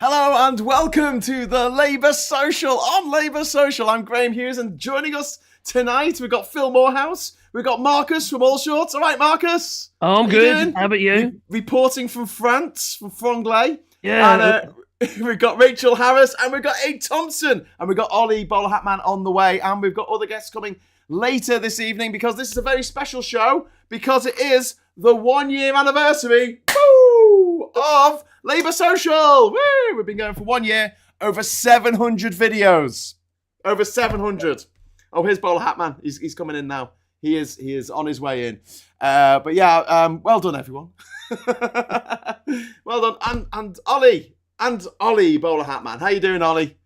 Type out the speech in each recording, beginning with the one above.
Hello and welcome to the Labour Social. On Labour Social, I'm Graham Hughes, and joining us tonight, we've got Phil Morehouse, we've got Marcus from All Shorts. All right, Marcus? Oh, I'm good. How about you? Reporting from France, from Franglais. Yeah. And we've got Rachel Harris, and we've got Aid Thompson, and we've got Ollie Bowler Hatman on the way, and we've got other guests coming later this evening because this is a very special show because it is the 1 year anniversary of Labour Social. Woo! We've been going for 1 year, over 700 videos. Over 700. Oh, here's Bowler Hatman. He's coming in now. He is on his way in. But yeah, well done, everyone. Well done. And Ollie Bowler Hatman. How you doing, Ollie?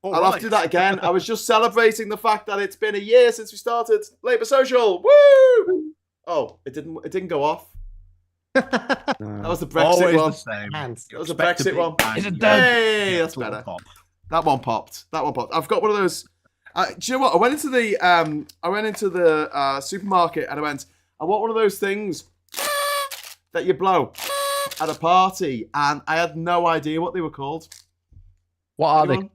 I'll have to do that again. I was just celebrating the fact that it's been a year since we started Labour Social. Woo! Oh, it didn't go off. That was the Brexit one. That was the Brexit one. Hey, that's better. That one popped. I've got one of those. Do you know what? I went into the supermarket and I want one of those things that you blow at a party, and I had no idea what they were called. What are they?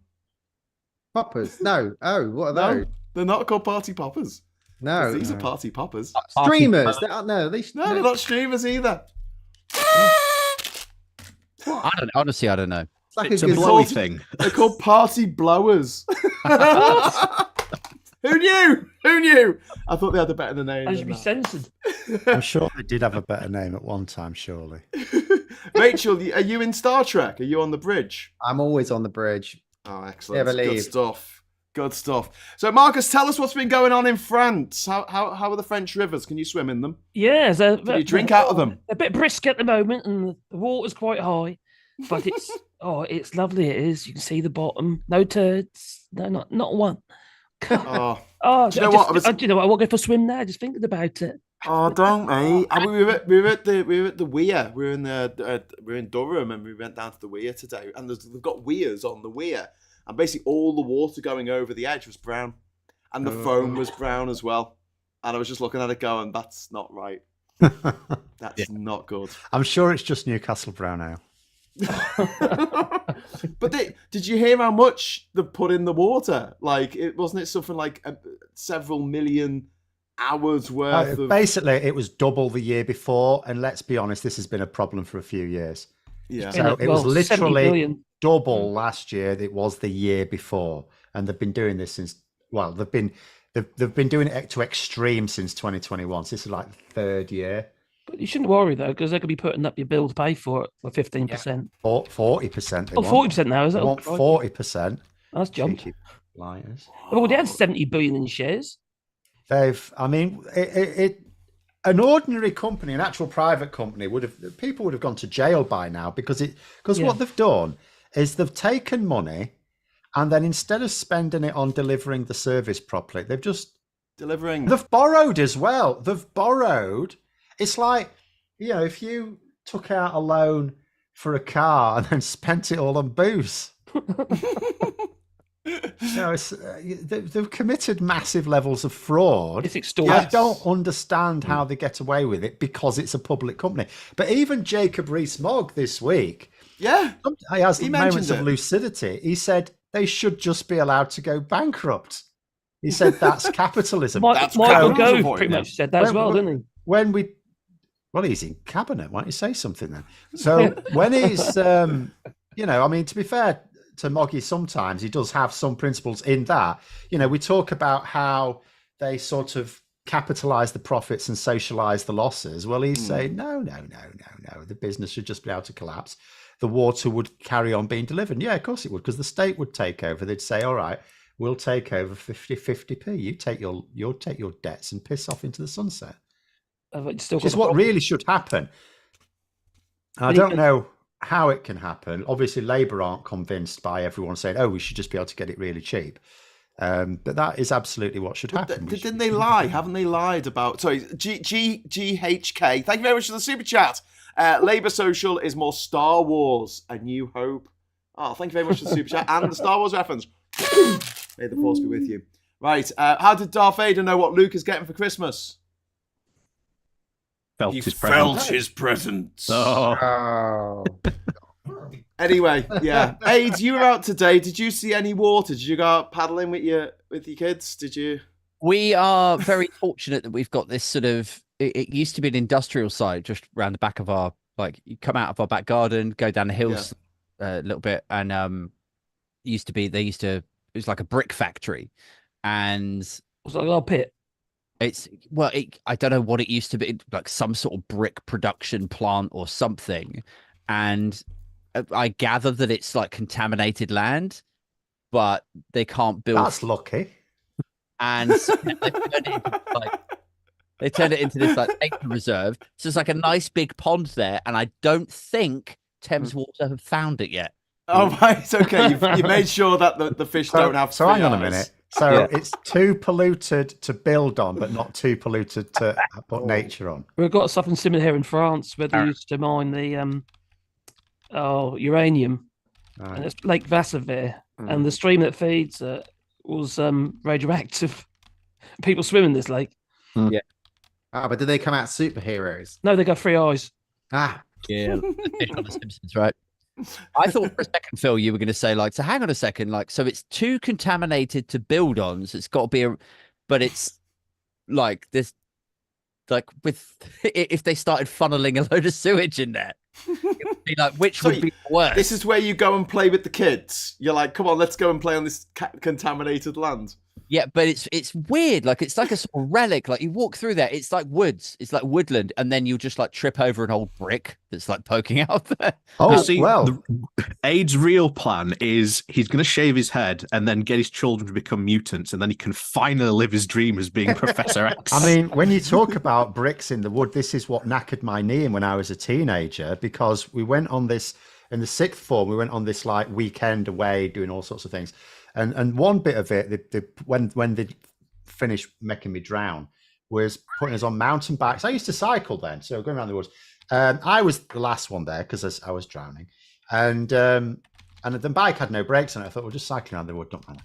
Poppers? No. Oh, what are those? They're not called party poppers. No, these are party poppers. Streamers? They're not streamers either. I don't. Honestly, I don't know. It's a blowy thing. They're called party blowers. Who knew? I thought they had a better name. I should be censored. I'm sure they did have a better name at one time, surely. Rachel, are you in Star Trek? Are you on the bridge? I'm always on the bridge. Oh, excellent. Good stuff. So, Marcus, tell us what's been going on in France. How are the French rivers? Can you swim in them? Yeah. Can you drink out of them? A bit brisk at the moment, and the water's quite high. But it's lovely. It is. You can see the bottom. No turds. No, not one. Do you know what? Do you know what? I won't go for a swim there. Just thinking about it. Oh, don't, mate. We were at the weir. We were in Durham, and we went down to the weir today. And they've got weirs on the weir, and basically all the water going over the edge was brown, and the foam was brown as well. And I was just looking at it, going, "That's not right. That's not good." I'm sure it's just Newcastle Brown Ale. But did you hear how much they put in the water? Like, wasn't it something like several million hours worth of... Basically, it was double the year before, and let's be honest, this has been a problem for a few years. Yeah. So it was literally double last year. It was the year before, and they've been doing this since. Well, they've been doing it to extreme since 2021. So this is like the third year. But you shouldn't worry though, because they're going to be putting up your bill to pay for it for 15%. 40%. 40% now, is it? They want 40%. That's jumped. Lighters. Well, they had 70 billion in shares. An ordinary company, an actual private company, people would have gone to jail by now because what they've done is they've taken money, and then instead of spending it on delivering the service properly, they've just They've borrowed as well. They've borrowed. It's like, if you took out a loan for a car and then spent it all on booze. They've committed massive levels of fraud. It's extortion. I don't understand how they get away with it because it's a public company. But even Jacob Rees-Mogg this week, he has moments of lucidity. He said they should just be allowed to go bankrupt. He said that's capitalism. Michael Gove pretty much said that as well, didn't he? Well, he's in cabinet. Why don't you say something then? So when he's, to be fair to Moggy, sometimes he does have some principles in that. We talk about how they sort of capitalize the profits and socialize the losses. Well, he's saying, no. The business should just be able to collapse. The water would carry on being delivered. Yeah, of course it would, because the state would take over. They'd say, all right, we'll take over 50p. You'll take your debts and piss off into the sunset. Which is what really should happen. I don't know how it can happen. Obviously, Labour aren't convinced by everyone saying, "Oh, we should just be able to get it really cheap." But that is absolutely what should happen. Didn't they lie? Haven't they lied about? Sorry, GHK. Thank you very much for the super chat. Labour Social is more Star Wars: A New Hope. Oh, thank you very much for the super chat and the Star Wars reference. May the force be with you. Right. How did Darth Vader know what Luke is getting for Christmas? Felt his presence. His presence. Oh. Anyway, yeah. AIDS, you were out today. Did you see any water? Did you go out paddling with your kids? Did you? We are very fortunate that we've got this sort of. It used to be an industrial site just around the back of our. Like you come out of our back garden, go down the hills a little bit, and it was like a brick factory, and Was like our pit. I don't know what it used to be, like some sort of brick production plant or something, and I gather that it's like contaminated land, but they can't build. That's lucky. And so they turned it into this like nature reserve. So it's like a nice big pond there, and I don't think Thames Water have found it yet. Oh right, okay. You made sure that the fish don't have. So hang on a eyes. minute. So it's too polluted to build on, but not too polluted to put nature on. We've got something similar here in France where they used to mine the uranium, and it's Lake Vassavir, and the stream that feeds it was radioactive. People swim in this lake. Yeah. But did they come out superheroes? No, they got 3 eyes. Ah, Yeah, the fish on the Simpsons, right? I thought for a second, Phil, you were going to say like, so hang on a second, like, so it's too contaminated to build on, so it's got to be but it's like this, like with if they started funneling a load of sewage in there, it would be like, which would be worse? This is where you go and play with the kids. You're like, come on, let's go and play on this contaminated land. Yeah, but it's weird. Like it's like a sort of relic. Like you walk through there, it's like woods. It's like woodland, and then you just like trip over an old brick that's like poking out there. Oh, See, well. Aid's real plan is he's going to shave his head and then get his children to become mutants, and then he can finally live his dream as being Professor X. I mean, when you talk about bricks in the wood, this is what knackered my knee when I was a teenager, because we went on this in the sixth form. We went on this like weekend away doing all sorts of things. And one bit of it, when they finished making me drown, was putting us on mountain bikes. I used to cycle then, so going around the woods. I was the last one there because I was drowning, and the bike had no brakes on it. I thought, we're just cycling around the wood, don't matter.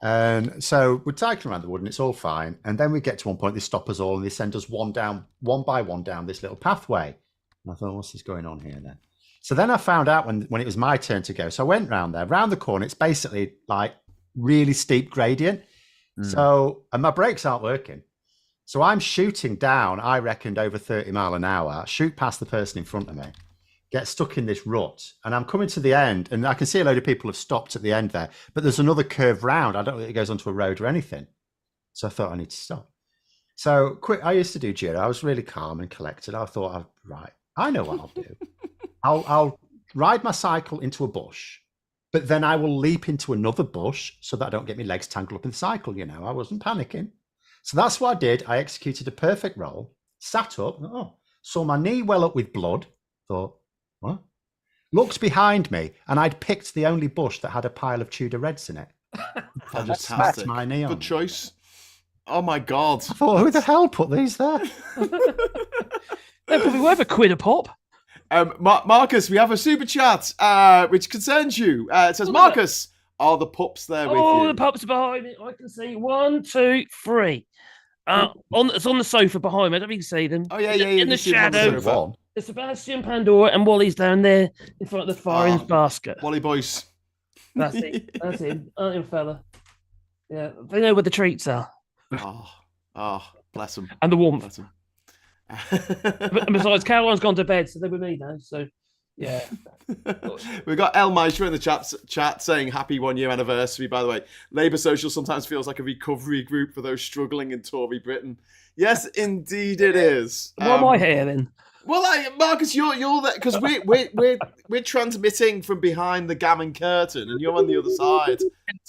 And so we're cycling around the wood, and it's all fine. And then we get to one point, they stop us all, and they send us one by one down this little pathway. And I thought, what's this going on here then? So then I found out when it was my turn to go. So I went round there, round the corner. It's basically like really steep gradient. So, and my brakes aren't working. So I'm shooting down, I reckoned over 30 mile an hour, shoot past the person in front of me, get stuck in this rut. And I'm coming to the end, and I can see a load of people have stopped at the end there, but there's another curve round. I don't think it goes onto a road or anything. So I thought I need to stop. So I used to do Giro. I was really calm and collected. I thought, right, I know what I'll do. I'll ride my cycle into a bush, but then I will leap into another bush so that I don't get my legs tangled up in the cycle. I wasn't panicking. So that's what I did. I executed a perfect roll, sat up, saw my knee well up with blood, thought, what? Looked behind me, and I'd picked the only bush that had a pile of Tudor Reds in it. I just smacked my knee on. Good choice. Oh my God. I thought, who the hell put these there? They're probably worth a quid a pop. Marcus, we have a super chat which concerns you. It says, Marcus, are the pups there with you? Oh, the pups are behind me. I can see 1, 2, 3. It's on the sofa behind me. I don't think you can see them. Oh, yeah. In the you see them on the shadow. sofa. There's Sebastian, Pandora, and Wally's down there in front of the firing basket. Wally boys. That's it. That's him. Aren't you, fella? Yeah, they know where the treats are. Bless them. And the warmth. Bless them. And besides, Caroline's gone to bed, so they're with me now. So, yeah. We've got El Maestro in the chat saying happy 1 year anniversary, by the way. Labour Social sometimes feels like a recovery group for those struggling in Tory Britain. Yes, indeed it is. Why am I here then? Well, Marcus, you're there because we're transmitting from behind the gammon curtain, and you're on the other side.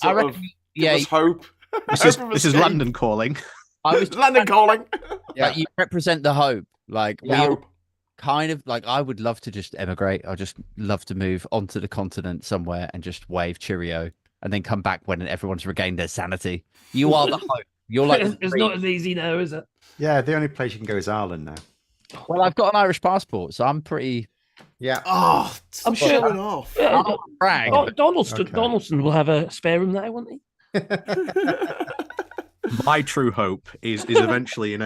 I reckon, Give us hope. This is London calling. London calling. Yeah, you represent the hope. Like Yeah. we kind of like. I would love to just emigrate. I just love to move onto the continent somewhere and just wave cheerio, and then come back when everyone's regained their sanity. You are the hope. You're like It's not as easy now, is it? Yeah, the only place you can go is Ireland now. Well, I've got an Irish passport, so I'm pretty. Yeah. Oh, I'm sure. showing off. Yeah, Brag. Donaldson will have a spare room there, won't he? My true hope is eventually,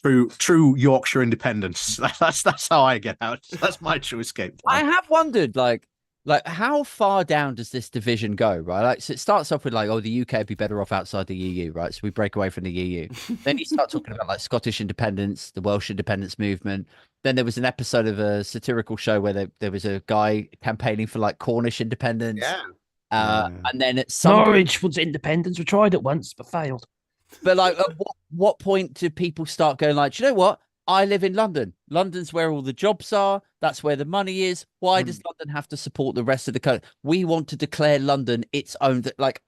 true Yorkshire independence. That's how I get out. That's my true escape plan. I have wondered, like, Like, how far down does this division go, right? Like, so it starts off with like, oh, the UK would be better off outside the EU, right? So we break away from the EU. Then you start talking about like Scottish independence, the Welsh independence movement. Then there was an episode of a satirical show where there was a guy campaigning for like Cornish independence. Yeah. And then at some Norwich wants independence. We tried it once, but failed. But like, at what point do people start going like, do you know what? I live in London. London's where all the jobs are. That's where the money is. Why does London have to support the rest of the country? We want to declare London its own. Like,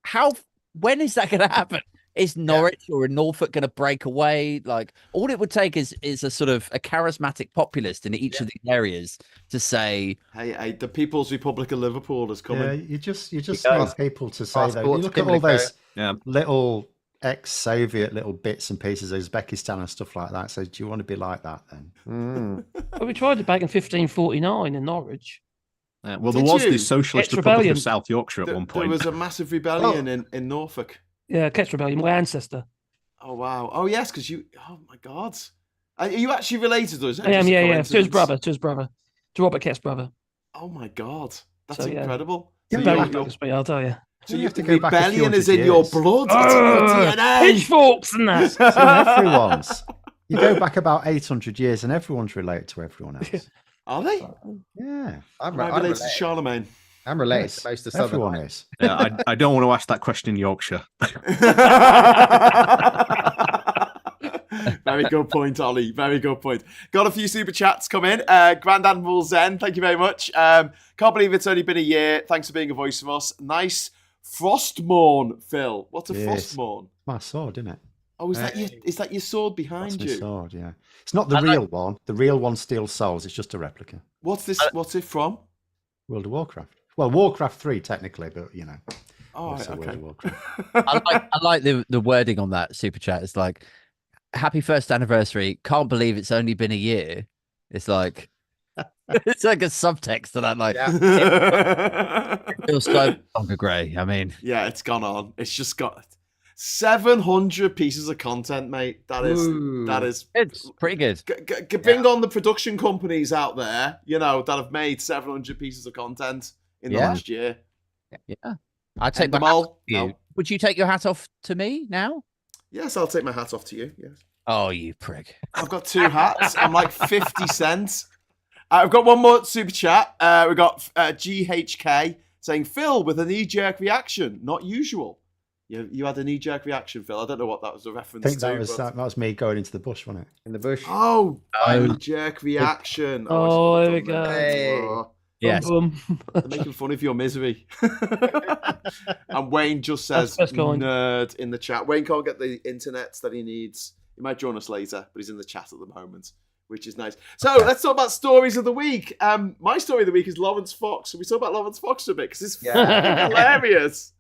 how? When is that going to happen? Is Norwich or Norfolk going to break away? Like, all it would take is a sort of a charismatic populist in each of these areas to say, Hey, the People's Republic of Liverpool is coming. Yeah, you just need does. people to say that. You Passports, look at all those Yeah. little ex-Soviet little bits and pieces, Uzbekistan and stuff like that. So, do you want to be like that then? Well, we tried it back in 1549 in Norwich. Well, Did there was you? the Socialist Ket's Republic Rebellion. of South Yorkshire at one There point. was a massive rebellion in Norfolk. Yeah, Ket's Rebellion, my ancestor. Oh wow! Oh yes, because you. Oh my God! Are you actually related to us? I am, yeah. To his brother, to Robert Kett's brother. Oh my God! That's So, yeah. incredible. Yeah, So Very you're- your- close to me, I'll tell you. so You your have to go back a few rebellion is in hundred your years. blood. It's in your DNA. Pitchforks and that. It's in everyone's. You go back about 800 years, and everyone's related to everyone else. Are they? Yeah, I'm, Am I I'm related to related. Charlemagne? I'm related Yes, to most of Southern everyone Ireland. is. Yeah, I don't want to ask that question in Yorkshire. Very good point, Ollie. Very good point. Got a few super chats come in. Grand Admiral Zen, thank you very much. Can't believe it's only been a year. Thanks for being a voice of us. Nice Frostmourne, Phil. What's a Yes. Frostmourne? My sword, isn't it? Oh, is that your sword That's behind my you? sword. Yeah, it's not the real one. The real one steals souls. It's just a replica. What's this? What's it from? World of Warcraft. Well, Warcraft 3 technically, but you know. Oh, right, also World okay. of Warcraft. I like the wording on that super chat. It's like, happy first anniversary. Can't believe it's only been a year. It's like, it's like a subtext to that. Like, it feels so longer grey. I mean, Yeah, it's gone on. It's just got 700 pieces of content, mate. That is. it's pretty good. Bring on the production companies out there, that have made 700 pieces of content in the Yeah. last year. Yeah. I'd take And my them hat all. off to you. No. Would you take your hat off to me now? Yes, I'll take my hat off to you. Yes. Oh, you prick. I've got two hats. I'm like 50 cents. I've got one more super chat. We've got GHK saying, Phil with a knee-jerk reaction. Not usual. You had a knee-jerk reaction, Phil. I don't know what that was a reference I think to. that was me going into the bush, wasn't it? In the bush. Oh, knee-jerk reaction. Oh, I there we shouldn't have done go. that. Hey. Oh. Yes. They're making fun of your misery. And Wayne just says That's kind. nerd in the chat. Wayne can't get the internet that he needs. He might join us later, but he's in the chat at the moment, which is nice. So let's talk about stories of the week. My story of the week is Lawrence Fox. So we talk about Lawrence Fox a bit because it's fucking hilarious.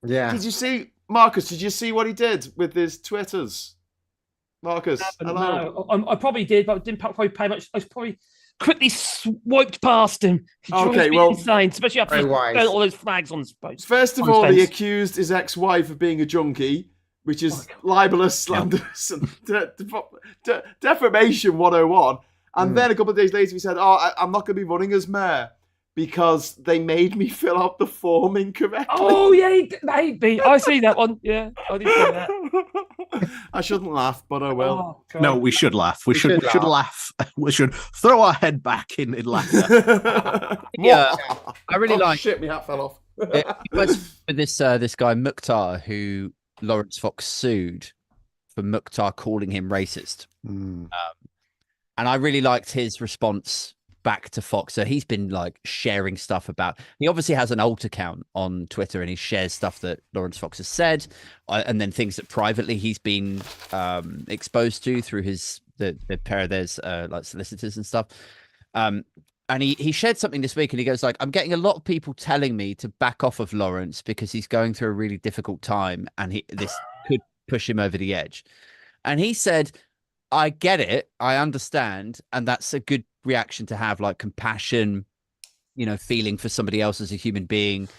Yeah. Did you see, Marcus, did you see what he did with his Twitters? Marcus, hello. No, I probably did, but I didn't probably pay much. I was probably quickly swiped past him. He drives Okay, me well- insane, especially after Very he wise. burnt all those flags on his post. First of on his all, he fence. accused his ex-wife of being a junkie, which is libelous, slanderous, and defamation 101. And then a couple of days later, he said, I'm not going to be running as mayor because they made me fill out the form incorrectly. Oh yeah, maybe I see that one. Yeah, I did see that. I shouldn't laugh, but I will. Oh, God. No, we should laugh. We should laugh. We should throw our head back in laughter. Yeah, I really like Shit, my hat fell off. with this guy Mukhtar, who Lawrence Fox sued for Mukhtar calling him racist. Mm. And I really liked his response back to Fox. So he's been like sharing stuff about, he obviously has an alt account on Twitter and he shares stuff that Lawrence Fox has said, and then things that privately he's been exposed to through the pair of theirs like solicitors and stuff. And he shared something this week and he goes like, I'm getting a lot of people telling me to back off of Lawrence because he's going through a really difficult time and this could push him over the edge. And he said, I get it. I understand. And that's a good reaction to have, like compassion, feeling for somebody else as a human being,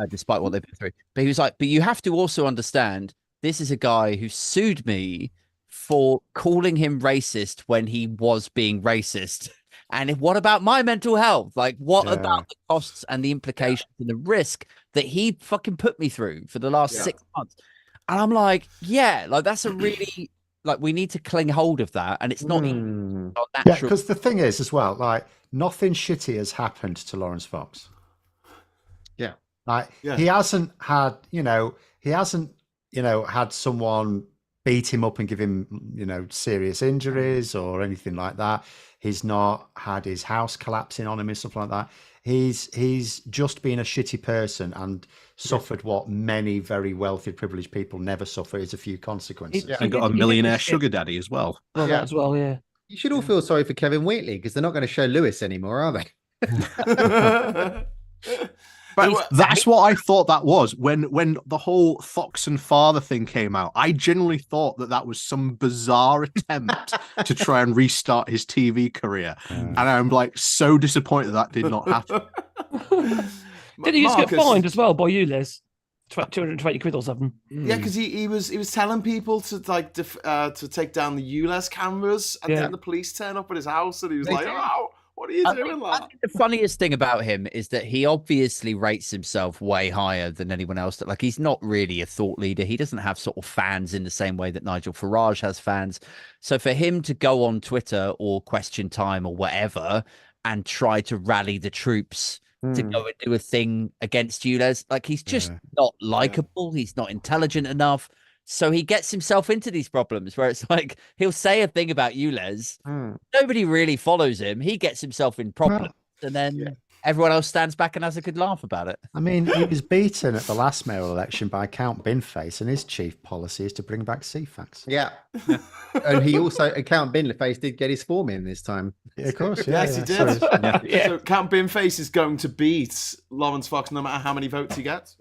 despite what they've been through. But he was like, but you have to also understand, this is a guy who sued me for calling him racist when he was being racist. And what about my mental health? Like, what Yeah. about the costs and the implications and the risk that he fucking put me through for the last 6 months? And I'm like, yeah, like that's a really like we need to cling hold of that, and it's not Hmm. not Yeah, natural. because the thing is, as well, like nothing shitty has happened to Lawrence Fox. Yeah. Like Yeah. he hasn't had, had someone beat him up and give him, serious injuries or anything like that. He's not had his house collapsing on him and stuff like that. He's just been a shitty person and suffered what many very wealthy, privileged people never suffer, is a few consequences. Yeah. And got a millionaire sugar daddy as well. Well, Yeah. that as well, yeah. You should all feel sorry for Kevin Wheatley because they're not going to show Lewis anymore, are they? But That's what I thought that was when the whole Fox and father thing came out. I genuinely thought that was some bizarre attempt to try and restart his TV career, and I'm like so disappointed that did not happen. Did he just get Marcus- fined as well by you, Les? 220 quid or something. Yeah, because he was telling people to to take down the ULEZ cameras, and Yeah. then the police turn up at his house, and he was They like, did. "Oh, what are you I doing, think lad?" the funniest thing about him is that he obviously rates himself way higher than anyone else. That like he's not really a thought leader. He doesn't have sort of fans in the same way that Nigel Farage has fans. So for him to go on Twitter or Question Time or whatever and try to rally the troops to go and do a thing against ULEZ, like he's just not likable. He's not intelligent enough. So he gets himself into these problems where it's like he'll say a thing about ULEZ. Nobody really follows him. He gets himself in problems, and then everyone else stands back and has a good laugh about it. I mean, he was beaten at the last mayoral election by Count Binface, and his chief policy is to bring back CFAX. Yeah. And he also, Count Binface did get his form in this time. Yeah, of course. Yes, he did. So, Yeah. So Count Binface is going to beat Lawrence Fox no matter how many votes he gets.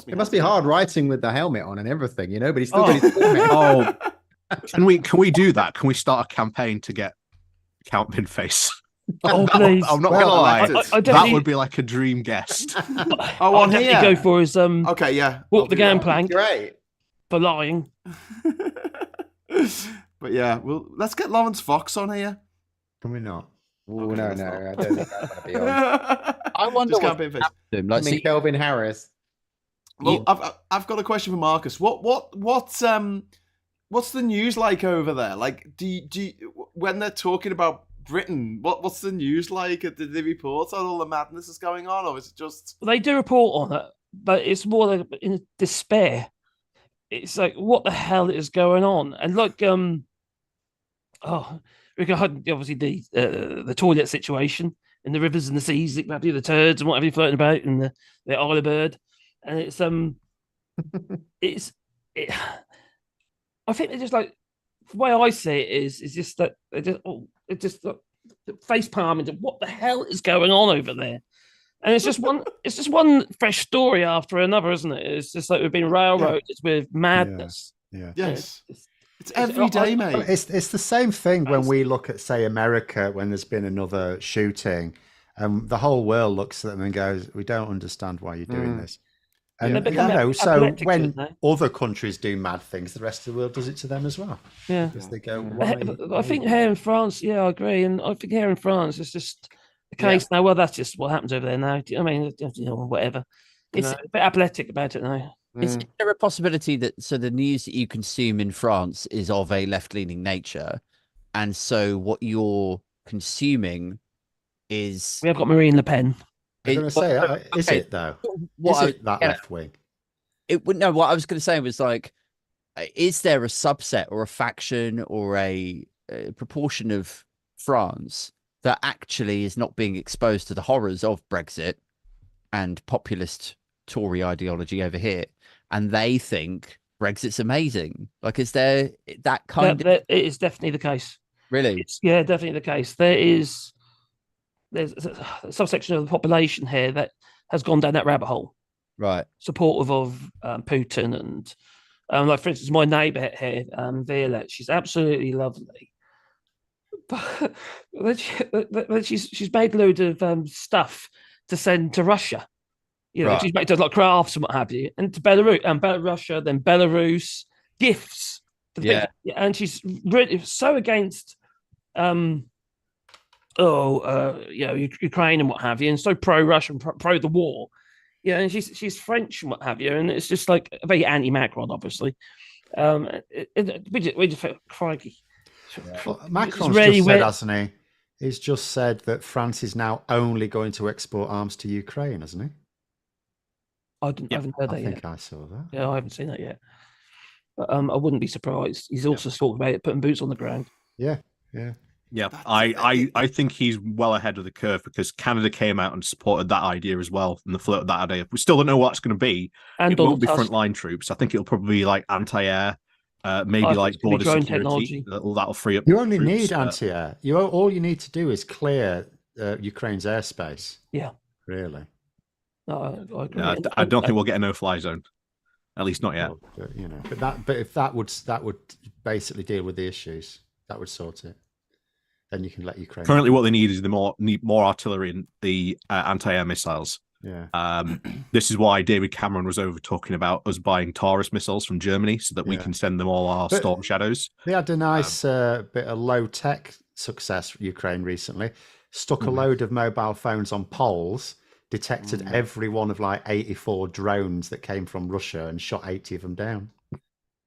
It must be hard writing with the helmet on and everything, but he's still got his form in. Oh, can we do that? Can we start a campaign to get Count Binface? Oh, please. I'm not Well, gonna lie. elected. I That definitely- would be like a dream guest. Oh, on I'd definitely here. go for his Okay, yeah. I'll walk the do that. gangplank Great. for lying. But yeah, well, let's get Lawrence Fox on here. can we not? Oh, Okay, no, let's no, not. I don't think I'm going to be on. I wonder Just what Count Binface. happened to him. I Like, mean, see, Kelvin Harris. Well, I've got a question for Marcus. What's the news like over there? Like, do you when they're talking about Britain, what's the news like? Did they report on all the madness that's going on, or is it just? They do report on it, but it's more like in despair. It's like, what the hell is going on? And like, regarding obviously the toilet situation in the rivers and the seas, the turds and whatever floating about, and the Isle of Bird, and I think they're just like, the way I see it is just that it's just face palm into what the hell is going on over there. And it's just one fresh story after another, isn't it? It's just like we've been railroaded with madness. Yeah. Yes, it's every day, mate. It's the same thing when we look at, say, America, when there's been another shooting, and the whole world looks at them and goes, "We don't understand why you're doing this." And They become so epileptic to when it now. other countries do mad things, the rest of the world does it to them as well. Yeah. Because they go, But "Why?" I think here in France, yeah, I agree. And I think here in France, it's just the case now. Well, that's just what happens over there now. I mean, whatever. It's a bit athletic about it now. is there a possibility that the news that you consume in France is of a left-leaning nature, and so what you're consuming is We have got Marine Le Pen. I'm going to say, is okay. it though? what Is it that yeah. left wing? It would no. What I was going to say was like, is there a subset or a faction or a proportion of France that actually is not being exposed to the horrors of Brexit and populist Tory ideology over here, and they think Brexit's amazing? Like, is there that kind of It is definitely the case. really? Yeah, definitely the case. There's a subsection of the population here that has gone down that rabbit hole, Right. supportive of Putin and like, for instance, my neighbour here, Violette. She's absolutely lovely, but she's made a load of stuff to send to Russia. Right. She's made like crafts and what have you, and to Belarus and Russia, then Belarus, gifts. For the Yeah. and she's really so against Ukraine and what have you, and so pro-Russian, pro the war. Yeah, and she's French and what have you, and it's just like very anti-Macron, obviously. We just felt crikey. Well, Macron's really just said, weird. hasn't he? He's just said that France is now only going to export arms to Ukraine, hasn't he? I haven't heard I that think yet. I saw that. Yeah, I haven't seen that yet. But I wouldn't be surprised. He's also talked about it, putting boots on the ground. Yeah. Yeah, I think he's well ahead of the curve because Canada came out and supported that idea as well, and the float that idea. We still don't know what it's going to be. And it Donald won't be Tusk. frontline troops. I think it'll probably be like anti-air, maybe I think like it's gonna be border drone security. technology. That'll free up. You only troops, need anti-air. All you need to do is clear Ukraine's airspace. Yeah. Really. No, I agree. Yeah, I don't think we'll get a no-fly zone. At least not yet. Well, but if that would basically deal with the issues, that would sort it. Then you can let Ukraine. Currently, what they need is more artillery and the anti-air missiles. Yeah. This is why David Cameron was over talking about us buying Taurus missiles from Germany so that we can send them all our Storm Shadows. They had a nice bit of low-tech success, Ukraine, recently. Stuck a load of mobile phones on poles, detected every one of like 84 drones that came from Russia and shot 80 of them down.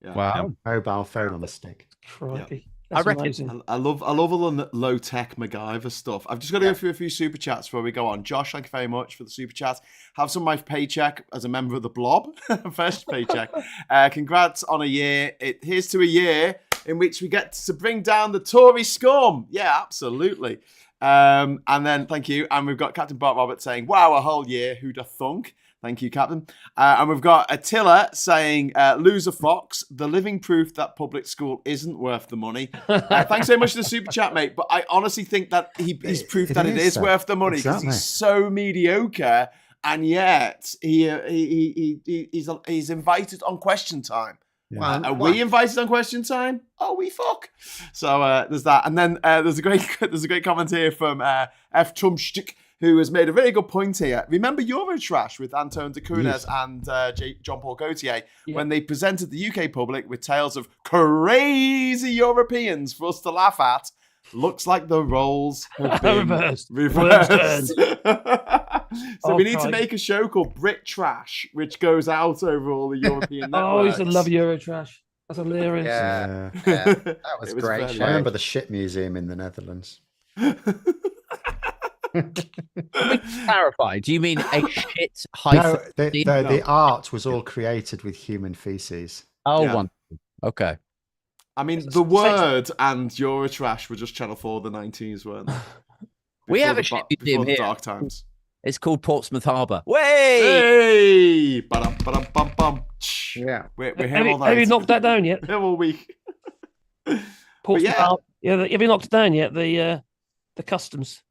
Yeah. Wow. Mobile phone on a stick. Crikey. I reckon- Amazing. I love all the low tech MacGyver stuff. I've just got to go through a few super chats before we go on. Josh, thank you very much for the super chat. Have some of my paycheck as a member of the Blob. First paycheck. Congrats on a year. Here's to a year in which we get to bring down the Tory scum. Yeah, absolutely. And then thank you. And we've got Captain Bart Roberts saying, "Wow, a whole year. Who'd have thunk?" Thank you, Captain. And we've got Attila saying, "Loser Fox, the living proof that public school isn't worth the money." Thanks so much for the super chat, mate. But I honestly think that he's proof that it is worth the money because he's so mediocre, and yet he's invited on Question Time. Yeah. Are we invited on Question Time? Oh, we fuck. So there's that, and then there's a great comment here from F. Trumstick, who has made a very good point here. Remember Eurotrash with Anton de Kunes and John Paul Gaultier when they presented the UK public with tales of crazy Europeans for us to laugh at? Looks like the roles have been reversed. So we need to make a show called Brit Trash, which goes out over all the European networks. Oh, I used to love Eurotrash. That's hilarious. Yeah, that was great. I remember the shit museum in the Netherlands. Clarify. Do you mean a shit No, hyphen? the art was all created with human feces. Oh, Yeah. one. Okay. I mean, the word and Eurotrash were just Channel 4 the 90s, weren't they? We have a Before shit the museum here. dark times. It's called Portsmouth Harbour. Way! Hey! Ba-dum-ba-dum-bum-bum. Yeah. We're here all night. Have you knocked that down yet? Here all week. Portsmouth yeah. Harbour. Yeah, have you knocked it down yet? The customs.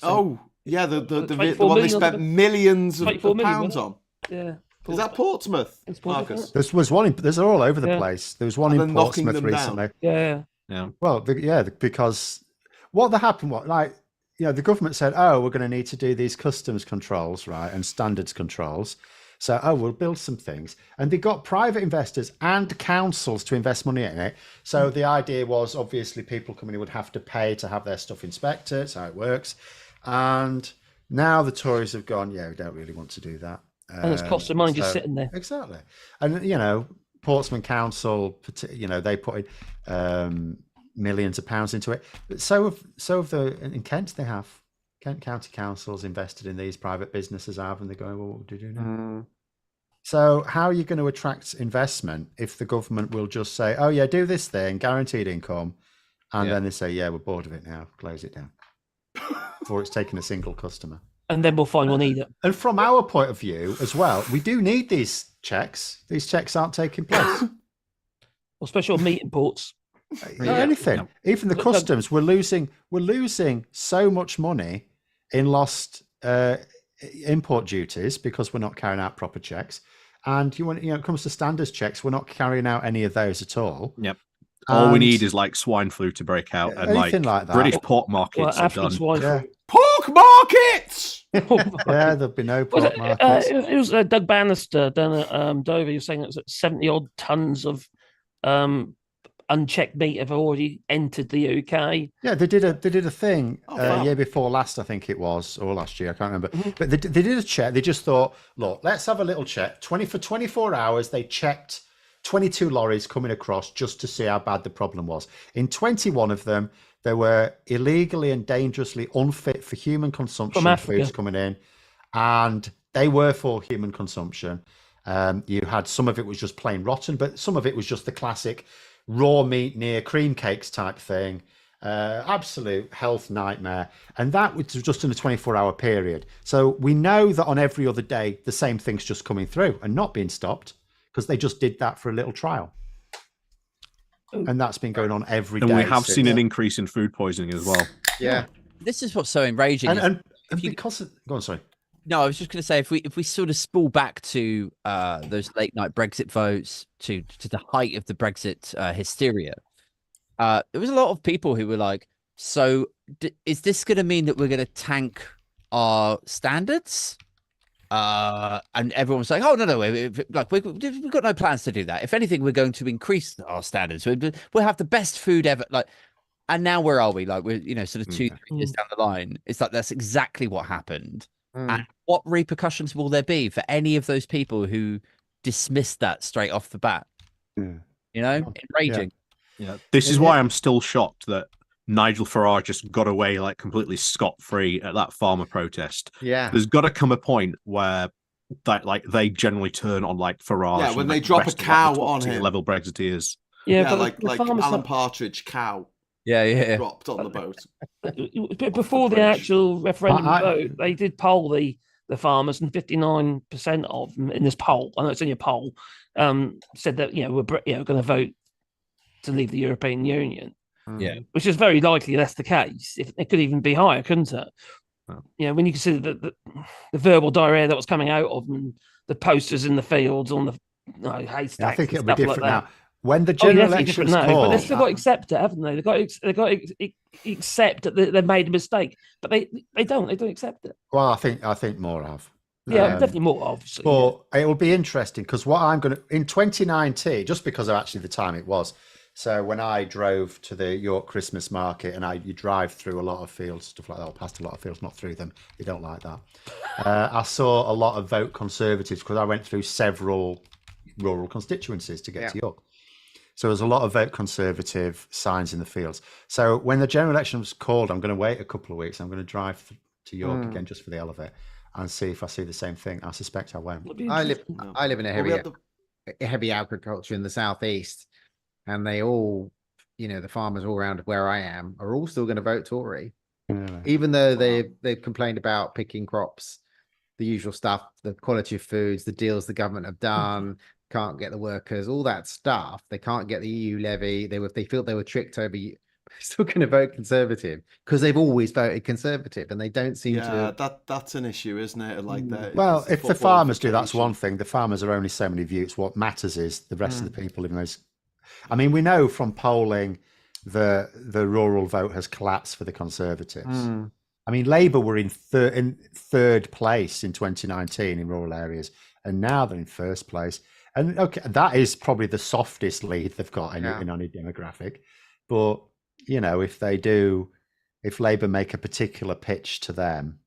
Oh, yeah, the 24 one they million spent millions of 24 million, pounds wasn't on. Yeah. Is that Portsmouth, It's Portsmouth, Marcus? There was one. There's all over the Yeah. place. There was one And in they're knocking Portsmouth them down. recently. Yeah. Well, because what happened, the government said, "Oh, we're going to need to do these customs controls, right, and standards controls." So, we'll build some things, and they got private investors and councils to invest money in it. So the idea was, obviously, people coming in would have to pay to have their stuff inspected. That's how it works. And now the Tories have gone, "Yeah, we don't really want to do that." And it's cost of money just sitting there. Exactly. And, Portsmouth Council, they put in millions of pounds into it. But so have in Kent, they have. Kent County Council's invested in these private businesses and they're going, "Well, what do you do now?" So how are you going to attract investment if the government will just say, "Oh, yeah, do this thing, guaranteed income," and then they say, "Yeah, we're bored of it now, close it down," or it's taken a single customer. And then we'll find one either. And from our point of view as well, we do need these checks. These checks aren't taking place. Or special meat imports. Anything. Even the customs, we're losing so much money in lost import duties because we're not carrying out proper checks. And it comes to standards checks, we're not carrying out any of those at all. Yep. All we need is like swine flu to break out, and like that. British pork markets are African done. swine flu. Pork markets! Yeah, there'll be no pork markets. It was Doug Bannister down at Dover. He was saying it was 70 odd tons of unchecked meat have already entered the UK. Yeah, they did a thing wow. year before last, I think it was, or last year, I can't remember. But they did a check. They just thought, look, let's have a little check. For 24 hours, they checked 22 lorries coming across just to see how bad the problem was. In 21 of them, there were illegally and dangerously unfit for human consumption foods coming in, and they were for human consumption. You had some of it was just plain rotten, but some of it was just the classic raw meat near cream cakes type thing. Absolute health nightmare. And that was just in a 24-hour period. So we know that on every other day, the same thing's just coming through and not being stopped because they just did that for a little trial. And that's been going on every day. And we have seen an increase in food poisoning as well. Yeah. This is what's so enraging. And because of, go on, sorry. No, I was just going to say, if we sort of spool back to those late night Brexit votes, to the height of the Brexit hysteria, there was a lot of people who were like, "So, is this going to mean that we're going to tank our standards?" And everyone was like, "Oh no, we've got no plans to do that. If anything, we're going to increase our standards. We'll have the best food ever." Like, and now where are we? Like, we're sort of 2-3 years down the line. It's like that's exactly what happened. And what repercussions will there be for any of those people who dismissed that straight off the bat? Enraging. Yeah. This is why I'm still shocked that Nigel Farage just got away like completely scot-free at that farmer protest. Yeah. There's got to come a point where that like they generally turn on like Farage. Yeah, when and, they like, drop rest a of, cow like, the on top-tier him. level Brexiteers. Yeah, but like the farmers Alan Partridge cow Yeah. dropped on the boat. before the actual referendum I- vote, they did poll the farmers, and 59% of them in this poll, I know it's only a poll, said that we're going to vote to leave the European Union. Yeah. Which is very likely that's the case. If it could even be higher, couldn't it? Oh. When you consider the verbal diarrhea that was coming out of them, the posters in the fields on the haystacks. I think and it'll be stuff different like that. now. When the general definitely election's different now, but they've called, still got to accept it, haven't they? They've got to accept that they've made a mistake, but they don't accept it. well, I think more have. Yeah, definitely more, obviously. But it will be interesting because what I'm going to, in 2019, just because of actually the time it was. So when I drove to the York Christmas market and you drive through a lot of fields, stuff like that, or past a lot of fields, not through them. They don't like that. I saw a lot of vote Conservatives because I went through several rural constituencies to get to York. So there's a lot of vote Conservative signs in the fields. So when the general election was called, I'm going to wait a couple of weeks. I'm going to drive to York again just for the elevator and see if I see the same thing. I suspect I won't. I live in a heavy agriculture in the southeast, and they all, the farmers all around where I am are all still going to vote Tory, even though they've complained about picking crops, the usual stuff, the quality of foods, the deals the government have done. Can't get the workers, all that stuff. They can't get the EU levy. They felt they were tricked over. They're still going to vote Conservative because they've always voted Conservative, and they don't seem to. Yeah, that's an issue, isn't it? Like that. Well, if the farmers do, that's one thing. The farmers are only so many views. What matters is the rest of the people in those. I mean, we know from polling the rural vote has collapsed for the Conservatives. I mean, Labour were in third place in 2019 in rural areas, and now they're in first place. And okay, that is probably the softest lead they've got in any demographic. But if Labour make a particular pitch to them,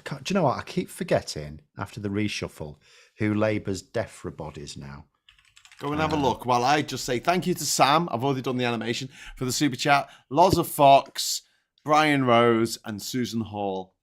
do you know what? I keep forgetting after the reshuffle who Labour's DEFRA bodies now. Go and have a look while I just say thank you to Sam. I've already done the animation for the super chat. Loza Fox, Brian Rose, and Susan Hall.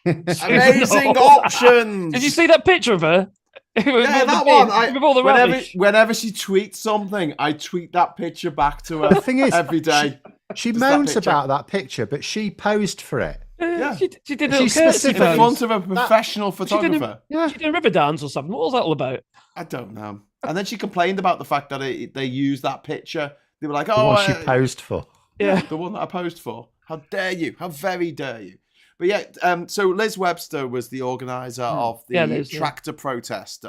Amazing options. Did you see that picture of her? Yeah, that one. With all the rubbish. Whenever she tweets something, I tweet that picture back to her. The thing is, every day. She moans about that picture, but she posed for it. Yeah. She did a She's little courtesy specific In pose. front of a professional photographer. She did a river dance or something. What was that all about? I don't know. And then she complained about the fact that they used that picture. They were like, The "Oh, one she posed for." Yeah, the one that I posed for. How dare you? How very dare you?" But yeah, so Liz Webster was the organizer of the tractor protest.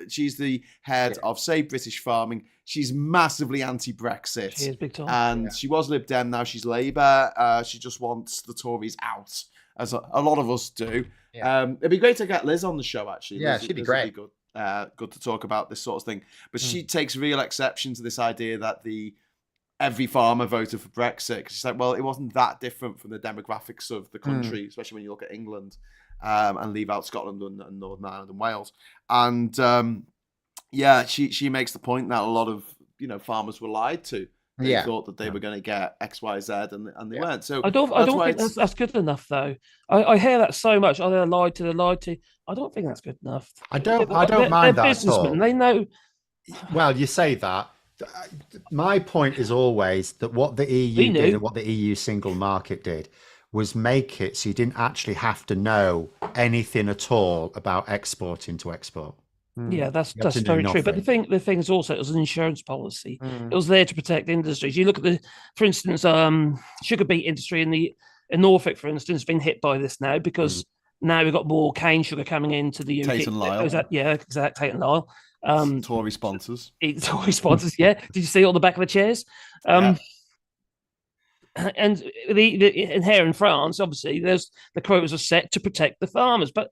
She's the head of Save British Farming. She's massively anti-Brexit. She is big time. And she was Lib Dem, now she's Labour. She just wants the Tories out, as a lot of us do. Yeah. It'd be great to get Liz on the show, actually. Yeah, Liz she'd be would great. good. good to talk about this sort of thing. But she takes real exception to this idea that every farmer voted for Brexit. She's like, well, it wasn't that different from the demographics of the country, especially when you look at England and leave out Scotland and Northern Ireland and Wales. And she makes the point that a lot of farmers were lied to. They thought that they were going to get X, Y, Z, and they weren't. So I don't think that's good enough, though. I hear that so much. Oh, they're lied to. I don't think that's good enough. I don't mind that at all. They know. Well, you say that. My point is always that what the EU did and what the EU single market did was make it so you didn't actually have to know anything at all about exporting to export. Yeah, that's very true. But the thing is also, it was an insurance policy. It was there to protect industries. You look at for instance, sugar beet industry in Norfolk, for instance, has been hit by this now because now we've got more cane sugar coming into the UK. Tate and Lyle. Tate and Lyle. Tory sponsors. Tory sponsors, yeah. Did you see on the back of the chairs? And here in France, obviously, the quotas are set to protect the farmers, but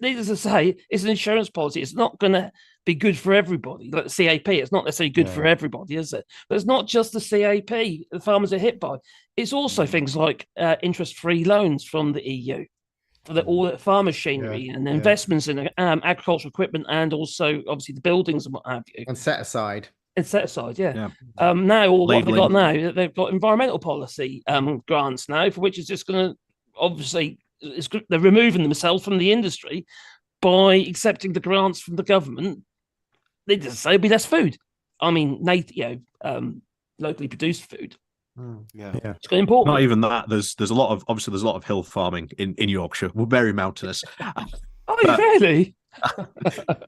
needless to say, it's an insurance policy. It's not going to be good for everybody. Like the CAP, it's not necessarily good for everybody, is it? But it's not just the CAP the farmers are hit by. It's also things like interest-free loans from the EU for all the farm machinery and investments in agricultural equipment, and also obviously the buildings and what have you. And set aside. Now what they've got now, they've got environmental policy grants now, for which is just going to obviously. They're removing themselves from the industry by accepting the grants from the government. They just say it'll be less food. I mean, locally produced food. It's very important. Not even that. There's a lot of hill farming in Yorkshire. We're very mountainous. Really?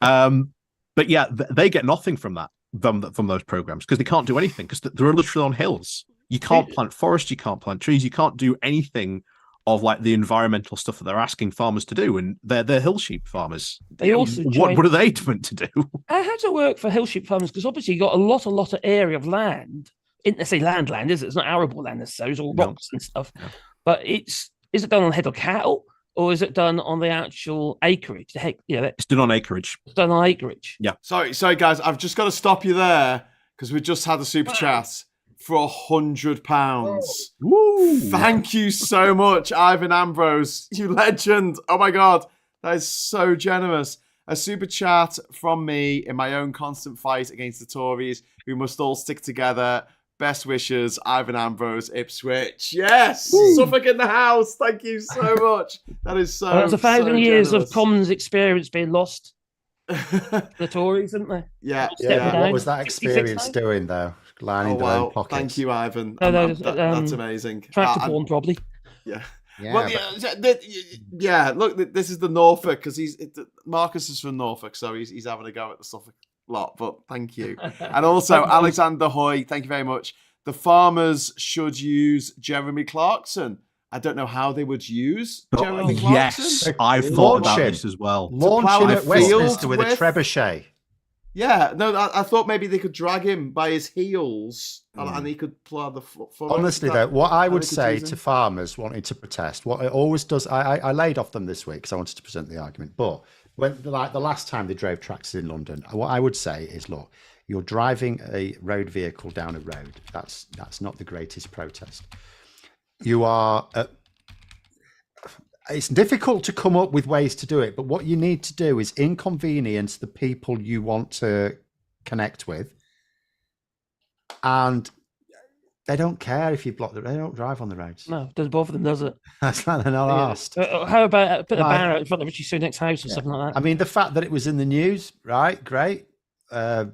But yeah, they get nothing from that from those programs because they can't do anything because they're literally on hills. You can't plant forest. You can't plant trees. You can't do anything of like the environmental stuff that they're asking farmers to do, and they're hill sheep farmers. They also what are they meant to do? How does it work for hill sheep farmers? Because obviously you got a lot of area of land. Let's say land, is it? It's not arable land necessarily. It's all rocks and stuff. Yeah. But is it done on the head of cattle or is it done on the actual acreage? It's done on acreage. It's done on acreage. Yeah. Sorry, guys. I've just got to stop you there because we just had a super chat for £100. Woo! Thank you so much, Ivan Ambrose, you legend. Oh my God, that is so generous. A super chat from me in my own constant fight against the Tories. We must all stick together. Best wishes, Ivan Ambrose, Ipswich. Yes, Woo! Suffolk in the house. Thank you so much. That is so. That's 1,000 years of Commons experience being lost. The Tories, didn't they? Yeah. What was that experience doing though? Lining their own pockets. Thank you, Ivan. That's amazing. Tractor porn, probably. Yeah. Well, look, this is the Norfolk because Marcus is from Norfolk, so he's having a go at the Suffolk lot. But thank you, and also Alexander Hoy. Thank you very much. The farmers should use Jeremy Clarkson. I don't know how they would use Jeremy Clarkson. Yes, I've thought about this as well. Launching at Westminster with a trebuchet. Yeah, no, I thought maybe they could drag him by his heels and he could plough the floor. Honestly, though, what I would say to farmers wanting to protest, what it always does, I laid off them this week because I wanted to present the argument. But when, like the last time they drove tractors in London, what I would say is, look, you're driving a road vehicle down a road. That's not the greatest protest. You are. It's difficult to come up with ways to do it, but what you need to do is inconvenience the people you want to connect with, and they don't care if you block the. They don't drive on the roads. No, it doesn't bother them, does it? That's not they're not asked. How about put a banner in front of Richie Sunak's house or something like that? I mean, the fact that it was in the news, right? Great. The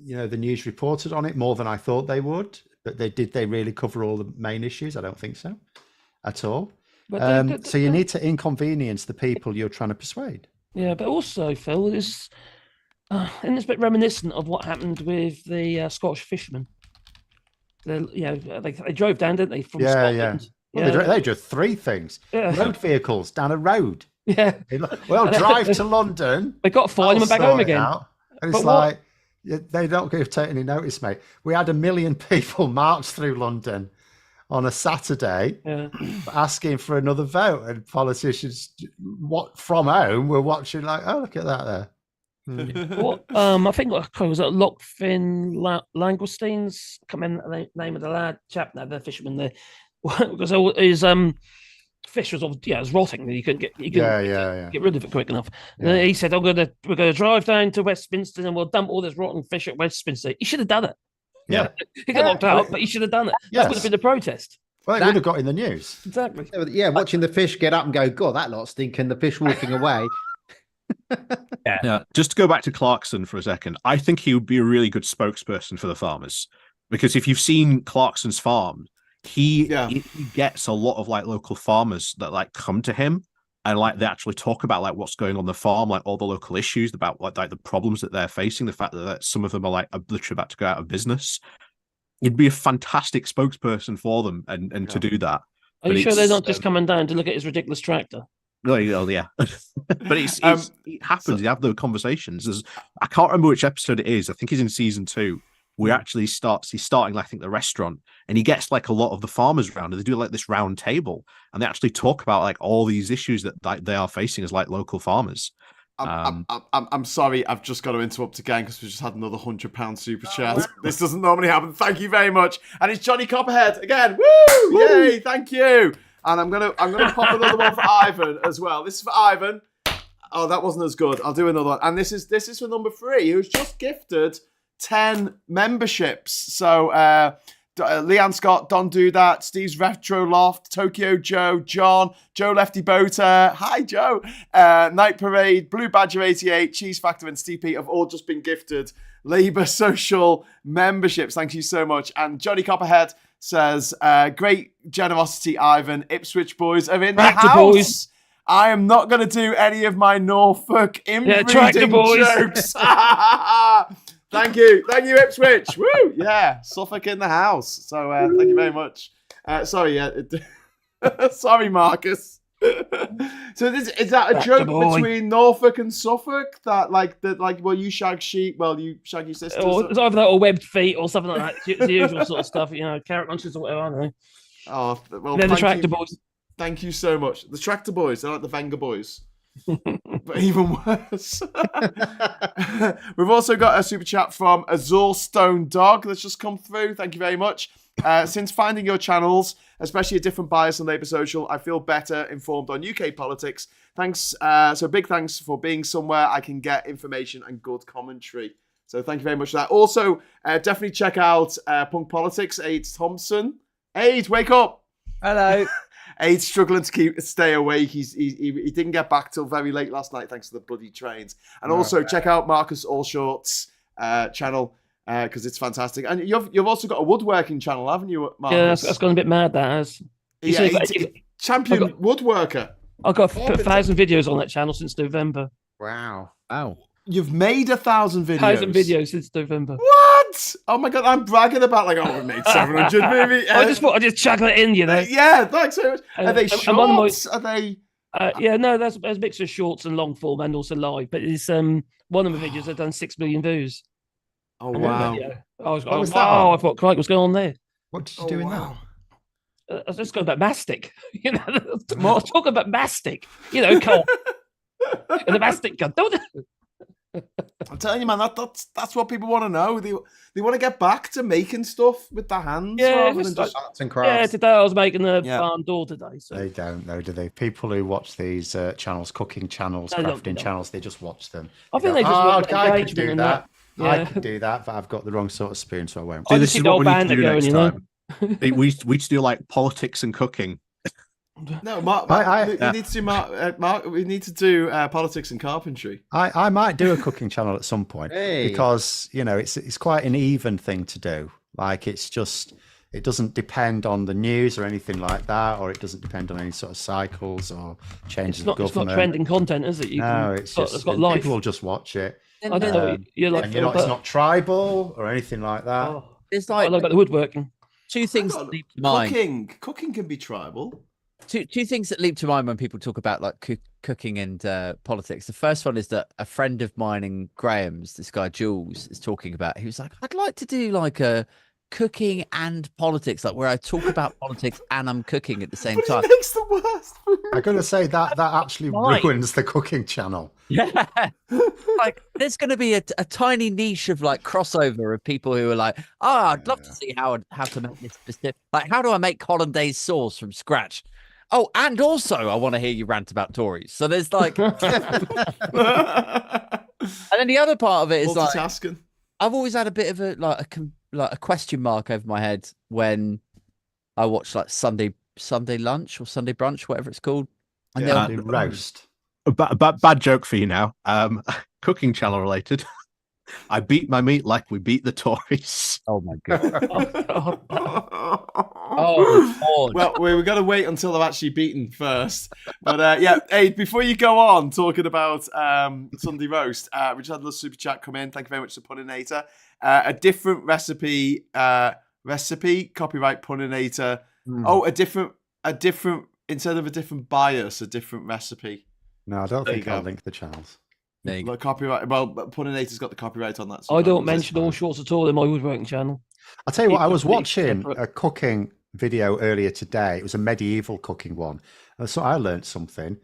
news reported on it more than I thought they would, but did they really cover all the main issues? I don't think so, at all. So you need to inconvenience the people you're trying to persuade. Yeah, but also, Phil, it's a bit reminiscent of what happened with the Scottish fishermen. They drove down, didn't they, from Scotland? Yeah. Well, they drove three things. Yeah. Road vehicles down a road. Yeah. Well, drive to London. They got fined and went back home again. And it's they don't give take any notice, mate. We had 1 million people march through London on a Saturday asking for another vote, and politicians from home were watching like, oh, look at that there. Well, I think it was Lockfin Langoustines. Come in the name of the lad chap, the fisherman there, because his fish was it was rotting. You couldn't get rid of it quick enough. Yeah. And he said, we're gonna drive down to Westminster and we'll dump all this rotten fish at Westminster. He should have done it. Yeah. He got knocked out, but he should have done it. That would have been the protest. Well, it would have got in the news. Exactly. Yeah, watching the fish get up and go, God, that lot's stinking. The fish walking away. Yeah. Just to go back to Clarkson for a second, I think he would be a really good spokesperson for the farmers, because if you've seen Clarkson's farm, he gets a lot of like local farmers that like come to him and like they actually talk about like what's going on the farm, like all the local issues about like the problems that they're facing, the fact that some of them are like literally about to go out of business. You'd be a fantastic spokesperson for them and to do that. Are you sure they're not just coming down to look at his ridiculous tractor? Oh yeah, but it happens. You have the conversations. I can't remember which episode it is. I think he's in season 2. We actually he's starting, I think, the restaurant, and he gets like a lot of the farmers around, and they do like this round table, and they actually talk about like all these issues that like, they are facing as like local farmers. I'm sorry, I've just got to interrupt again because we just had another £100 super chat. This doesn't normally happen. Thank you very much, and it's Johnny Copperhead again. Woo! Yay! Thank you. And I'm gonna pop another one for Ivan as well. This is for Ivan. Oh, that wasn't as good. I'll do another one. And this is for number 3, who's just gifted 10 memberships. So Leanne Scott, Don Do That, Steve's Retro Loft, Tokyo Joe, John, Joe Lefty Boater, hi Joe, Night Parade, Blue Badger 88, Cheese Factor, and Steve Pete have all just been gifted Labour Social memberships. Thank you so much. And Johnny Copperhead says, great generosity, Ivan. Ipswich boys are in the house. Boys. I am not going to do any of my Norfolk inbreeding jokes. Thank you, Ipswich. Woo! Yeah, Suffolk in the house. So thank you very much. Sorry, sorry, Marcus. So is that a joke between Norfolk and Suffolk? Well, you shag sheep, you shag your sisters. Or it's either that or webbed feet or something like that. It's the usual sort of stuff, carrot munchers or whatever. I don't know. Oh, well, they're the tractor boys. Thank you so much. The tractor boys, they're like the Venga boys. But even worse. We've also got a super chat from Azul Stone Dog that's just come through. Thank you very much. Since finding your channels, especially a different bias on Labour Social, I feel better informed on UK politics. Thanks. So big thanks for being somewhere I can get information and good commentary. So thank you very much for that. Also, definitely check out Punk Politics, Aids Thompson. Aids, wake up. Hello. Aids struggling to stay awake. He didn't get back till very late last night thanks to the bloody trains. And also check out Marcus Allshort's channel because it's fantastic. And you've also got a woodworking channel, haven't you, Marcus? Yeah, that's gone a bit mad. That has. Champion woodworker. I've got 1,000 videos on that channel since November. Wow. You've made 1,000 videos. 1,000 videos since November. What? Oh my god, I'm bragging about we made 700 maybe. I just thought I'd just chuck that in, Yeah, thanks so much. Are they shorts? Are they? No, there's a mix of shorts and long form and also live. But it's one of my videos have done 6 million views. Oh wow! I thought, Craig, what's going on there? What did you do in that? I was just going about mastic. I was talking about mastic. Cole. And the mastic gun. I'm telling you, man, that's what people want to know. They want to get back to making stuff with their hands rather than just arts and crafts. Yeah, today I was making the barn door today. So. They don't know, do they? People who watch these channels, cooking channels, crafting channels, they just watch them. I think they just want I could do that. Yeah. I could do that, but I've got the wrong sort of spoon, so I won't. See, this is what we need to do next time. We used to do like politics and cooking. No, Mark, we need to do Mark. We need to do politics and carpentry. I might do a cooking channel at some point because it's quite an even thing to do. Like it doesn't depend on the news or anything like that, or it doesn't depend on any sort of cycles or changes of government. It's not trending content, is it? It's got life. People will just watch it. I don't know. You're like, it's not tribal or anything like that. Oh, it's like about the woodworking. Two things that leap to mind. Cooking can be tribal. Two things that leap to mind when people talk about like cooking and politics. The first one is that a friend of mine in Graham's, this guy Jules, is talking about. He was like, "I'd like to do like a cooking and politics, like where I talk about politics and I'm cooking at the same But time. it makes the worst food. I'm going to say that actually Right. ruins the cooking channel. Yeah. Like there's going to be a tiny niche of like crossover of people who are like, I'd love to see how to make this specific. Like, how do I make hollandaise sauce from scratch? Oh, and also I want to hear you rant about Tories. So there's like, and then the other part of it is like, Multitasking. I've always had a bit of a question mark over my head when I watch like Sunday lunch or Sunday brunch, whatever it's called. And Yeah. The roast. Bad joke for you now. Cooking channel related. I beat my meat like we beat the Tories. oh my god. Oh, Oh, Well, we've got to wait until they're actually beaten first. But yeah, hey, before you go on talking about Sunday roast, we just had a super chat come in. Thank you very much to Punninator. A different recipe, copyright Punninator. Oh, a different instead of a different bias, a different recipe. No, I don't There think you I'll go. link the channels. there you go. Like copyright. Well, Punninator's got the copyright on that. so I that don't was- mention all sorts at all in my woodworking channel. I'll tell you what, I Keep was it completely watching separate. a cooking video earlier today. It was a medieval cooking one. So I learned something.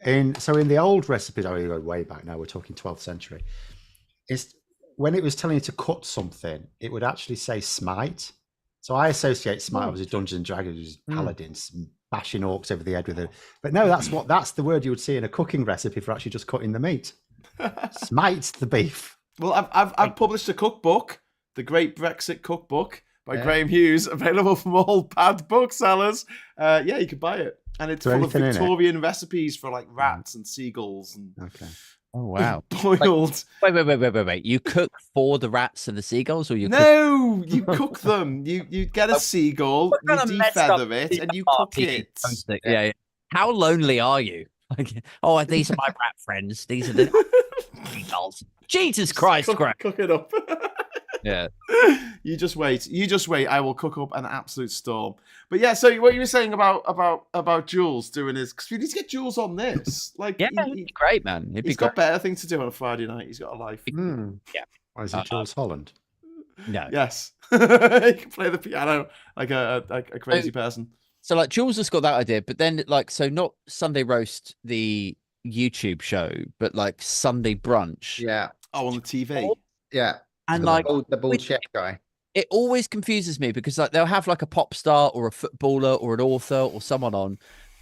In the old recipes, I go way back now, we're talking 12th century. It's when it was telling you to cut something, it would actually say smite. So I associate smite with Dungeons and Dragons, paladins bashing orcs over the head with it. But no, that's the word you would see in a cooking recipe for actually just cutting the meat. Smite the beef. Well, I've published a cookbook, The Great Brexit Cookbook by Yeah. Graham Hughes, available from all bad booksellers. Yeah, you can buy it. And it's Is there full of anything in it? Victorian recipes for like rats and seagulls and Okay. Oh wow. boiled. Wait. You cook for the rats and the seagulls, or you cook No, you cook them. You get a seagull, What you kind of messed up defeather it, and you cook party it. toasting? Yeah. How lonely are you? Like, oh, these are my rat friends. These are the seagulls. Jesus Christ, crap. Cook it up. Yeah. You just wait. I will cook up an absolute storm. But yeah, so what you were saying about Jules doing his, because we need to get Jules on this. Like, Yeah, it'd be great, man. It'd be he's great. got better things to do on a Friday night. He's got a life. Yeah. Why is it Jules Holland? No. Yes, he can play the piano like a crazy person. So like Jules has got that idea, but then like so not Sunday roast the YouTube show, but like Sunday brunch. Yeah. Oh, on the TV. Yeah. And The like bald with- chef guy. it always confuses me because like they'll have like a pop star or a footballer or an author or someone on,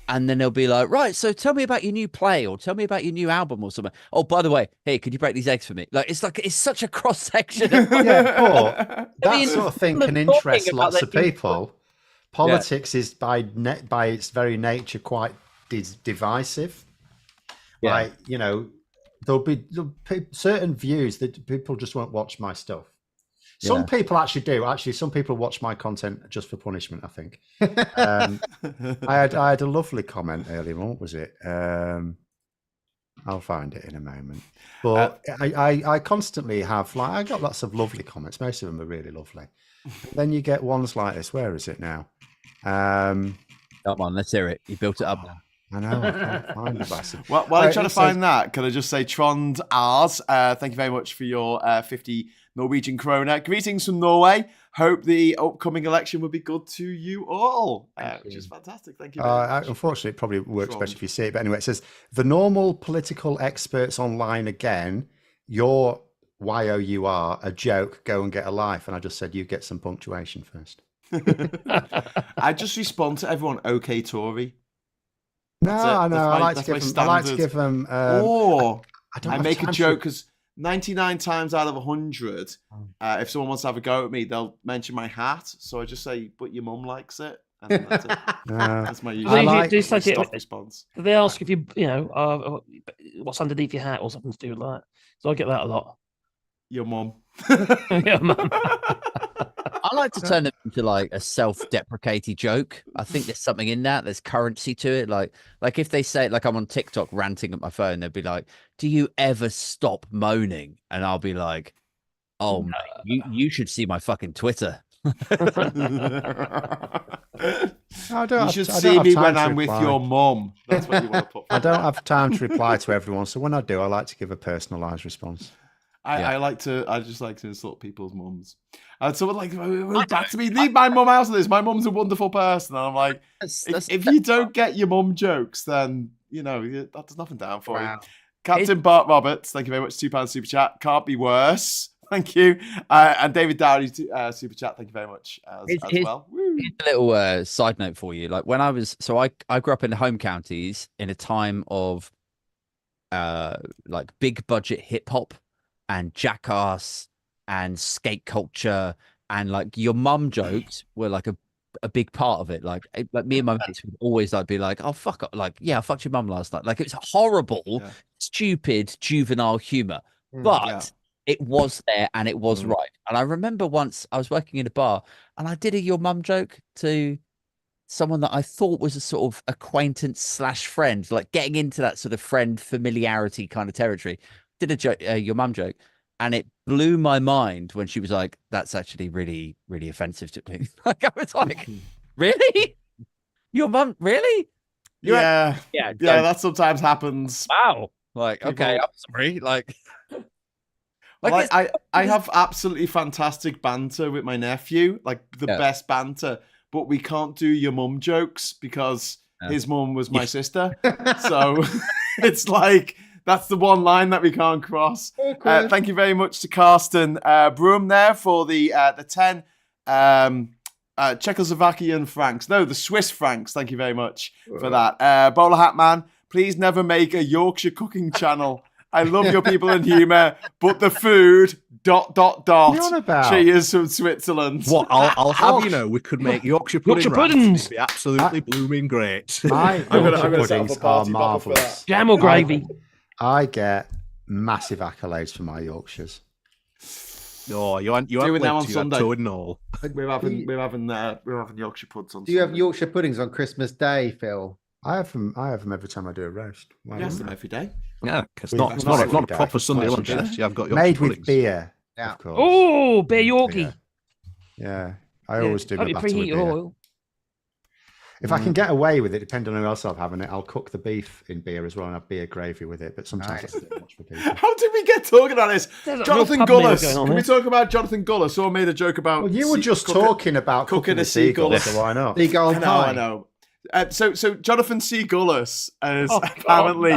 and then they'll be like, right, so tell me about your new play or tell me about your new album or something. Oh, by the way, hey, could you break these eggs for me? Like it's such a cross section. Yeah, but that mean, sort of thing people can are talking interest about lots their of new people. Politics is by its very nature quite divisive. Yeah. Like, there'll be certain views that people just won't watch my stuff. Some people actually do. Actually, some people watch my content just for punishment, I think. I had a lovely comment earlier on. What was it? I'll find it in a moment. But I constantly have, like, I got lots of lovely comments. Most of them are really lovely. Then you get ones like this. Where is it now? Come on, let's hear it. You built it up. I know, I can't find the bastard. While I'm trying to it find says- that, can I just say, Trond Ars, thank you very much for your 50 Norwegian krona. Greetings from Norway. Hope the upcoming election will be good to you all, which is fantastic. Thank you very much. Unfortunately, it probably works better Trond. if you see it. But anyway, it says, the normal political experts online again, you're YOUR, a joke, go and get a life. And I just said, you get some punctuation first. I just respond to everyone, okay, Tory. No, That's it. I know. I like That's to my give them. I like to standard. give them. Or don't I have make a time to- joke because 99 times out of 100, if someone wants to have a go at me, they'll mention my hat. So I just say, but your mum likes it. And then that's it. That's my usual I like- do like it- stock response. They ask if you what's underneath your hat or something to do with that. So I get that a lot. Your mum. Yeah, man. I like to turn it into like a self-deprecating joke. I think there's something in that. There's currency to it. Like if they say, like I'm on TikTok ranting at my phone, they'll be like, "Do you ever stop moaning?" And I'll be like, "Oh, mate, you should see my fucking Twitter." I don't You have- should I don't see have me time when to I'm with reply. your mum. That's what you want to put. I don't have time to reply to everyone. So when I do, I like to give a personalised response. I just like to insult people's mums. And someone like, back to me, leave my mum out of this. My mum's a wonderful person. And I'm like, if you don't get your mum jokes, then, that does nothing down for you. Captain Bart Roberts, thank you very much. £2 super chat. Can't be worse. Thank you. And David Dowdy, super chat. Thank you very much as well. Woo. Here's a little side note for you. Like when I grew up in the home counties in a time of like big budget hip hop and jackass and skate culture, and like your mum jokes were like a big part of it. Like me and my mates would always like be like, oh fuck, like I fucked your mum last night. Like it was horrible, stupid, juvenile humor, but it was there and it was right. And I remember once I was working in a bar and I did a your mum joke to someone that I thought was a sort of acquaintance / friend, like getting into that sort of friend familiarity kind of territory. Did a joke, your mum joke, and it blew my mind when she was like, "That's actually really, really offensive to me." Like I was like, "Really? Your mum? Really?" Yeah, that sometimes happens. Wow. Like, okay, I'm sorry. Like I have absolutely fantastic banter with my nephew, like the best banter. But we can't do your mum jokes because his mum was my sister. So it's like, that's the one line that we can't cross. Thank you very much to Karsten Broom there for the 10 Czechoslovakian francs. No, the Swiss francs. Thank you very much for that. Bowler Hat Man, please never make a Yorkshire cooking channel. I love your people and humour, but the food, ... Cheers from Switzerland. What I'll have you know, we could make Yorkshire puddings. It'd be absolutely blooming great. My Yorkshire puddings are marvellous. Jam or gravy? I get massive accolades for my Yorkshires. Oh, you aren't on Sunday. And all. We're having Yorkshire puds on. Do you have Yorkshire puddings on Christmas Day, Phil? I have them every time I do a roast. You have them every day. Yeah, it's not a proper Sunday lunch. Yeah, I've got Yorkshire made puddings. with beer. Yeah. Of course. Oh, beer Yorkie. Yeah, I always do. Only preheat your oil. If I can get away with it, depending on who else I'm having it, I'll cook the beef in beer as well and have beer gravy with it. But sometimes that's a bit much for people. How did we get talking about this? Jonathan Gullis. Can we talk about Jonathan Gullis? Someone made a joke about. Well, you were just talking about cooking a seagull, so why not? Seagull pie. I know. So Jonathan C. Gullis is apparently,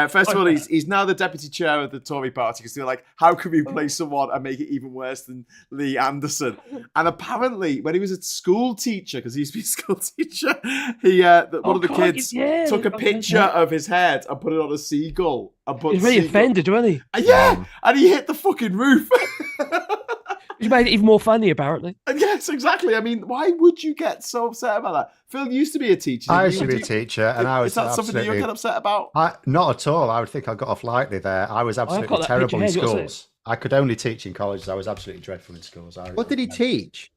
first of all, he's now the deputy chair of the Tory party because they're like, how can we replace someone and make it even worse than Lee Anderson? And apparently, when he was a school teacher, because he used to be a school teacher, he one of the kids took a picture of his head and put it on a seagull. He's really offended, wasn't he? Yeah, and he hit the fucking roof. Which made it even more funny, apparently. Yes, exactly. I mean, why would you get so upset about that? Phil used to be a teacher. I used to be a teacher, and I was. Is that something that you get upset about? Not at all. I would think I got off lightly there. I was absolutely terrible in schools. I could only teach in colleges. I was absolutely dreadful in schools. What did he teach?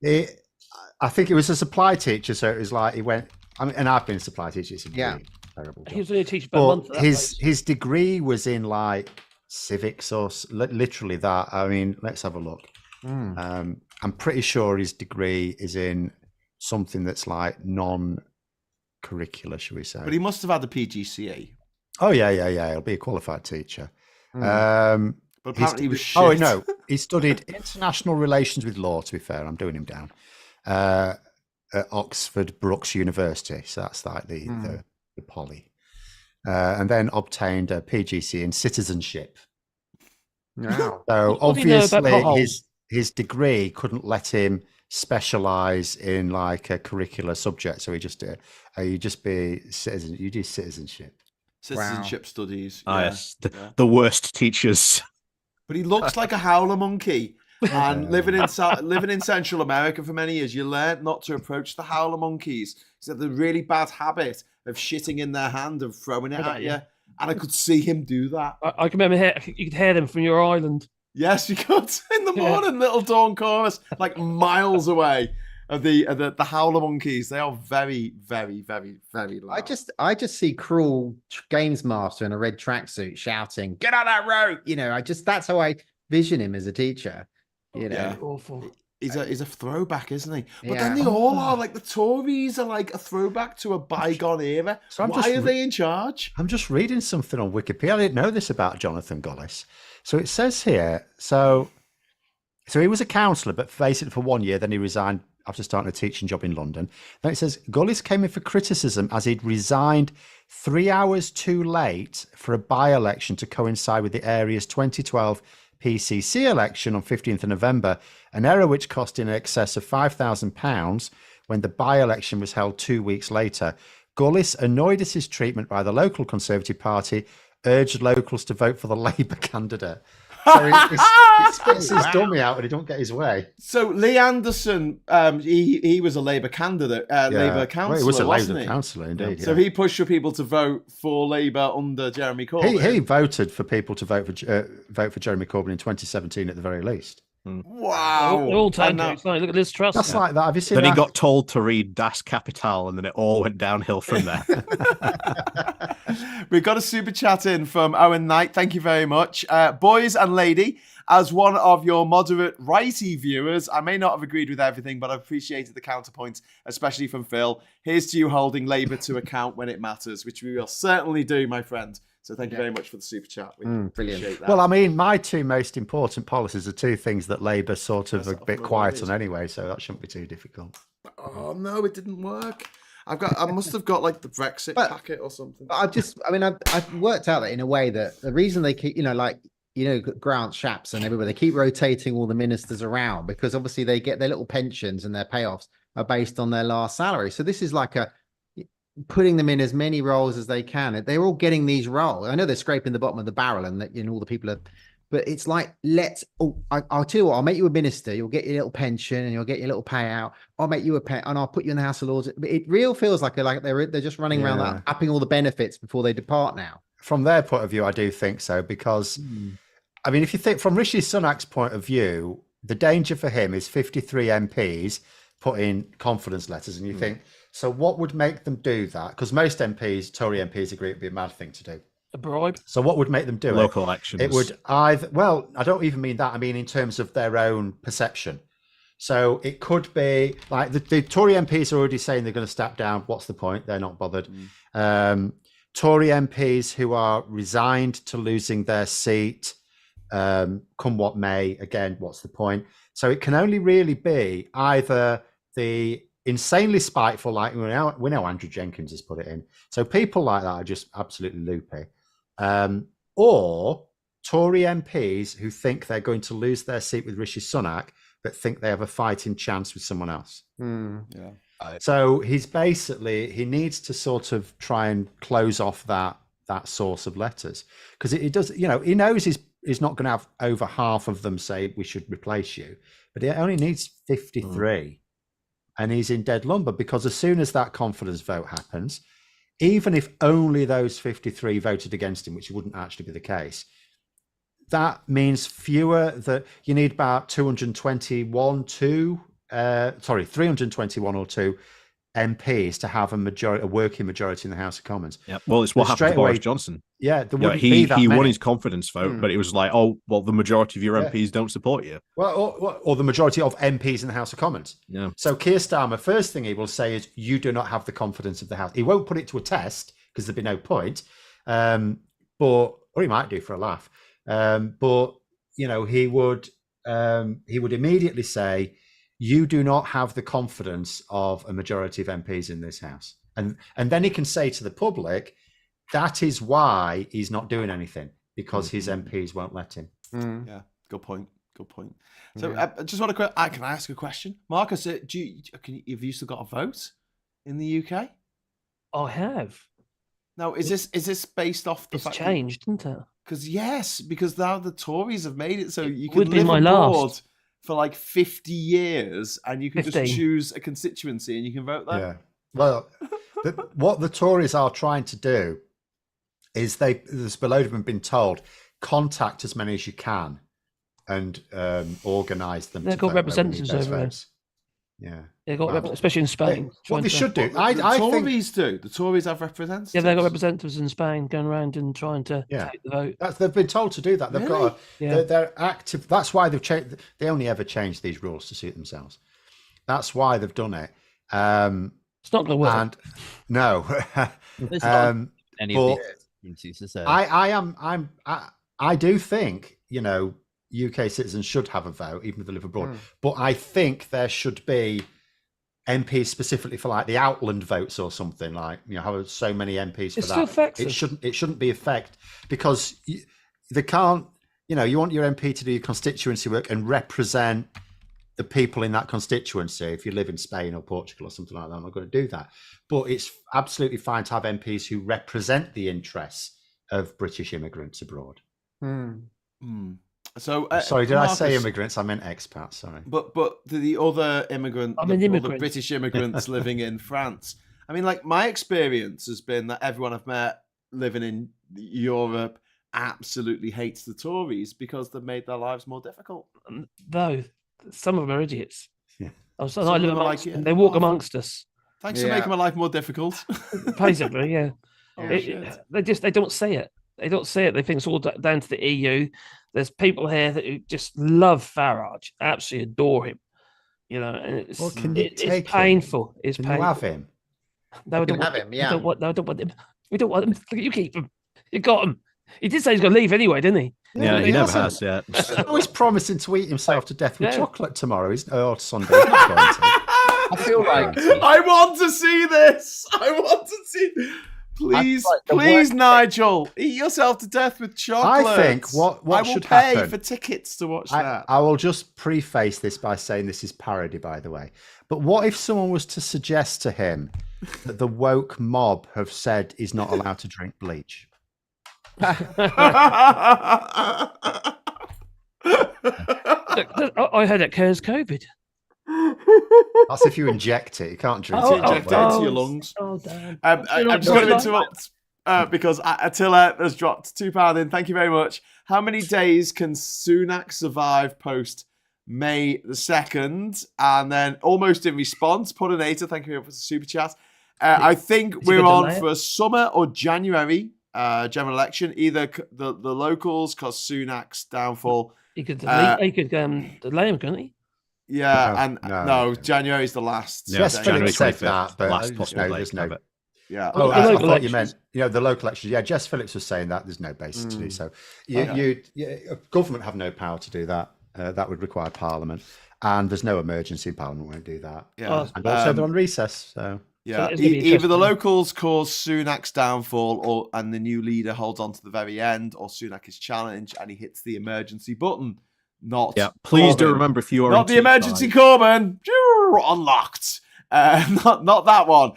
I think it was a supply teacher, so it was like he went. I mean, and I've been a supply teacher. It's a really terrible job. He was only a teacher for a month. His degree was in like civics or literally that. I mean, let's have a look. I'm pretty sure his degree is in something that's like non-curricular, should we say? But he must have had the PGCE. Oh yeah. He'll be a qualified teacher. But apparently he was shit. Oh no, he studied international relations with law. To be fair, I'm doing him down. At Oxford Brookes University, so that's like the poly, and then obtained a PGCE in citizenship. Wow. So obviously his degree couldn't let him specialize in like a curricular subject, so he just did. You just be citizen. You do citizenship studies. Yes, the worst teachers. But he looks like a howler monkey. And living in Central America for many years, you learn not to approach the howler monkeys. It's the really bad habit of shitting in their hand and throwing it at you. And I could see him do that. I can remember you could hear them from your island. Yes, you could. In the morning, little dawn chorus, like miles away of the howler monkeys. They are very, very, very, very loud. I just see cruel games master in a red tracksuit shouting, "Get on that road!" You know, that's how I vision him as a teacher. You know, yeah. Awful. he's a throwback, isn't he? But Yeah. then they all are like the Tories are like a throwback to a bygone era. So Why are they in charge? I'm just reading something on Wikipedia. I didn't know this about Jonathan Gullis. So it says here, so he was a councillor, but basically for 1 year, then he resigned after starting a teaching job in London. Then it says Gullis came in for criticism as he'd resigned 3 hours too late for a by-election to coincide with the area's 2012 PCC election on 15th of November, an error which cost in excess of £5,000 when the by-election was held 2 weeks later. Gullis, annoyed at his treatment by the local Conservative Party, urged locals to vote for the Labour candidate. So he spits his dummy out and he don't get his way. So Lee Anderson, he was a Labour candidate, Labour councillor, well, he was a wasn't Labour he? councillor, indeed. So he pushed for people to vote for Labour under Jeremy Corbyn. He voted for people to vote for Jeremy Corbyn in 2017 at the very least. Wow. They're all And now- tango. Look at Liz Truss. That's like that. Have you seen Then that? he got told to read Das Kapital, and then it all went downhill from there. We've got a super chat in from Owen Knight. Thank you very much. Boys and lady, as one of your moderate righty viewers, I may not have agreed with everything, but I appreciated the counterpoints, especially from Phil. Here's to you holding Labour to account when it matters, which we will certainly do, my friend. So thank you very much for the super chat. We appreciate that. Well, I mean, my two most important policies are two things that Labour sort of a bit quiet on anyway, so that shouldn't be too difficult. Oh no, it didn't work. I must have got like the Brexit packet or something. I've worked out that in a way that the reason they keep, Grant Shapps and everybody, they keep rotating all the ministers around because obviously they get their little pensions and their payoffs are based on their last salary. So this is like putting them in as many roles as they can. They're all getting these roles. I know they're scraping the bottom of the barrel and that, all the people are, but it's like, I'll tell you what, I'll make you a minister. You'll get your little pension and you'll get your little payout. I'll make you and I'll put you in the House of Lords. But it real feels like they're just running around that, upping all the benefits before they depart now. From their point of view, I do think so, because I mean, if you think from Rishi Sunak's point of view, the danger for him is 53 MPs put in confidence letters, and you think, so what would make them do that? Because most MPs, Tory MPs, agree it'd be a mad thing to do. A bribe. So what would make them do Local elections. It would either, well, I don't even mean that. I mean in terms of their own perception. So it could be like the Tory MPs are already saying they're going to step down. What's the point? They're not bothered. Tory MPs who are resigned to losing their seat, come what may, again, what's the point? So it can only really be either the insanely spiteful, like we know Andrew Jenkins has put it in. So people like that are just absolutely loopy. Or Tory MPs who think they're going to lose their seat with Rishi Sunak, but think they have a fighting chance with someone else. So he needs to sort of try and close off that source of letters, because it does, he knows he's not going to have over half of them say we should replace you, but he only needs 53. And he's in dead lumber, because as soon as that confidence vote happens, even if only those 53 voted against him, which wouldn't actually be the case, that means that you need about 321 or 2 MPs to have a working majority in the House of Commons. Yeah, well, it's what happened to Boris Johnson. Yeah, he won his confidence vote, but it was like, oh, well, the majority of your MPs don't support you. Well, or the majority of MPs in the House of Commons. Yeah. So Keir Starmer, first thing he will say is, you do not have the confidence of the House. He won't put it to a test because there'd be no point, or he might do for a laugh. But he would immediately say, you do not have the confidence of a majority of MPs in this House. And then he can say to the public, that is why he's not doing anything, because his MPs won't let him. Yeah, good point. So I just want to, can I ask a question? Marcus, have you still got a vote in the UK? I have. Now, is this based off the fact changed, isn't it? Because now the Tories have made it so you can would be live my abroad last. for like 50 years and you can 15. just choose a constituency and you can vote there. Yeah. Well, what the Tories are trying to do is there's a load of them been told, contact as many as you can and organise them. They're called representatives over there. Yeah. They got Wow. especially in Spain. What they trying to- should do, The I think Tories do. The Tories have representatives. Yeah, they got representatives in Spain going around and trying to Yeah. take the vote. they've been told to do that. They've got Yeah. they're active. That's why they've changed. They only ever change these rules to suit themselves. That's why they've done it. It's not going to work. And no, There's not any of but these opportunities, is there? I do think, UK citizens should have a vote, even if they live abroad. But I think there should be MPs specifically for like the outland votes or something, like have so many MPs for It that. still affects It them. shouldn't be affect because they can't. You want your MP to do your constituency work and represent the people in that constituency. If you live in Spain or Portugal or something like that, I'm not going to do that. But it's absolutely fine to have MPs who represent the interests of British immigrants abroad. So, Sorry, did I say Marcus, immigrants? I meant expats. Sorry. But the other immigrant, I mean the immigrants. British immigrants living in France. I mean, like my experience has been that everyone I've met living in Europe absolutely hates the Tories because they've made their lives more difficult. Though some of them are idiots. Yeah. I Some live of them are amongst like, them. yeah, They walk oh, amongst us. Thanks for making my life more difficult. Basically, yeah. Oh, shit. They don't see it. They don't see it. They think it's all down to the EU. There's people here who just love Farage, absolutely adore him. And it's Well, can you it's take him? painful. It's Can painful. you have him? No, we can don't have want him, We yeah. don't want. No, I don't want him. We don't want him. You keep him. You got him. He did say he's going to leave anyway, didn't he? Yeah, he never hasn't. has yet. Oh, he's promising to eat himself to death with Yeah. chocolate tomorrow. Or Sunday. He's not going to. I feel like I want to see this. I want to see. Please, like the please, worst- Nigel, eat yourself to death with chocolate. I think what I will should pay happen. for tickets to watch that. I will just preface this by saying this is parody, by the way. But what if someone was to suggest to him that the woke mob have said he's not allowed to drink bleach? I heard it cures COVID. That's if you inject it. You can't drink To it. inject it into your lungs. Oh, damn. I'm just going to interrupt because Attila has dropped £2 in. Thank you very much. How many days can Sunak survive post May the 2nd? And then almost in response, Puddinator, thank you for the super chat. I think Is it we're gonna on delay it? for summer or January general election, either the locals because Sunak's downfall. He could delay, delay him, couldn't he? Yeah, No. January's the last. Yeah, Jess day. January Phillips said 25th, that, but last there's possible no, date to have it. Yeah. Oh, The I local thought you meant, elections. the local elections. Yeah, Jess Phillips was saying that there's no basis to do so. Government have no power to do that. That would require Parliament, and there's no emergency. Parliament won't do that. Yeah. And also they're on recess. So Yeah, it's gonna be either the interesting. locals cause Sunak's downfall, and the new leader holds on to the very end, or Sunak is challenged and he hits the emergency button. Not Yeah, please do Corbyn. remember if you are Not in the emergency Teesside- Corbyn. Unlocked. Not that one.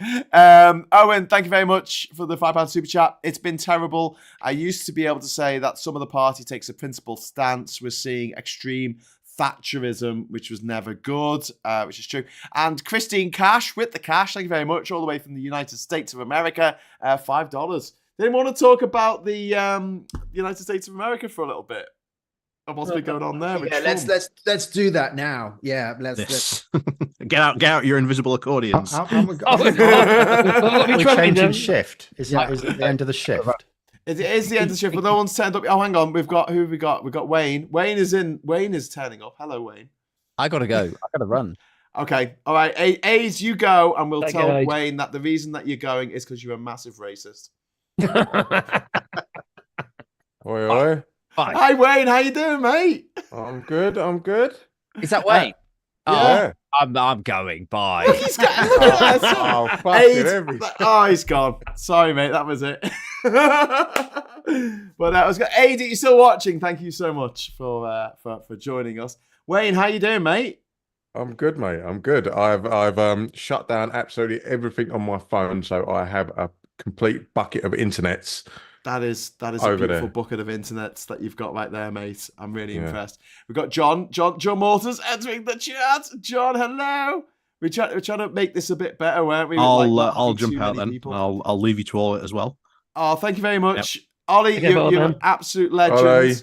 Owen, thank you very much for the £5 super chat. It's been terrible. I used to be able to say that some of the party takes a principled stance. We're seeing extreme Thatcherism, which was never good, which is true. And Christine Cash with the cash, thank you very much, all the way from the United States of America, $5. They want to talk about the United States of America for a little bit. Of what's been going on there. with Yeah, Trump. let's do that now. Yeah, let's Yes. Get out your invisible accordions. Oh, we're we changing shift. Is it the end of the shift? It is the end of the shift, but no one's turned up. Oh, hang on. Who have we got? We've got Wayne. Wayne is turning up. Hello, Wayne. I gotta go. I gotta run. Okay. All right. A's, you go, and we'll Thank tell you, Aid. Wayne that the reason that you're going is because you're a massive racist. Oi, oi. Hi, Wayne. How you doing, mate? I'm good. I'm good. Is that Wayne? Yeah. I'm going. Bye. He's got. Look at that. Oh, Aid- fucking every. Oh, he's gone. Sorry, mate. That was it. But that was good. Aid, you're still watching. Thank you so much for joining us. Wayne, how you doing, mate? I'm good, mate. I'm good. I've shut down absolutely everything on my phone, so I have a complete bucket of internets. That is a Over beautiful there. bucket of internets that you've got right there, mate. I'm really Yeah. impressed. We've got John Mortars entering the chat. John, hello. We're trying to make this a bit better, weren't we? With, like, not I'll having too jump out many then. people. I'll leave you to all it as well. Oh, thank you very much. Ollie, Okay, well you're done. an absolute legend. Ollie.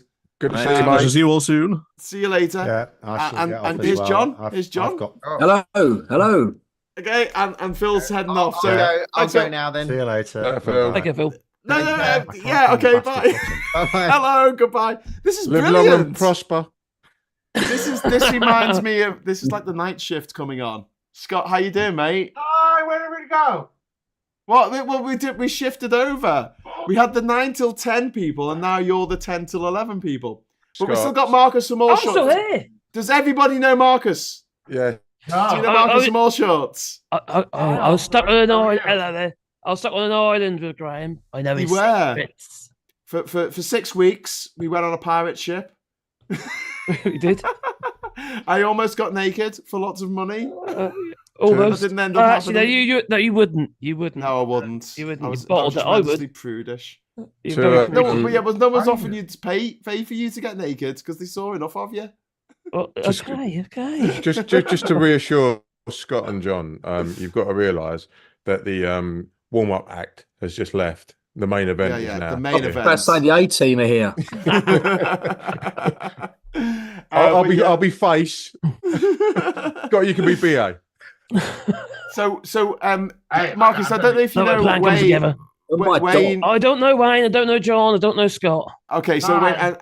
Good to Mate, see you, nice to mate. see you all soon. See you later. Yeah, I shall get off and as here's well. John. Here's John. I've got. Hello. Okay, and Phil's heading off. So I'll thanks, go Phil. now then. See you later. Phil. Thank you, Phil. No, Take care. I can't yeah, find the okay, bastard bye. button. Bye. Hello, goodbye. This is Live long and brilliant. prosper. This reminds me of this is like the night shift coming on. Scott, how you doing, mate? Hi, where did we go? Well, we shifted over. We had the 9 till 10 people, and now you're the 10 till 11 people. But we still got Marcus from All I'm Shorts. still here. Does everybody know Marcus? Yeah. Do you know Oh, Marcus from All Shorts? I was stuck on an island. Hello there. I was stuck on an island with Graham. I know You his were. secrets. For 6 weeks, we went on a pirate ship. We did. I almost got naked for lots of money. Almost. That didn't end up Actually, happening. you wouldn't. You wouldn't. No, I wouldn't. You wouldn't. I You was, bottled I it. I was would. tremendously prudish. You're To, very uh, No, prudish. but yeah, no one's offering you to pay for you to get naked because they saw enough of you. Well, Just- okay. Just to reassure Scott and John, you've got to realise that the warm-up act has just left. The main event is now. The main event. Let's say the A team are here. I'll be face. Scott, you can be BA. So, Marcus, I don't know if you No, know plan comes Wayne. together. Oh my Wayne. I don't know Wayne. I don't know John. I don't know Scott. Okay, so Hi. Wayne,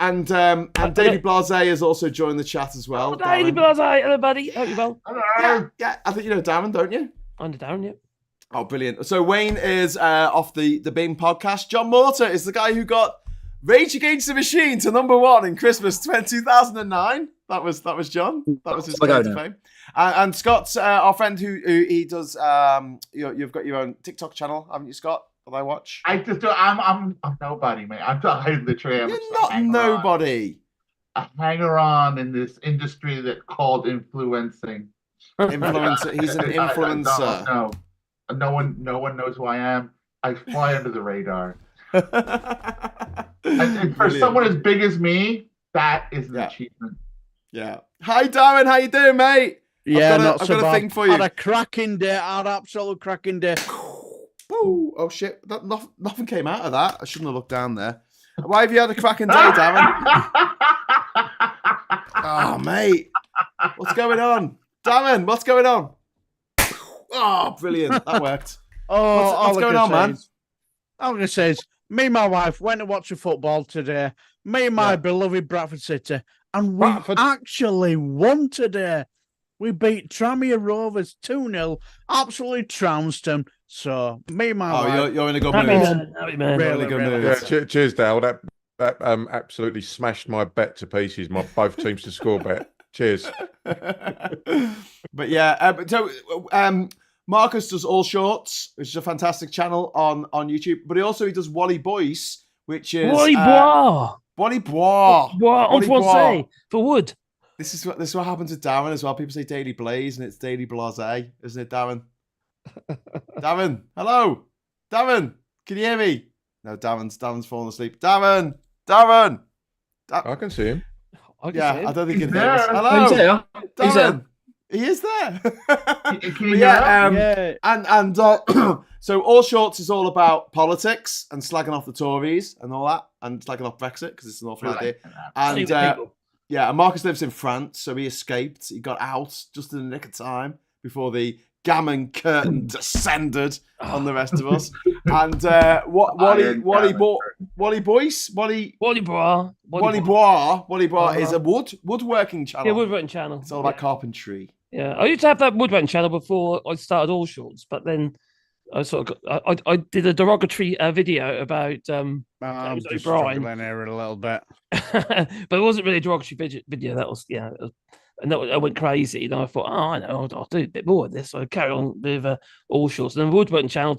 and David Blase has also joined the chat as well. Oh, Daily Darren. Blase. Hello, buddy. Hope you're well. Hello. Yeah, I think you know Darren, don't you? I'm Darren. Yep. Oh, brilliant. So Wayne is off the Bing podcast. John Mortar is the guy who got Rage Against the Machine to #1 in Christmas 2009. That was John. That was his I claim go to now. fame. And Scott's our friend who he does. You've got your own TikTok channel, haven't you, Scott? That I watch. I just do. I'm nobody, man. I'm literally. I'm You're just not a hanger-on. nobody. A hanger-on in this industry that's called influencing. Influencer. He's an influencer. No one knows who I am. I fly under the radar. And for Brilliant. someone as big as me, that is an Yeah. achievement. Yeah. Hi, Darren. How you doing, mate? Yeah, I've got a bad. thing for you. Had a cracking day. Had absolute cracking day. Ooh, oh shit! Nothing came out of that. I shouldn't have looked down there. Why have you had a cracking day, Darren? Oh, mate, what's going on, Darren? What's going on? Oh, brilliant! That worked. Oh, What's going on, man? All I can say is, me and my wife went to watch the football today. Me and my Yeah. beloved Bradford City, and we Bradford. actually won today. We beat Tranmere Rovers 2-0. Absolutely trounced them. So me and my Oh, wife. you're in a good Happy mood. man. Happy man. Really Really, good really. mood. Yeah, cheers, Dale. That absolutely smashed my bet to pieces. My both teams to score bet. Cheers. But yeah, Marcus does All Shorts, which is a fantastic channel on YouTube. But he does Wally Boyce, which is Wally Bois. Wally Bois. Bois en Wally Bois. français. For wood. This is what happens with Darren as well. People say Daily Blaze and it's Daily Blase, isn't it, Darren? Darren, hello, Darren. Can you hear me? No, Darren's falling asleep. Darren. I can see him. I can Yeah, see him. I don't think he can He's hear us. there. Hello, He's there. He's there. Darren. He is there. Can you But hear yeah, that? Yeah. and so All Shorts is all about politics and slagging off the Tories and all that, and slagging off Brexit because it's an awful idea. And Stupid people. yeah, and Marcus lives in France, so he escaped. He got out just in the nick of time before the gammon curtain descended on the rest of us. And Wally Boyce, Wally Bois. Wally Bois is a woodworking channel. Yeah, woodworking channel. It's all about carpentry. Yeah, I used to have that woodworking channel before I started All Shorts, but then I sort of I did a derogatory video about I'm James just O'Brien. struggling here a little bit. but it wasn't really a derogatory video. That was and that I went crazy. And I thought, oh, I know, I'll do a bit more of this. So I carried on with All Shorts. And then the woodworking channel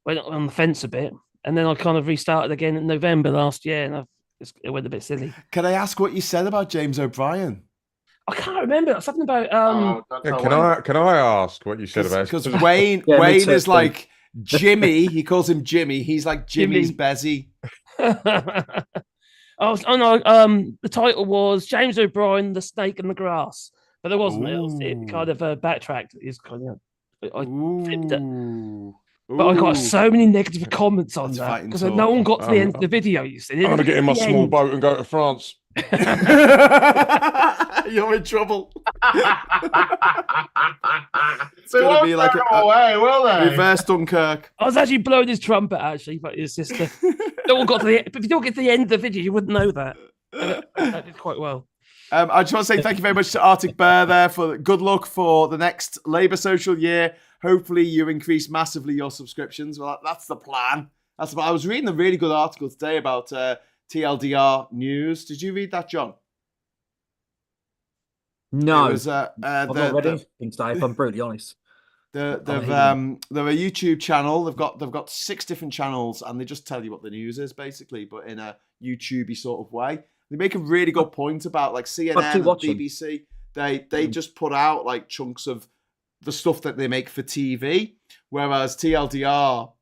went on the fence a bit, and then I kind of restarted again in November last year, and it went a bit silly. Can I ask what you said about James O'Brien? I can't remember something about Can I ask what you said about? Because Wayne Yeah, me Wayne too, is too. like Jimmy. He calls him Jimmy. He's like Jimmy's Jimmy. Bezzy. the title was James O'Brien, the Snake and the Grass, but there wasn't. It Ooh. kind of backtracked. It's kind of I flipped it. Ooh. But I got Ooh. so many negative comments on That's that fighting because no one got to the end of the video. You see, I'm going to get in my small boat and go to France. You're in trouble. It's They going to won't be like turn him away, will they? reverse Dunkirk. I was actually blowing his trumpet, actually, but his sister. No one got to the. But if you don't get to the end of the video, you wouldn't know that. And that did quite well. I just want to say thank you very much to Arctic Bear there for good luck for the next Labour social year. Hopefully you increase massively your subscriptions. Well, that's the plan. I was reading a really good article today about TLDR news. Did you read that, John? No, It was, I've not read anything today, if I'm brutally honest. They're a YouTube channel. They've got 6 different channels, and they just tell you what the news is basically, but in a YouTubey sort of way. They make a really good point about like CNN and BBC. They just put out like chunks of the stuff that they make for TV, whereas TLDR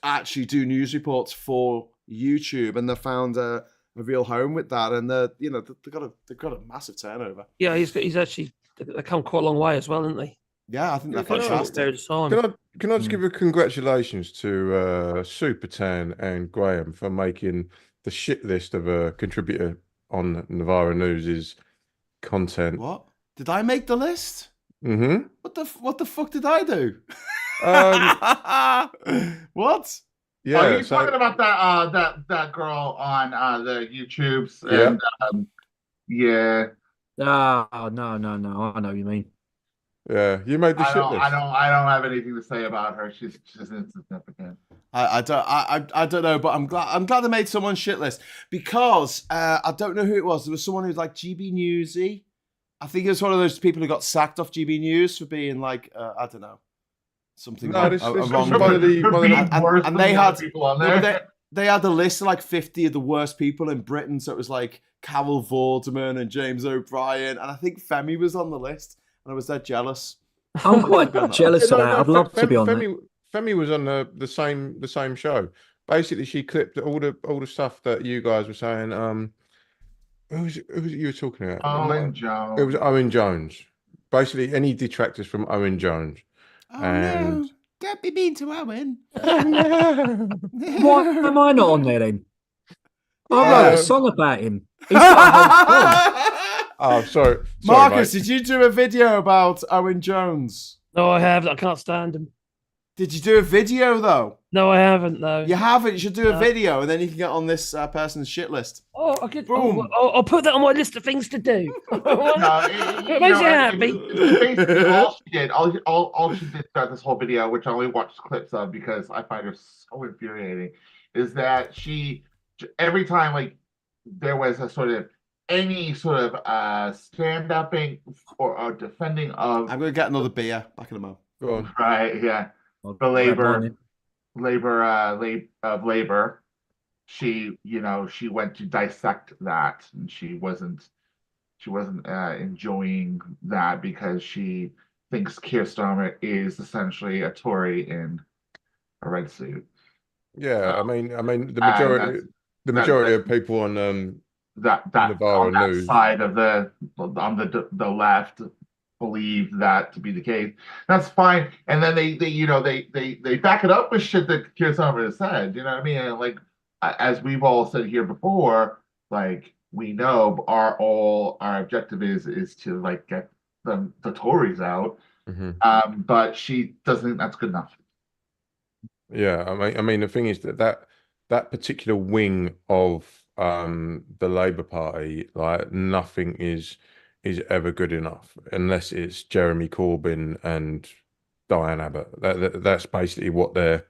actually do news reports for YouTube, and they found a real home with that, and they've got a massive turnover. Yeah, he's actually they come quite a long way as well, haven't they? Yeah, I think they're Quite fantastic. short period of time. Can I just give a congratulations to Super Tan and Graham for making the shit list of a contributor on Navarra News' content. What? Did I make the list? Mm-hmm. What the fuck did I do? What? Yeah, are you talking about that girl on the YouTubes? And, yeah. No, I know what you mean. Yeah, you made the shit list. I don't have anything to say about her. She's insignificant. I don't know, but I'm glad they made someone's shit list because I don't know who it was. There was someone who's like GB Newsy. I think it was one of those people who got sacked off GB News for being like I don't know something. No, wrong. this wrong one of the and they had people on there. They had a list of like 50 of the worst people in Britain. So it was like Carol Vorderman and James O'Brien, and I think Femi was on the list. And I was that jealous. I'm quite jealous of that. I'd love to be on that. Femi was on the same show. Basically, she clipped all the stuff that you guys were saying. Who was it you were talking about? Owen Jones. It was Owen Jones. Basically, any detractors from Owen Jones. Oh no! Don't be mean to Owen. Why am I not on there then? I wrote a song about him. He's got a whole song. Oh, sorry. Marcus, did you do a video about Owen Jones? No, I haven't. I can't stand him. Did you do a video though? No, I haven't. No, you haven't. You should do a video, and then you can get on this person's shit list. Oh, I could. Boom. I'll put that on my list of things to do. It makes you happy. Basically, all she did throughout this whole video, which I only watched clips of because I find her so infuriating, is that she every time like there was a sort of any sort of stand-upping or defending of. I'm going to get another beer back in a moment. Go on. Right, yeah. The labor. She went to dissect that, and she wasn't enjoying that because she thinks Keir Starmer is essentially a Tory in a red suit. Yeah, I mean the majority of people on that on that News side of the left believe that to be the case. That's fine, and then they back it up with shit that Keir Starmer has said. You know what I mean? And like as we've all said here before, like we know our objective is to like get the Tories out. Mm-hmm. But she doesn't think that's good enough. Yeah, I mean the thing is that particular wing of the Labour Party, like nothing is ever good enough unless it's Jeremy Corbyn and Diane Abbott. That's basically what their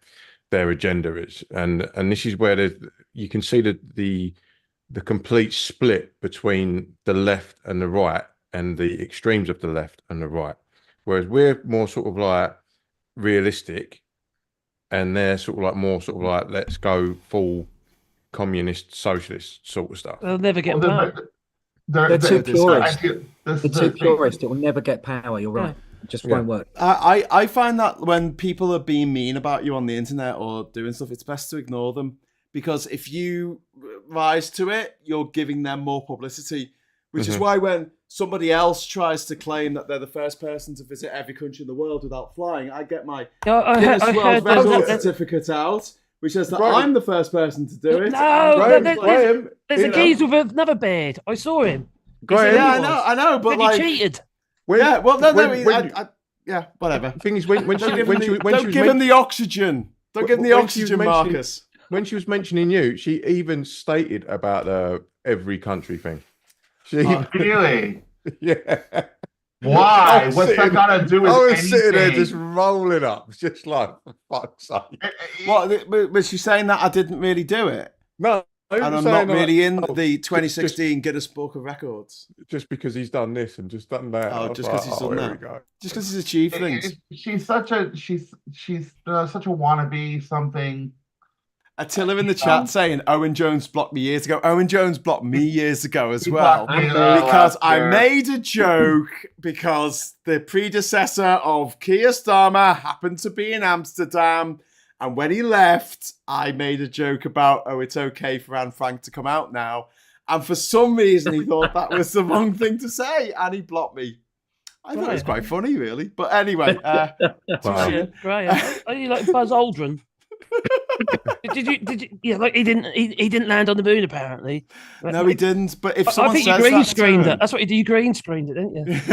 agenda is, and this is where you can see the complete split between the left and the right and the extremes of the left and the right. Whereas we're more sort of like realistic, and they're sort of like more sort of like let's go full communist socialist sort of stuff. They'll never get power. They're too purist. They're too purist. It will never get power. You're right. It just won't work. I find that when people are being mean about you on the internet or doing stuff, it's best to ignore them, because if you rise to it, you're giving them more publicity. Which is why when somebody else tries to claim that they're the first person to visit every country in the world without flying, I get my Guinness World Record certificate out, which says that I'm the first person to do it. No, there's a geezer with another beard. I saw him. Yeah, I know, but he cheated. Yeah, well, yeah, whatever. The thing is, when she don't give him the oxygen. Don't give him the oxygen, Marcus. When she was mentioning you, she even stated about the every country thing. Really? Yeah. Why? What's that got to do with anything? I was sitting there just rolling up, just like, for fuck's sake. What? Was she saying that I didn't really do it? No. And I'm not really in the 2016 Guinness Book of Records. Just because he's done this and just done that. Oh, just because he's done that. Just because he's achieved things. She's such a wannabe something. Attila in the chat saying Owen Jones blocked me years ago. Owen Jones blocked me years ago as well because I made a joke because the predecessor of Keir Starmer happened to be in Amsterdam, and when he left, I made a joke about, oh, it's okay for Anne Frank to come out now, and for some reason he thought that was the wrong thing to say, and he blocked me. I thought it was quite funny, really. But anyway, Graham, are you like Buzz Aldrin? Did you? Yeah, like he didn't land on the moon apparently. No, he didn't. But if someone I think says you green screened it. That's what you do. You green screened it, didn't you? We've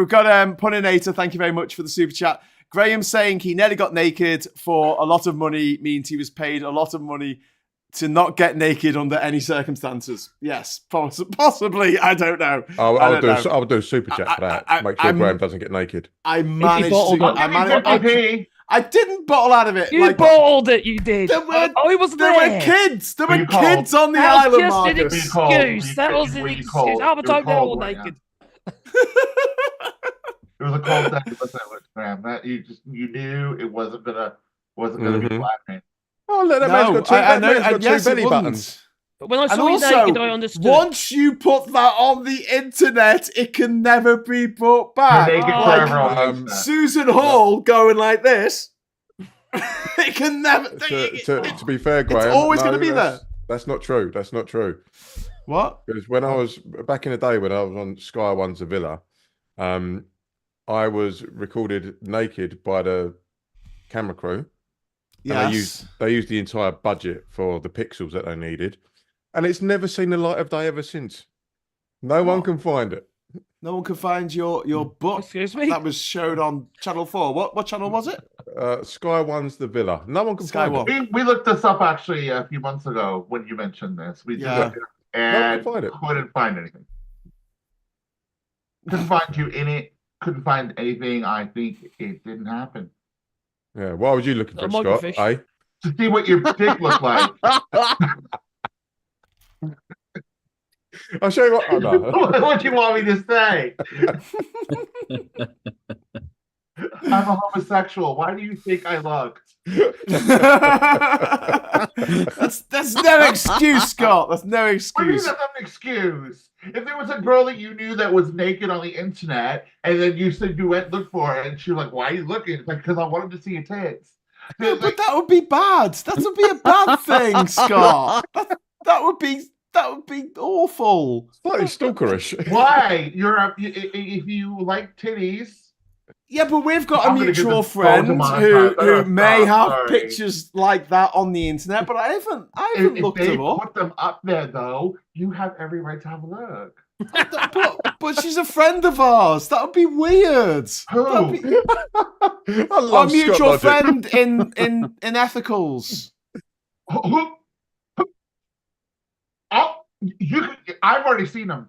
got Puninator. Thank you very much for the super chat. Graham saying he nearly got naked for a lot of money means he was paid a lot of money to not get naked under any circumstances. Yes, possibly. I don't know. I'll do a super chat for that. Make sure Graham doesn't get naked. I managed to. I didn't bottle out of it. You bottled it. You did. There was there were kids. There were kids on the island, Marcus. That was just an excuse. That was an excuse. How about time they're all naked? It was a cold day. Listen, Graham. That you knew it wasn't gonna be flattering. Oh, look, that man's got two belly buttons. But when I saw you naked, I understood. Once you put that on the internet, it can never be brought back. Susan Hall going like this. It can never. To be fair, Graham, it's always going to be there. That's not true. That's not true. What? Because when I was back in the day when I was on Sky One Sevilla, I was recorded naked by the camera crew. Yes. They used the entire budget for the pixels that they needed, and it's never seen the light of day ever since. No one can find it. No one can find your book. Excuse me? That was showed on Channel 4. What channel was it? Sky One's The Villa. No one can find it. We looked this up actually a few months ago when you mentioned this. We did and couldn't find anything. Couldn't find you in it. Couldn't find anything. I think it didn't happen. Yeah, why was you looking for Scott? Eh? To see what your dick looked like. I'll show you what. Oh, no. What do you want me to say? I'm a homosexual. Why do you think I looked? That's no excuse, Scott. That's no excuse. What do you mean that's an excuse? If there was a girl that you knew that was naked on the internet, and then you said you went look for her, and she was like, "Why are you looking?" It's like, because I wanted to see your tits. Yeah, but that would be bad. That would be a bad thing, Scott. That would be awful. Slightly stalkerish. Why? If you like titties. Yeah, but we've got a mutual friend who may have pictures like that on the internet, but I haven't looked them up. Put them up there though. You have every right to have a look. but she's a friend of ours. That would be weird. Who? Our mutual friend in ethicals. Who? Oh, I've already seen him.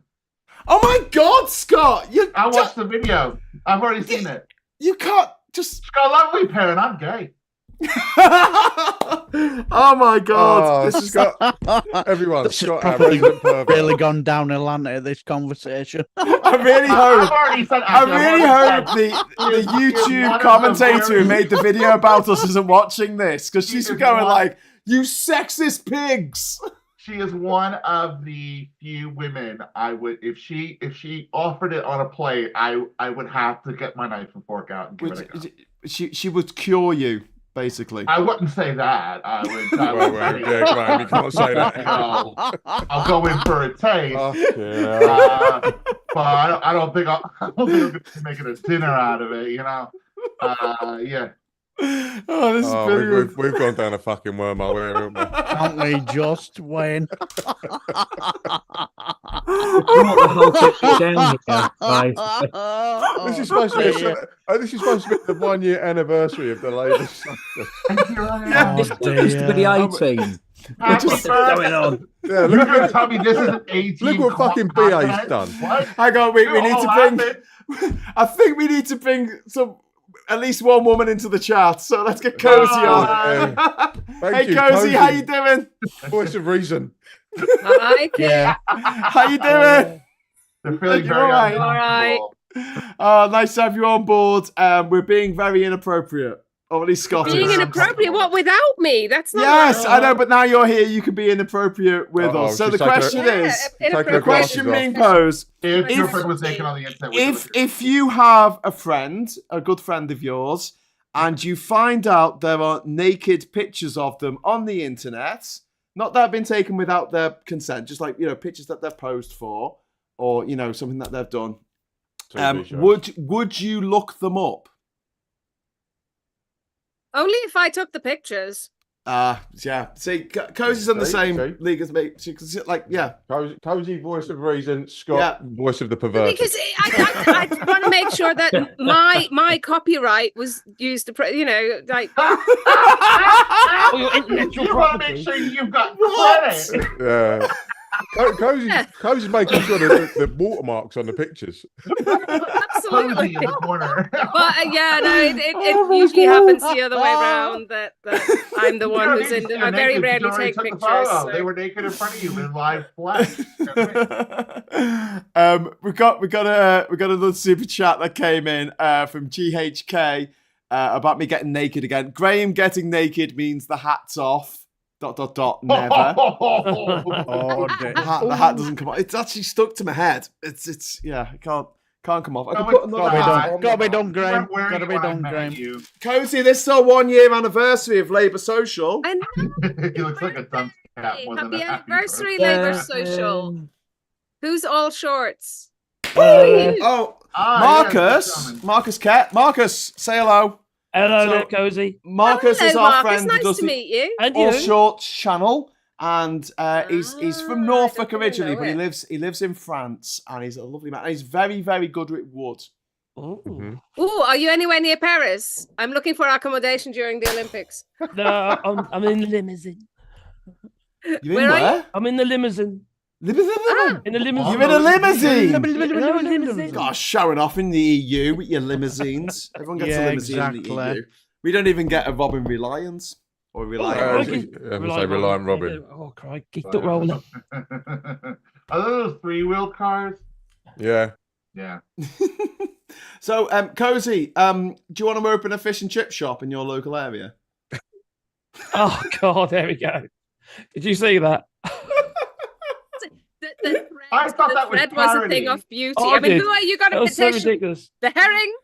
Oh my God, Scott! I watched the video. I've already seen it. You can't just. Got a lovely pair, and I'm gay. Oh my God! This is Scott. Everyone, this Scott, probably really gone downhill at this conversation. I really hope the YouTube commentator who made the video about us isn't watching this, because she's going like, "You sexist pigs." She is one of the few women I would, if she offered it on a plate, I would have to get my knife and fork out and give it a go. She would cure you. basically. I wouldn't say that. I would. Graham, you can't say that. I'll go in for a taste. But I don't think I'm going to be making a dinner out of it. Yeah. Oh, this is brilliant. We've gone down a fucking wormhole here, haven't we? Can't we just, Wayne? This is supposed to be the 1 year anniversary of the Labour Yeah. This used to be the 18. What's going on? Yeah, You're going to tell me this is an 18. Look what fucking BA's done. What? Hang on, we need to bring. I think we need to bring at least one woman into the chat. So let's get Cozy on. Hey, Cozy, how you doing? Voice of reason. Hi, Kate. How you doing? They're feeling You're very all right. Oh, nice to have you on board. We're being very inappropriate. Or at least Scott Being is. inappropriate? What, without me? That's not Yes, right. I know, but now you're here, you can be inappropriate with us. So the question is, the question being posed, If your friend was naked on the internet, if you have a friend, a good friend of yours, and you find out there are naked pictures of them on the internet, not that have been taken without their consent, just like, pictures that they've posed for, or, something that they've done, would you look them up? Only if I took the pictures. Yeah. See, Cozy's on the same league as me. She can sit Cozy, voice of reason. Scott, voice of the perverted. Because I want to make sure that my copyright was used to, like. Your intellectual you want to make sure you've got credit. Yeah. Cozy's making sure that the watermarks on the pictures. Absolutely. In the corner. But it usually happens the other way around. That I'm the one who's in. I very rarely take pictures. So. They were naked in front of you in live flesh. We got another super chat that came in from GHK about me getting naked again. Graham getting naked means the hat's off. ... Never. The hat doesn't come off. It's actually stuck to my head. It's it can't come off. I can put another hat on. Gotta be done, Graham. Gotta be done, Graham. Cozy, this is our 1 year anniversary of Labour Social. I know. He looks like a dumb cat. Happy anniversary, Labour Social. Who's all shorts? Marcus Kett. Marcus, say hello. Hello, Cozy. Marcus is our friend. Nice to meet you. And All you. Shorts channel, and he's from Norfolk originally, but he lives in France, and he's a lovely man. And he's very, very good with wood. Ooh, are you anywhere near Paris? I'm looking for accommodation during the Olympics. No, I'm in the limousine. You're in where? I'm in the limousine. In the limousine. You're in a limousine. limousine. Gosh, showing off in the EU with your limousines. Everyone gets a limousine in the EU. We don't even get a Robin Reliance or Reliant. Reliant Robin. Oh, crikey! Duck roller. Are those 3-wheel cars? Yeah. Yeah. So, Cozy, do you want to open a fish and chip shop in your local area? Oh God, there we go. Did you see that? I thought that was was a thing of beauty. Oh, I mean, who are you going to That was so petition? ridiculous. The herring?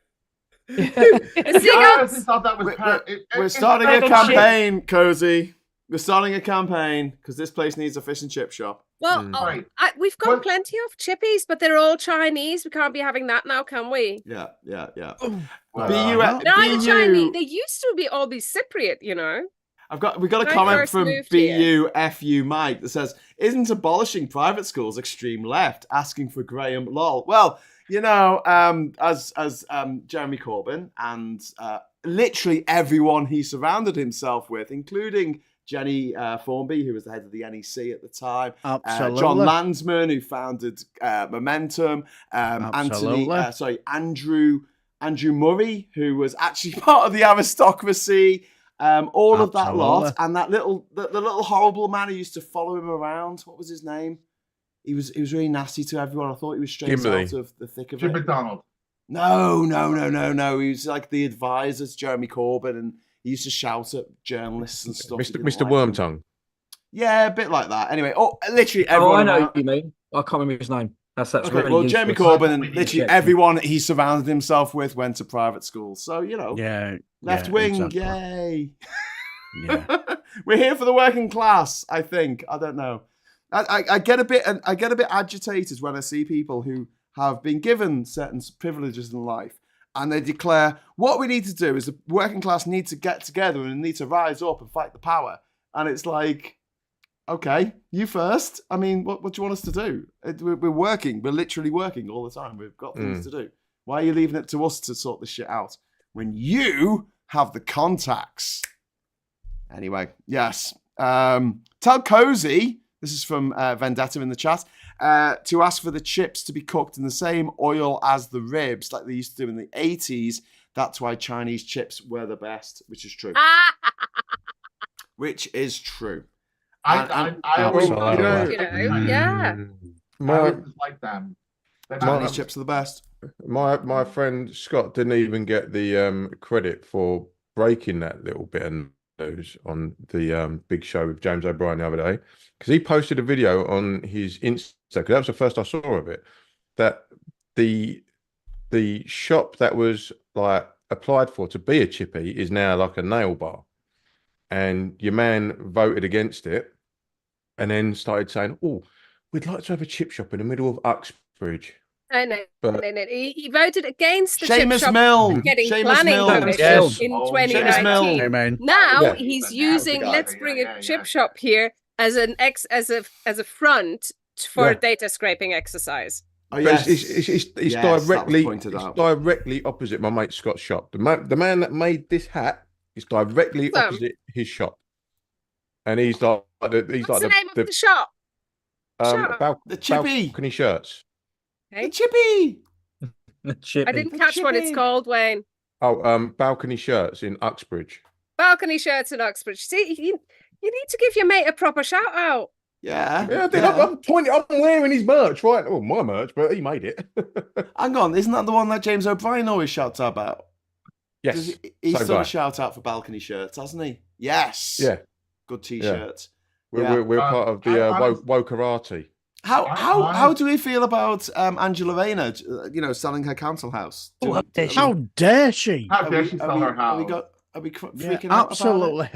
I honestly thought that was We're starting a campaign, Cozy. We're starting a campaign because this place needs a fish and chip shop. Well, we've got plenty of chippies, but they're all Chinese. We can't be having that now, can we? Yeah. They're either Chinese. They used to all be Cypriot, We got a comment from BUFU Mike that says, "Isn't abolishing private schools extreme left? Asking for Graham lol." Well, as Jeremy Corbyn and literally everyone he surrounded himself with, including Jenny Formby, who was the head of the NEC at the time, John Landsman, who founded Momentum, Andrew Murray, who was actually part of the aristocracy. All of that lot, and that the little horrible man who used to follow him around. What was his name? He was really nasty to everyone. I thought he was straight out of the thick of Jim it. McDonald. No. He was like the advisor to Jeremy Corbyn, and he used to shout at journalists and stuff. Mr. Wormtongue. Yeah, a bit like that. Anyway, literally everyone. I know what you mean. I can't remember his name. That's Okay, really well, Jeremy useless. Corbyn and literally everyone he surrounded himself with went to private school. So, left wing, exactly. yay. Yeah. We're here for the working class, I think. I don't know. I get a bit agitated when I see people who have been given certain privileges in life and they declare what we need to do is the working class need to get together and need to rise up and fight the power. And it's like, okay, you first. I mean, what do you want us to do? We're working. We're literally working all the time. We've got things to do. Why are you leaving it to us to sort this shit out when you have the contacts? Anyway, yes. Tell Cozy, this is from Vendetta in the chat, to ask for the chips to be cooked in the same oil as the ribs like they used to do in the 80s. That's why Chinese chips were the best, which is true. Which is true. I always like them. Chinese chips are the best. My friend Scott didn't even get the credit for breaking that little bit of news on the big show with James O'Brien the other day, because he posted a video on his Insta, because that was the first I saw of it, that the shop that was like applied for to be a chippy is now like a nail bar, and your man voted against it and then started saying, oh, we'd like to have a chip shop in the middle of Uxbridge. I know. But He voted against the Seamus chip shop Milne. getting Seamus planning Milne. permission Yes. in Seamus Milne. 2019. Amen. Now Yeah. he's using let's bring a chip shop here as a front for a data scraping exercise. Oh, yes. It's directly opposite my mate Scott's shop. The man that made this hat is directly opposite his shop, and he's like What's the name of the shop? The chippy. Balcony shirts. Okay. The chippy. I didn't catch what it's called, Wayne. Balcony shirts in Uxbridge. Balcony shirts in Uxbridge. See, you need to give your mate a proper shout out. Yeah. Yeah, I did. I'm wearing his merch, right? Oh, my merch, but he made it. Hang on, isn't that the one that James O'Brien always shouts about? Yes. He's done a shout out for balcony shirts, hasn't he? Yes. Yeah. Good t-shirt. We're part of the Wokarati. How do we feel about Angela Rayner, selling her council house? How dare she? How dare she sell her house? Are we freaking out absolutely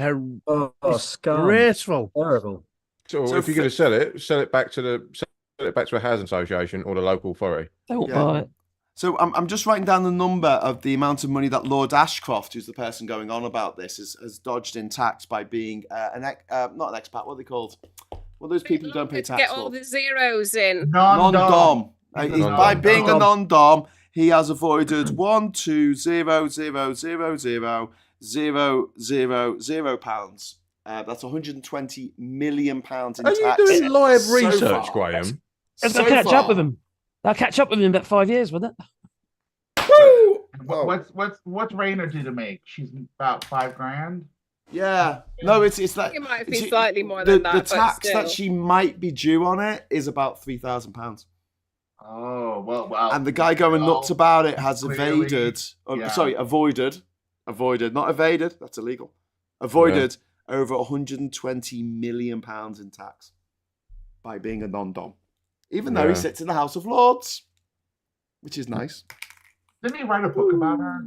disgraceful. Horrible. So if you're going to sell it back to a housing association or the local authority. Don't buy it. So I'm just writing down the number of the amount of money that Lord Ashcroft, who's the person going on about this, has dodged in tax by being not an expat. What are they called? Well, those people who don't pay tax. Get all the zeros in. Non-dom. By being a non-dom, he has avoided £1,200,000 that's 120 million pounds in tax. Are you doing live research, Graham? They'll catch up with him. They'll catch up with him in about 5 years, won't it? What's Rayner due to make? She's about $5,000. Yeah, no, it's like it might be slightly more than that. The tax that she might be due on it is about £3,000. Oh well. And the guy going nuts about it has avoided, not evaded. That's illegal. Avoided over £120 million in tax by being a non-dom, even though he sits in the House of Lords, which is nice. Didn't he write a book about her?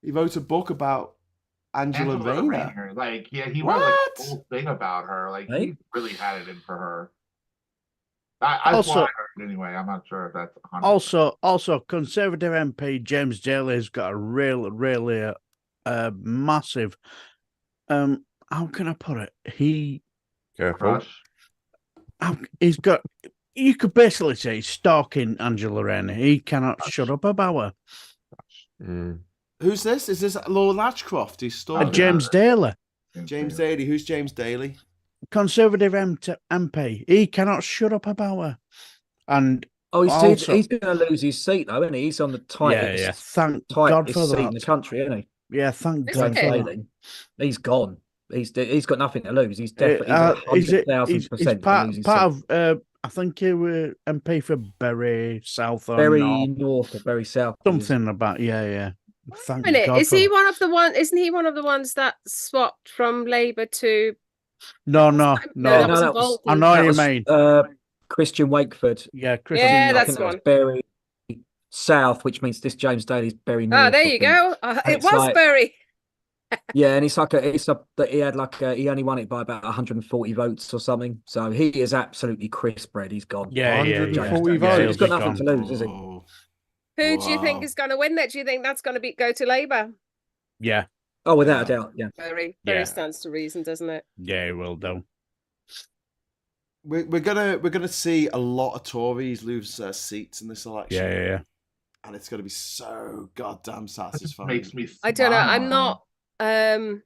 He wrote a book about Angela Rayner. Like, yeah, he wrote like a whole thing about her. Like, he really had it in for her. That's what I heard anyway. I'm not sure if that's 100%. Also, Conservative MP James Daly has got a really massive. How can I put it? Careful. He's got. You could basically say he's stalking Angela Rayner. He cannot shut up about her. Mm. Who's this? Is this Lord Ashcroft? He's stalking James Daly. James Daly. Who's James Daly? Conservative MP. He cannot shut up about her. And he's going to lose his seat though, isn't he? He's on the tightest, Thank God for seat that. in the country, isn't he? Yeah, thank God for that. He's gone. He's got nothing to lose. He's definitely 100,000% part of. I think he was MP for Bury South or Bury North or Bury South. Something about yeah. Thank God. Isn't he one of the ones that swapped from Labour to? No. That was I know what you mean. Christian Wakeford. Yeah, Christian. Yeah, I that's think the that was one. Bury South, which means this James Daly's Bury North. Oh, there I you think. go. It it's was like- Bury. Yeah, and it's that he had he only won it by about 140 votes or something. So he is absolutely crisp bread. He's gone. Yeah, 140 yeah, votes. He's got he'll be nothing gone. to lose, is he? Oh, Who do you think wow. is going to win that? Do you think that's going to go to Labour? Yeah, Oh, without a doubt. Yeah. Very Yeah. stands to reason, doesn't it? yeah, he will do. We're gonna see a lot of Tories lose seats in this election. Yeah. And it's gonna be so goddamn satisfying. Makes me. I don't know. I'm smile. not.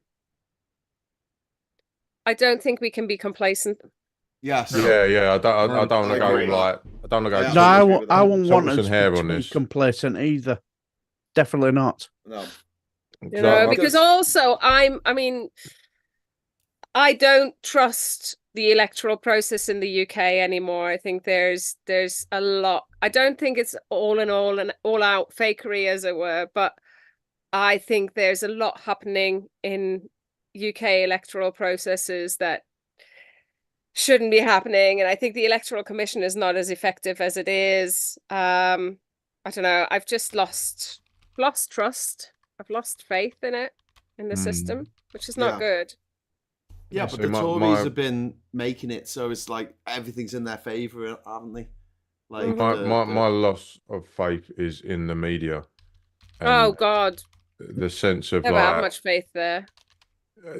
I don't think we can be complacent. Yes. Yeah. I don't want to go agree. like. I don't want to go. Yeah. No, I agree with that. wouldn't want Tortoise us and hair to on be this. complacent either. Definitely not. No. You know, because also I don't trust the electoral process in the UK anymore. I think there's a lot. I don't think it's all in all an all out fakery, as it were, but I think there's a lot happening in UK electoral processes that shouldn't be happening, and I think the Electoral Commission is not as effective as it is. I don't know. I've just lost trust. I've lost faith in it, in the system, which is not good. Yeah, but the Tories have been making it so it's like everything's in their favour, haven't they? Like my loss of faith is in the media. Oh God! The sense of Never like have much faith there.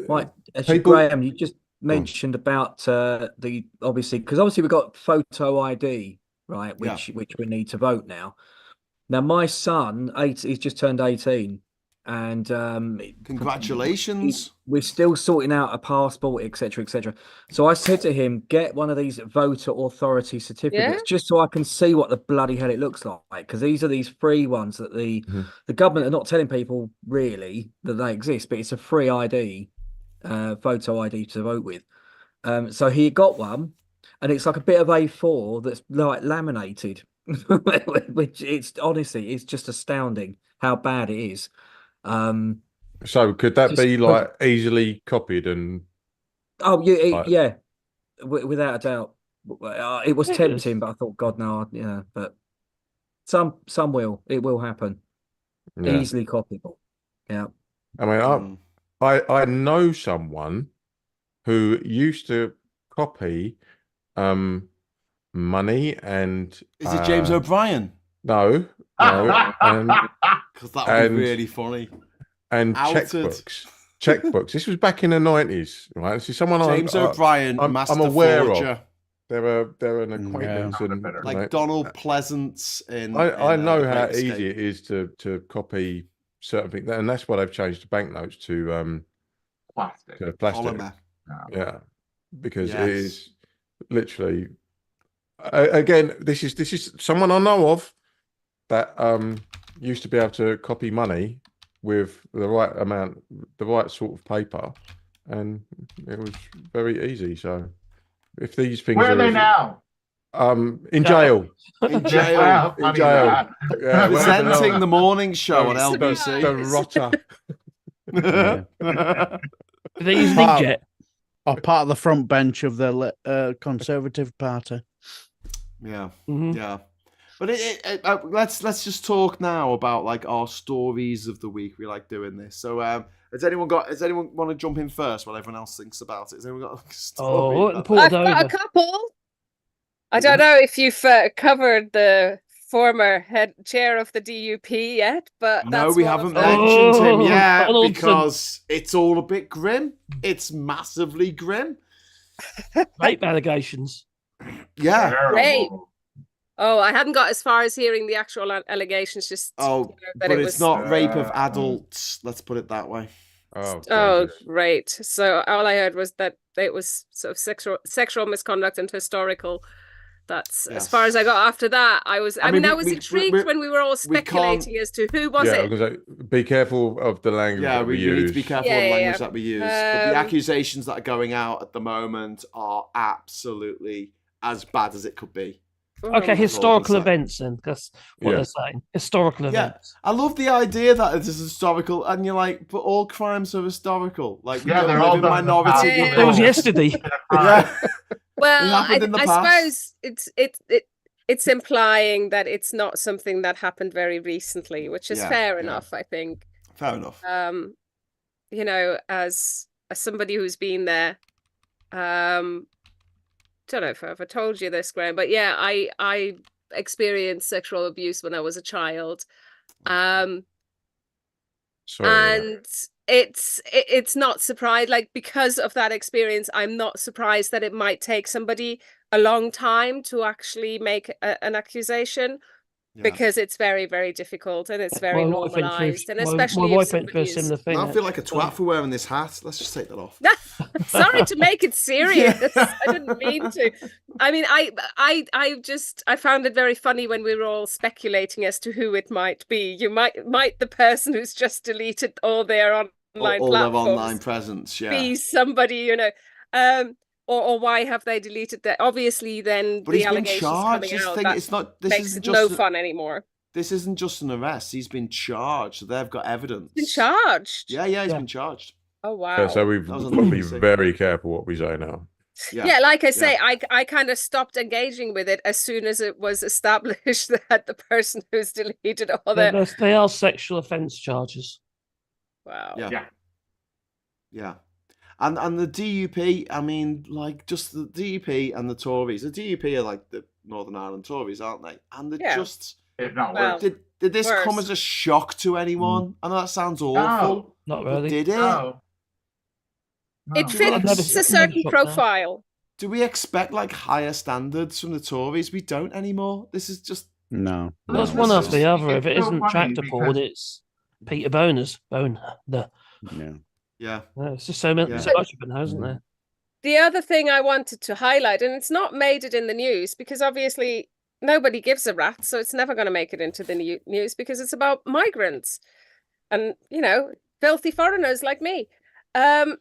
Right, actually, Graham, you just mentioned about the obviously we've got photo ID, right? Which we need to vote now. Now my son, he's just turned 18, and congratulations. We're still sorting out a passport, etc., etc. So I said to him, get one of these voter authority certificates, just so I can see what the bloody hell it looks like, because these are these free ones that the government are not telling people really that they exist, but it's a free ID, photo ID to vote with. So he got one, and it's like a bit of A4 that's like laminated, which it's honestly, it's just astounding how bad it is. So could that be like easily copied and? Oh yeah, yeah, without a doubt. It was tempting, but I thought, God, no, yeah. But some it will happen. Yeah. Easily copyable. Yeah. I mean, I know someone who used to copy money and. Is it James O'Brien? No, because that would be really funny. And checkbooks. This was back in the 90s, right? This is someone James O'Brien, I'm aware of. They're an acquaintance, and like Donald Pleasance. I know how easy it is to copy certain things, and that's why they've changed the banknotes to plastic. To plastic. Yeah, because it is literally. Again, this is someone I know of that used to be able to copy money with the right amount, the right sort of paper, and it was very easy. So, if these things where are they now? In jail. In jail. In jail. Yeah, presenting the morning show on LBC. The rotter. These jet. Or part of the front bench of the Conservative Party. Yeah, yeah. But let's just talk now about like our stories of the week. We like doing this. So Has anyone want to jump in first while everyone else thinks about it? Has anyone got a story? I've got a couple. I don't know if you've covered the former head chair of the DUP yet, but no, we haven't mentioned him yet because it's all a bit grim. It's massively grim. Rape allegations. Yeah. Rape. Oh, I hadn't got as far as hearing the actual allegations. Just but it's not rape of adults. Let's put it that way. Oh, great. So all I heard was that it was sort of sexual misconduct and historical. That's as far as I got after that. I was intrigued when we were all speculating as to who was it. I was gonna say, be careful of the language that we use. Need to be careful of the language that we use. But the accusations that are going out at the moment are absolutely as bad as it could be. Okay, historical events, then. That's what they're saying. Historical events. I love the idea that it is historical, and you're like, but all crimes are historical. Like, they're all minority. It was yesterday. Well, happened in the I past. suppose it's implying that it's not something that happened very recently, which is fair enough, I think. Fair enough. You know, as somebody who's been there, don't know if I ever told you this, Graham, but yeah, I experienced sexual abuse when I was a child. Sorry. And it's not surprised, like, because of that experience, I'm not surprised that it might take somebody a long time to actually make an accusation. Because it's very, very difficult and it's very normalized, and especially my wife went through a similar thing. I feel like a twat for wearing this hat. Let's just take that off. Sorry to make it serious. I didn't mean to. I mean, I found it very funny when we were all speculating as to who it might be. You might the person who's just deleted all their online all platforms, their online presence, be somebody, you know. Or why have they deleted that? Obviously, then but the he's been allegations charged. coming out, Thing, it's not. This makes isn't it just no fun anymore. This isn't just an arrest. He's been charged. So they've got evidence. Been charged? Yeah, he's been charged. Oh wow. Yeah, so we've got to be very careful what we say now. Yeah, like I say, I kind of stopped engaging with it as soon as it was established that the person who's deleted all that. They are sexual offence charges. Wow. Yeah. And the DUP, I mean, like, just the DUP and the Tories. The DUP are like the Northern Ireland Tories, aren't they? And they're just... If not worse. Did this come as a shock to anyone? I know that sounds awful. No, not really. Did it? No. It fits a certain profile. Do we expect, like, higher standards from the Tories? We don't anymore. This is just... No. That's one after the other. If it isn't tractor porn, it's Peter Boner's. Yeah. It's just so much of it now, isn't there? The other thing I wanted to highlight, and it's not made it in the news because obviously nobody gives a rat, so it's never going to make it into the news because it's about migrants and, you know, filthy foreigners like me. I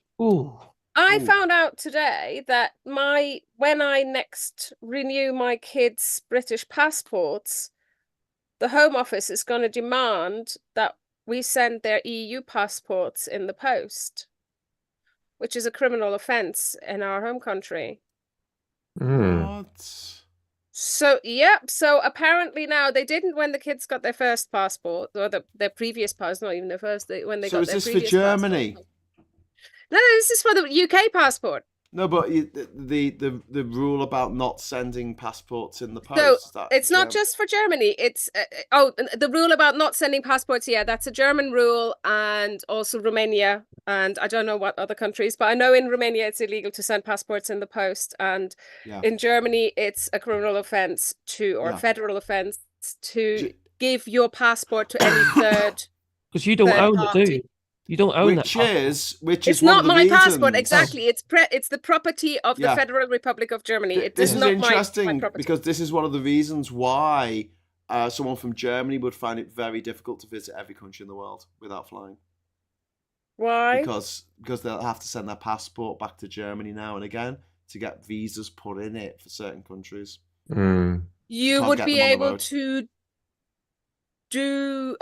found out today that when I next renew my kids' British passports, the Home Office is going to demand that we send their EU passports in the post, which is a criminal offence in our home country. What? So, so apparently now they didn't when the kids got their first passport, or their previous passport, not even their first, when they got their previous passport. So is this for Germany? No, this is for the UK passport. No, but the rule about not sending passports in the post. So it's not just for Germany. It's the rule about not sending passports. Yeah, that's a German rule, and also Romania, and I don't know what other countries, but I know in Romania it's illegal to send passports in the post, and in Germany it's a criminal offence or federal offence to give your passport to any third. Because you don't own it, do you? You don't own which is it's not my passport exactly. It's the property of the Federal Republic of Germany. This is interesting because this is one of the reasons why someone from Germany would find it very difficult to visit every country in the world without flying. Why? Because they'll have to send their passport back to Germany now and again to get visas put in it for certain countries. You would be able to do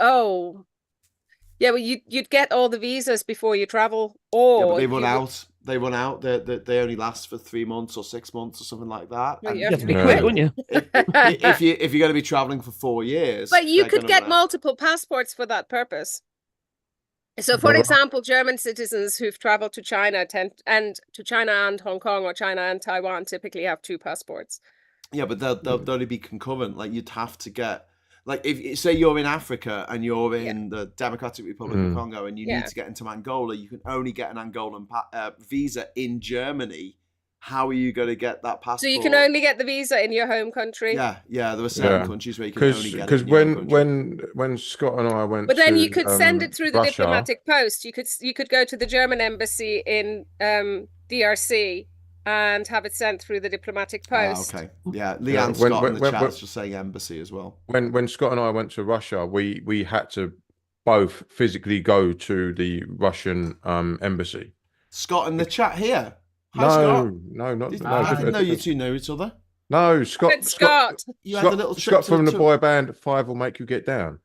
yeah, well, you'd get all the visas before you travel, or but they run out. They run out. They only last for 3 months or 6 months or something like that. Well, you have to be quick, wouldn't you? if you're going to be traveling for 4 years, but you could get multiple passports for that purpose. So, for example, German citizens who've traveled to China and Hong Kong or China and Taiwan typically have 2 passports. Yeah, but they'll only be concurrent. Like you'd have to get. Like if say you're in Africa and you're in the Democratic Republic of Congo and you need to get into Angola, you can only get an Angolan visa in Germany. How are you going to get that passport? So you can only get the visa in your home country. Yeah. There are certain countries where you can only get it. Because when Scott and I went, but then you could send it through the diplomatic post. You could go to the German embassy in DRC. And have it sent through the diplomatic post. Okay. Yeah. Leanne Scott in the chat's just saying embassy as well. When Scott and I went to Russia, we had to both physically go to the Russian embassy. Scott in the chat here. Hi, Scott. No, I didn't know you two know each other. No, Scott. You had a little trip Scott from the boy band Five Will Make You Get Down.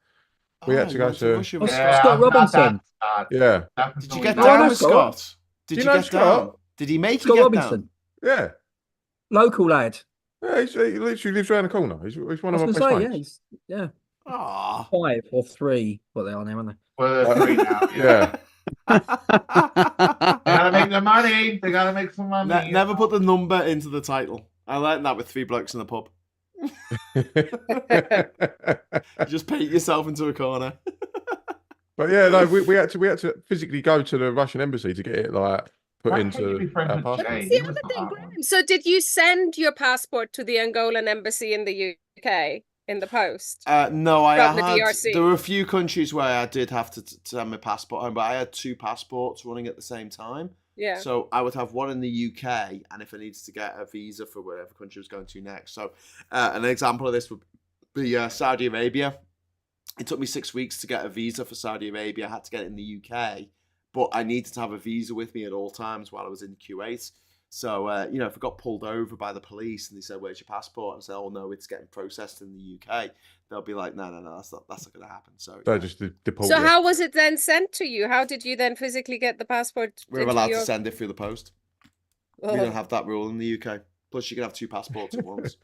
We had to go to Scott Robinson. Yeah. Did you get down with Scott? Did you get down? Did he make you get down? Yeah. Local lad. Yeah, he literally lives around the corner. He's one of my best mates. Yeah. Ah, 5 or 3. What they are now, aren't they? Well, they're 3 now. Yeah. They gotta make the money. They gotta make some money. Never put the number into the title. I learned that with 3 blokes in the pub. You just paint yourself into a corner. But yeah, no, we had to physically go to the Russian embassy to get it like put Why can't you be into friends our with passport. Jay? That's the He other was the thing, hot Graham. one. So did you send your passport to the Angolan embassy in the UK in the post? No, I From the had. DRC? There were a few countries where I did have to send my passport home, but I had 2 passports running at the same time. Yeah. So I would have one in the UK, and if I needed to get a visa for wherever country I was going to next. So an example of this would be Saudi Arabia. It took me 6 weeks to get a visa for Saudi Arabia. I had to get it in the UK, but I needed to have a visa with me at all times while I was in Kuwait. So, if I got pulled over by the police and they said, "Where's your passport?" and I said, "Oh no, it's getting processed in the UK," they'll be like, "No, that's not going to happen." So, They just deport So you. how was it then sent to you? How did you then physically get the passport? we're into allowed your... to send it through the post. We Oh. don't have that rule in the UK. Plus, you can have 2 passports at once.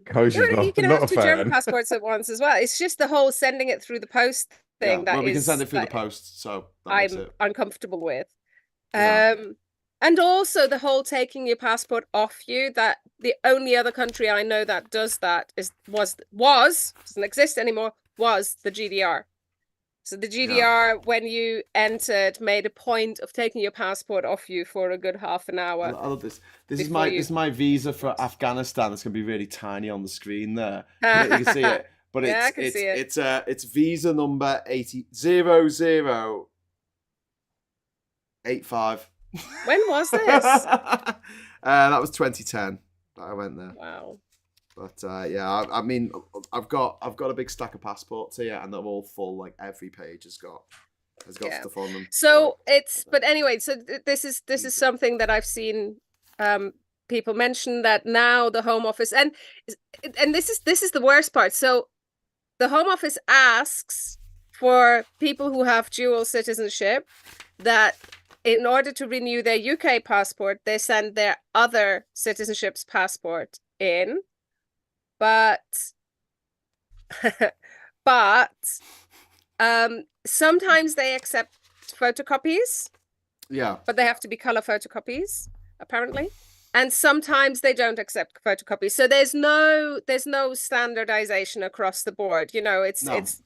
Cozy's You can not have a 2 German fan. passports at once as well. It's just the whole sending it through the post thing that well, we can is send it through the that post, so that makes I'm it. uncomfortable with. Yeah. And also the whole taking your passport off you, that the only other country I know that does that was doesn't exist anymore, was the GDR. So the GDR, when you entered, made a point of taking your passport off you for a good half an hour. I love this. This is my visa for Afghanistan. It's going to be really tiny on the screen there. But you can see it. But Yeah, I it's can see it. it's visa number 800085. When was this? That was 2010 that I went there. Wow. But I mean, I've got a big stack of passports here, and they're all full. Like every page has got stuff on them. So but anyway, so this is something that I've seen people mention, that now the Home Office, and this is the worst part. So the Home Office asks for people who have dual citizenship that in order to renew their UK passport, they send their other citizenship's passport in. But sometimes they accept photocopies. Yeah. But they have to be color photocopies, apparently. And sometimes they don't accept photocopies. So there's no standardization across the board. There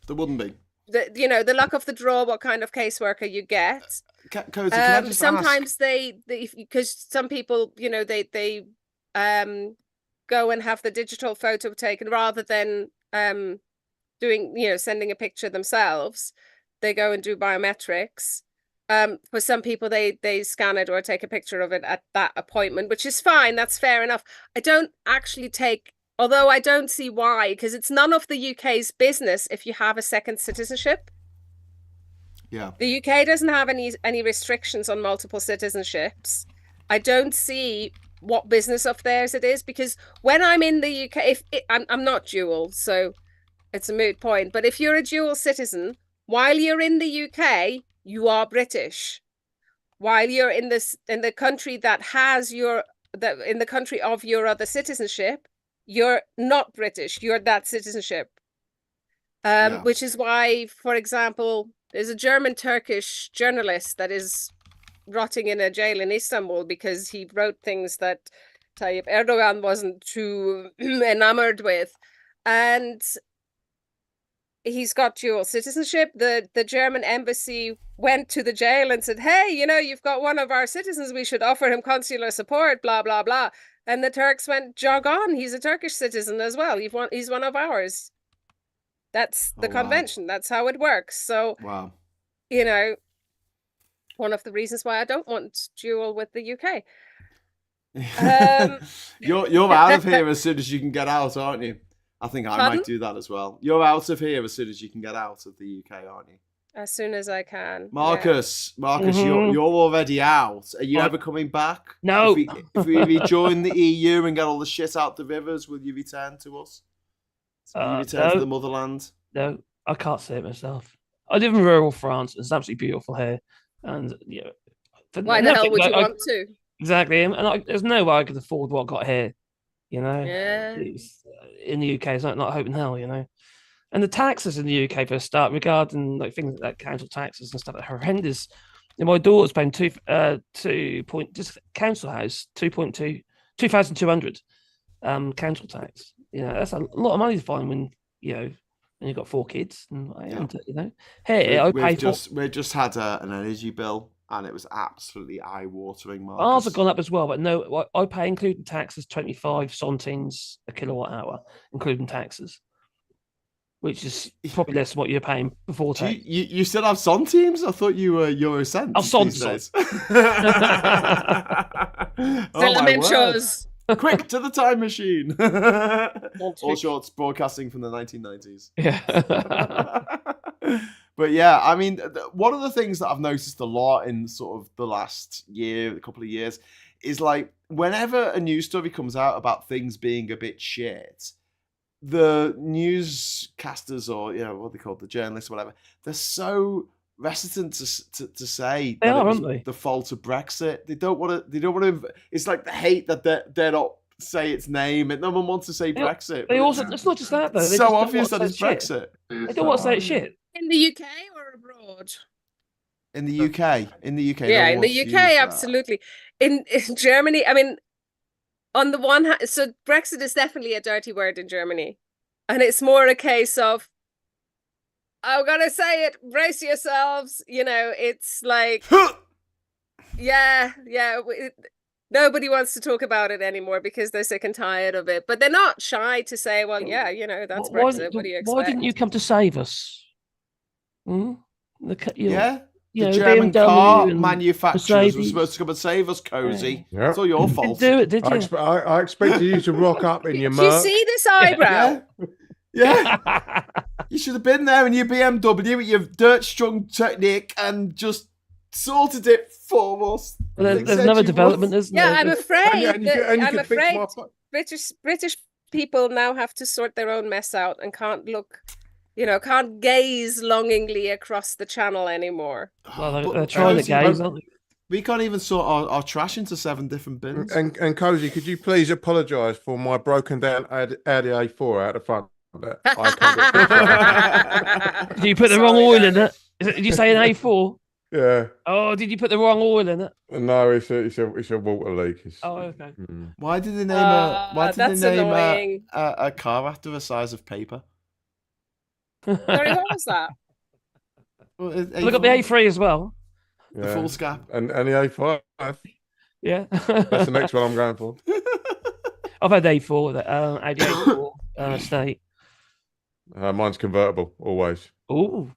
wouldn't be. The luck of the draw, what kind of caseworker you get. Cozy, can I just sometimes they because some people, they go and have the digital photo taken rather than sending a picture themselves. They go and do biometrics. For some people, they scan it or take a picture of it at that appointment, which is fine. That's fair enough. I don't actually although I don't see why, because it's none of the UK's business if you have a second citizenship. Yeah. The UK doesn't have any restrictions on multiple citizenships. I don't see what business of theirs it is, because when I'm in the UK, I'm not dual, so it's a moot point. But if you're a dual citizen, while you're in the UK, you are British. While you're in the country that has in the country of your other citizenship, you're not British. You're that citizenship. Which is why, for example, there's a German-Turkish journalist that is rotting in a jail in Istanbul because he wrote things that Tayyip Erdogan wasn't too enamored with. And he's got dual citizenship. The German embassy went to the jail and said, "Hey, you've got one of our citizens. We should offer him consular support, blah, blah, blah." And the Turks went, "Jog on. He's a Turkish citizen as well. He's one of ours." That's the convention. That's how it works. So, one of the reasons why I don't want dual with the UK. You're out of here as soon as you can get out, aren't you? I think I Pardon? might do that as well. You're out of here as soon as you can get out of the UK, aren't you? As soon as I can. Marcus, you're already out. Are you ever coming back? No. If we rejoin the EU and get all the shit out the rivers, will you return to us? Will you return to the motherland? No, I can't say it myself. I live in rural France. It's absolutely beautiful here. And why the hell would you want to? Exactly. And there's no way I could afford what I got here You know, Yeah. In the UK, it's not hope in hell. You know, and the taxes in the UK for a start, regarding like things like council taxes and stuff, are horrendous. And my daughter's paying just council house 2,200 council tax. You know, that's a lot of money to find when you've got 4 kids. And hey, we've just had an energy bill, and it was absolutely eye-watering. Marcus. Ours have gone up as well, but no, I pay including taxes 25 centimes a kilowatt hour, including taxes, which is probably less than what you're paying before tax. You still have centimes? I thought you were euro cents. Oh, cents. Elementals. Quick to the time machine. All Shorts broadcasting from the 1990s. Yeah. But yeah, I mean, one of the things that I've noticed a lot in sort of the last year, a couple of years, is like whenever a news story comes out about things being a bit shit, the newscasters, or what they call the journalists, or whatever, they're so reticent to say they that are, it was aren't they? the fault of Brexit. They don't want to. It's like the hate that they're not say its name, and no one wants to say Brexit. They also, it's not just that though. It's so obvious that it's Brexit. They don't want to say it's shit. In the UK or abroad? In the UK. Yeah, in the UK, absolutely. In Germany, I mean, on the one hand, so Brexit is definitely a dirty word in Germany, and it's more a case of, I'm gonna say it, brace yourselves. It's like, nobody wants to talk about it anymore because they're sick and tired of it. But they're not shy to say, well, that's Brexit. What do you expect? Why didn't you come to save us? The German car manufacturers were supposed to come and save us, Cozy. Yeah. It's all your fault. Didn't do it, did you? I expected you to rock up in your Do you Merc. see this eyebrow? Yeah. You should have been there in your BMW with your dirt-strung technique and just sorted it for us. Well, there's another development, isn't there? Yeah, I'm afraid. I'm afraid British people now have to sort their own mess out and can't gaze longingly across the channel anymore. Well, they're trying to gaze, aren't they? We can't even sort our trash into 7 different bins. And Cozy, could you please apologise for my broken down Audi A4 out the front? Did you put the wrong oil in it? Did you say an A4? Yeah. Oh, did you put the wrong oil in it? No, it's a water leak. Oh, okay. Why did they name a car after a size of paper? Sorry, what was that? Well, Look at the A3 as well. The full scap. And the A5. Yeah. That's the next one I'm going for. I've had A4, Audi A4 State. Mine's convertible, always. Oh.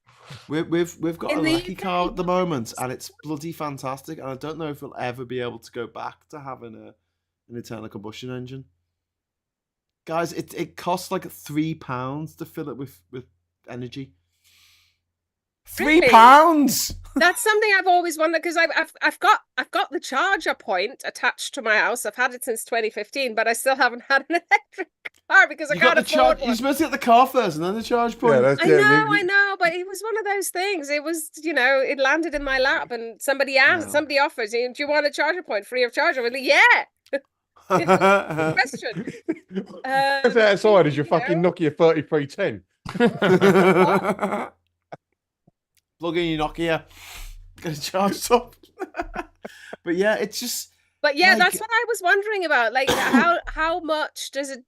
We've got a Lecky car at the moment, and it's bloody fantastic. And I don't know if we'll ever be able to go back to having an internal combustion engine. Guys, it costs like £3 to fill it with energy. Really? £3. That's something I've always wondered, because I've got the charger point attached to my house. I've had it since 2015, but I still haven't had an electric car because I can't afford one. You're supposed to get the car first and then the charge point. I know, but it was one of those things. It was, it landed in my lap, and somebody offers, do you want a charger point free of charge? I was like, yeah. Question. What's outside is your fucking Nokia 3310. Plug in your Nokia, get it charged up. But yeah, it's just. But yeah, that's what I was wondering about. Like, how much does it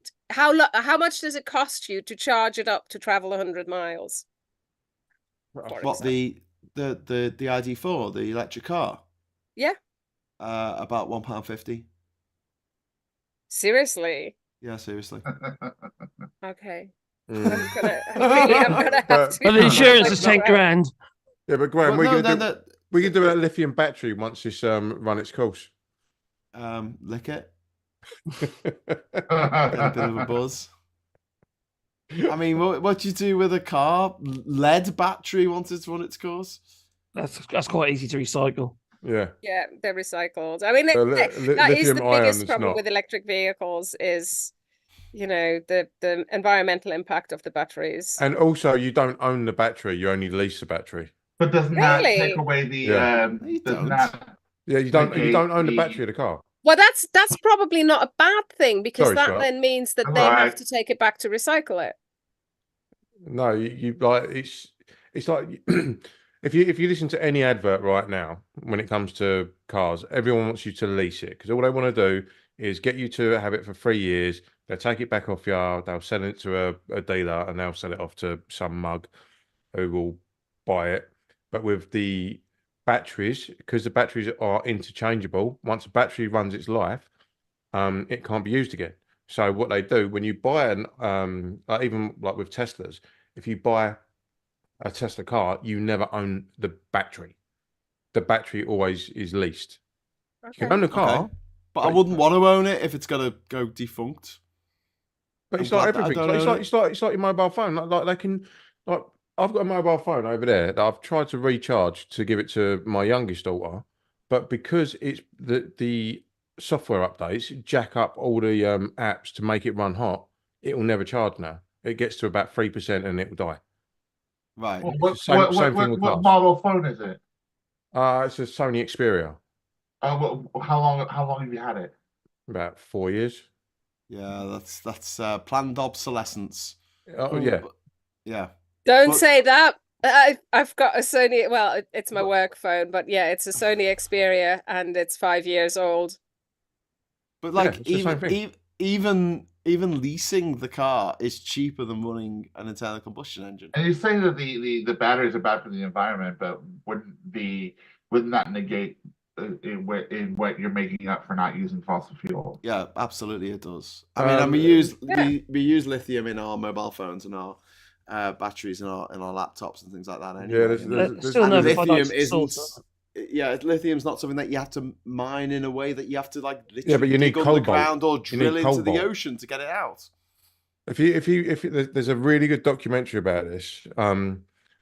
cost you to charge it up to travel 100 miles? What, the ID4, the electric car? Yeah. About £1.50. Seriously? Yeah, seriously. Okay. Mm. I'm gonna have to. Well, the insurance is 10 grand. Yeah, but Graham, we can do a lithium battery once it's run its course. Lick it. Get a bit of a buzz. I mean, what do you do with a car? Lead battery once it's run its course? That's quite easy to recycle. Yeah. Yeah, they're recycled. I mean, that is the biggest problem with electric vehicles is, the environmental impact of the batteries. And also, you don't own the battery; you only lease the battery. But doesn't that take away the? Yeah, you don't own the battery of the car. Well, that's probably not a bad thing, because Sorry, that Scott. then means that That's they all have right. to take it back to recycle it. No, you like it's like if you listen to any advert right now when it comes to cars, everyone wants you to lease it because all they want to do is get you to have it for 3 years. They'll take it back off yard, they'll sell it to a dealer, and they'll sell it off to some mug who will buy it. But with the batteries, because the batteries are interchangeable, once a battery runs its life, it can't be used again. So what they do when you buy like even like with Teslas, if you buy a Tesla car, you never own the battery. The battery always is leased. You can own the car, Okay. But I wouldn't want to own it if it's gonna go defunct. but it's I'm like glad that I everything. don't own it. It's like your mobile phone. Like they can like I've got a mobile phone over there that I've tried to recharge to give it to my youngest daughter, but because it's the software updates jack up all the apps to make it run hot, it will never charge now. It gets to about 3% and it will die. Right. What Same thing with cars. model phone is it? It's a Sony Xperia. How long have you had it? About 4 years. Yeah, that's planned obsolescence. Oh yeah. Yeah. Don't But- say that. I've got a Sony. Well, it's my work phone, but yeah, it's a Sony Xperia, and it's 5 years old. But Yeah, like it's the same thing. even leasing the car is cheaper than running an internal combustion engine. And you say that the batteries are bad for the environment, but wouldn't that negate in what you're making up for not using fossil fuel? Yeah, absolutely it does. I mean, and we use lithium in our mobile phones and our batteries in our laptops and things like that. Anyway. Yeah, there's Still and no lithium finite isn't. source. Yeah, lithium's not something that you have to mine in a way that you have to like literally Yeah, but you need dig under the cobalt. ground or You need drill into the cobalt. ocean to get it out. There's a really good documentary about this,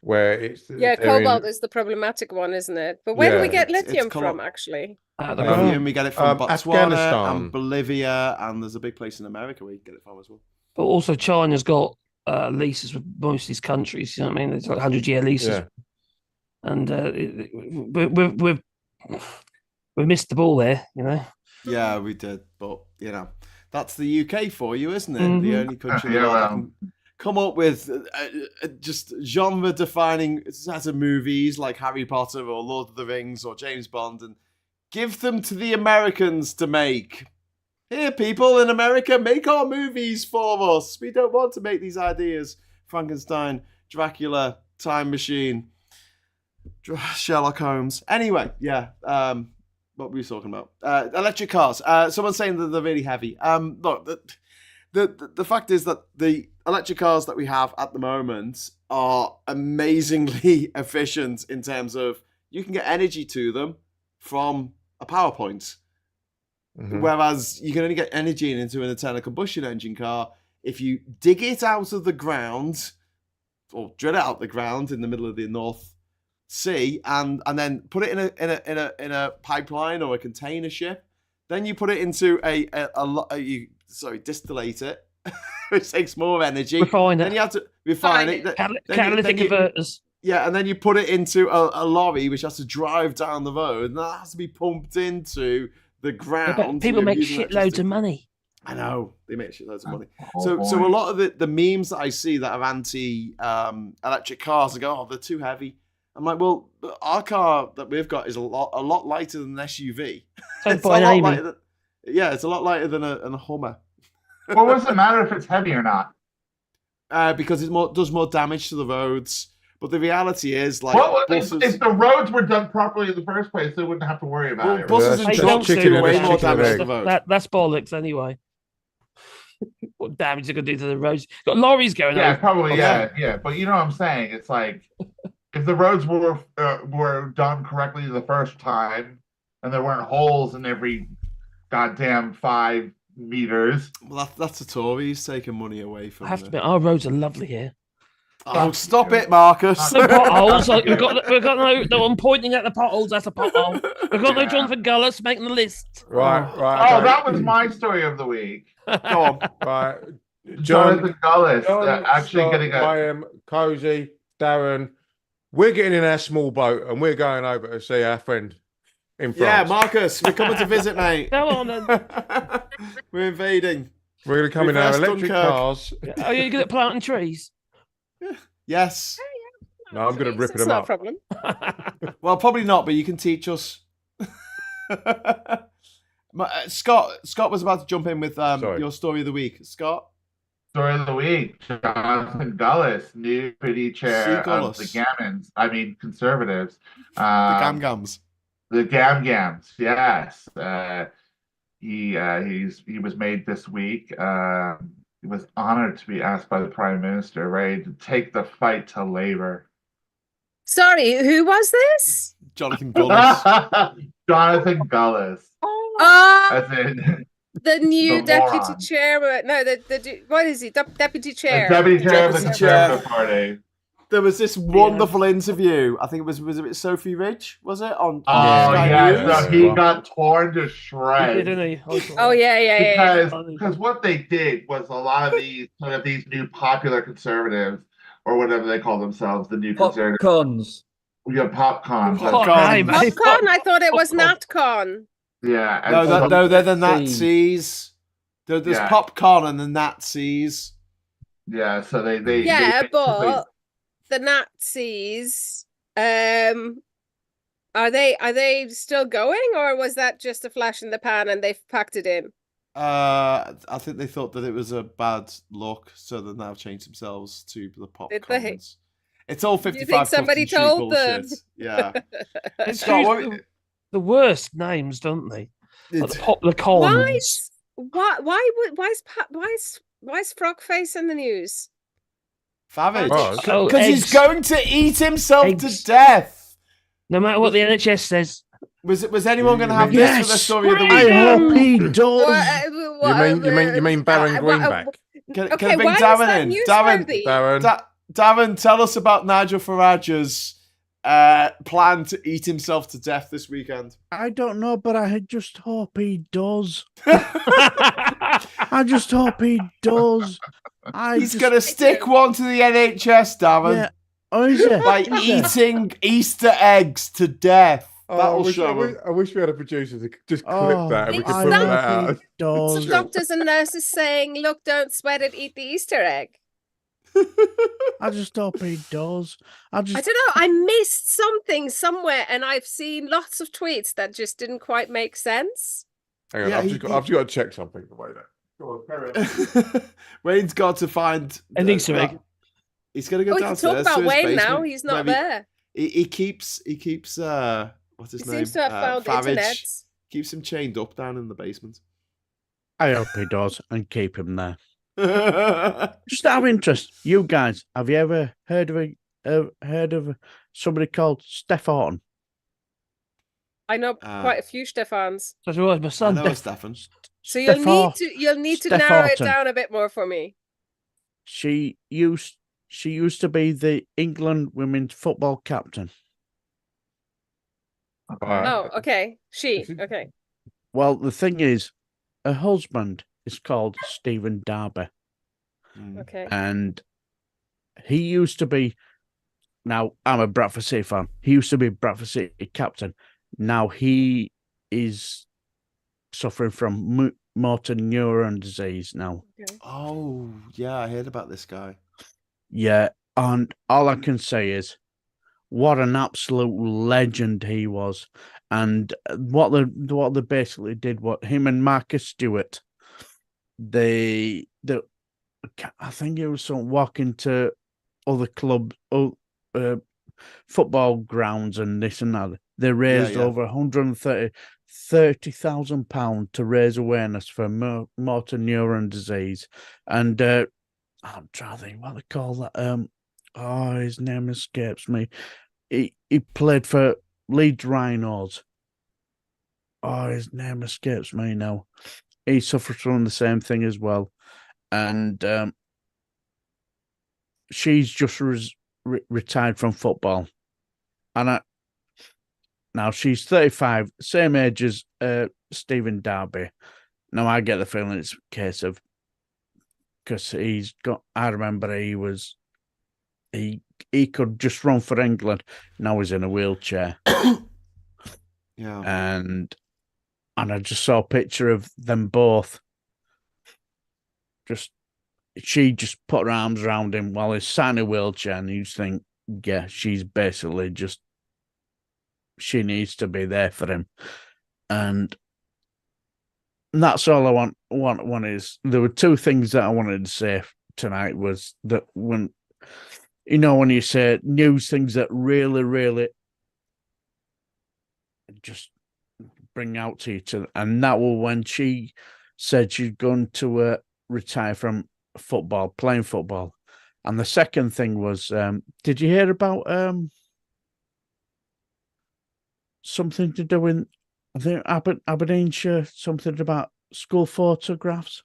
where it's Yeah, they're in- cobalt is the problematic one, isn't it? But where do we Yeah. get It's lithium colo- from, actually? The Lithium, we get it from Botswana Afghanistan. and Bolivia, and there's a big place in America where you can get it from as well. But also China's got leases with most of these countries. You know what I mean? It's like 100-year leases, Yeah. and we've missed the ball there. You know. Yeah, we did, but you know, that's the UK for you, isn't it? The Mhm. only country Yeah, that well. can come up with just genre-defining sets of movies like Harry Potter or Lord of the Rings or James Bond, and give them to the Americans to make. Here, people in America, make our movies for us. We don't want to make these ideas. Frankenstein, Dracula, Time Machine, Sherlock Holmes. Anyway, yeah. What were we talking about? Electric cars. Someone's saying that they're really heavy. Look, the fact is that the electric cars that we have at the moment are amazingly efficient in terms of you can get energy to them from a power point. Mhm. Whereas you can only get energy into an internal combustion engine car if you dig it out of the ground or drill it out the ground in the middle of the North Sea and then put it in a pipeline or a container ship. Then you put it into distillate it, which takes more energy. Refine Then it. you have to refine it. Catalytic converters. Yeah, and then you put it into a lorry, which has to drive down the road, and that has to be pumped into the Yeah, ground. but people make using shitloads electricity. of money. I know they make shitloads of money. Oh, So a boy. lot of the memes that I see that are anti electric cars, I go, oh, they're too heavy. I'm like, well, our car that we've got is a lot lighter than an SUV. Don't It's a buy an lot Amy. lighter than, yeah, it's a lot lighter than a Hummer. Well, what does it matter if it's heavy or not? Because it does more damage to the roads. But the reality is, like, Well, buses, if the roads were done properly in the first place, they wouldn't have to worry about well, it. buses Yeah, and They that's trucks don't chicken do and way egg, more chicken and damage egg. to the road. That's bollocks anyway. What damage they're gonna do to the roads? Got lorries going Yeah, over. probably. Okay. Yeah. But you know what I'm saying? It's like if the roads were done correctly the first time, and there weren't holes in every goddamn 5 meters. Well, that's the Tories taking money away from I have to the... admit, our roads are lovely here. Oh, stop it, Marcus. No potholes. Like, we've got no one pointing at the potholes. That's a pothole. We've got no Yeah. Jonathan Gullis making the list. Right. Oh, Okay. that was my story of the week. Go on. Right. Jonathan Gullis John, actually Scott, getting a. Graham, Cozy, Darren, we're getting in our small boat and we're going over to see our friend in France. Yeah, Marcus, we're coming to visit, mate. Come on then. We're invading. We're going to come in our Reverse electric Dunkirk. cars. Are you good at planting trees? Yes. No, I'm going to rip It's them not a up. problem. Well, probably not, but you can teach us. Scott was about to jump in with your story of the week. Scott? Story of the week: Jonathan Gullis, new committee chair of the Gammons. I mean, conservatives. The Gam-Gams. The Gam-Gams. Yes. He was made this week. He was honored to be asked by the Prime Minister, ready to take the fight to Labour. Sorry, who was this? Jonathan Gullis. Jonathan Gullis. As in the new the deputy moron. chair. No, what is he? Deputy chair. Deputy chair of the Deputy chair. Conservative Party. There was this wonderful interview. I think it was Sophie Ridge, was it? On Oh Sky yeah, News? so he got torn to shreds. Didn't he? Oh yeah. Because what they did was a lot of these new popular conservatives, or whatever they call themselves, the new conservatives. Popcorns. Yeah, popcorns. Popcorn. Popcorn. I thought it was NatCon. Yeah. and No, they're the Nazis. There's popcorn and the Nazis. Yeah, so they but the Nazis, are they still going, or was that just a flash in the pan and they've packed it in? I think they thought that it was a bad look, so they've now changed themselves to the popcorns. It's all 55. You think somebody told them? Yeah. It's Scott, the worst names, don't they? Like the popular cons. Why is Frogface in the news? Savage. Oh, Because he's going to eat himself to death. No matter what the NHS says. Was anyone going to have this for the story of the week? I hope he does. You mean Baron Greenback? Can I bring Darren in? Darren, tell us about Nigel Farage's plan to eat himself to death this weekend. I don't know, but I just hope he does. I just hope he does. He's going to stick one to the NHS, Darren. Yeah. Oh, is it? By eating Easter eggs to death. That'll show him. I wish we had a producer to just clip that and we could put that out. Some doctors and nurses saying, look, don't sweat it, eat the Easter egg. I just hope he does. I don't know. I missed something somewhere, and I've seen lots of tweets that just didn't quite make sense. Hang on, I've just got to check something. Wait there. Go on, carry on. Wayne's got to find an Easter egg. He's going to go downstairs. We can talk about Wayne basement, now. He's not there. He keeps what's his name? Seems to have found internet. Keeps him chained up down in the basement. I hope he does and keep him there. Just out of interest, you guys, have you ever heard of somebody called Steph Orton? I know quite a few Stefans. That's was my son. I know Stefan. So you'll need to narrow it down a bit more for me. She used to be the England women's football captain. Oh, okay. Okay. Well, the thing is, her husband is called Stephen Darby. Okay. And he used to be, now I'm a Bradford City fan, he used to be Bradford City captain. Now he is suffering from motor neuron disease now. Okay. Oh, yeah, I heard about this guy. Yeah, and all I can say is, what an absolute legend he was. And what they basically did, what him and Marcus Stewart, I think it was some walking to other club, football grounds and this and that. They raised over £130,000 to raise awareness for motor neuron disease. And I'm trying to think what they call that. His name escapes me. He played for Leeds Rhinos. His name escapes me now. He suffers from the same thing as well. And she's just retired from football. And now she's 35, same age as Stephen Darby. Now I get the feeling it's a case of, because I remember he could just run for England. Now he's in a wheelchair. Yeah. And I just saw a picture of them both. She just put her arms around him while he's sat in a wheelchair, and you just think, yeah, she's basically just, she needs to be there for him. And that's all I want. One is, there were two things that I wanted to say tonight, was that when you say news, things that really, really just bring out to you, and that was when she said she'd going to retire from playing football. And the second thing was, did you hear about something to do in, I think, Aberdeenshire, something about school photographs?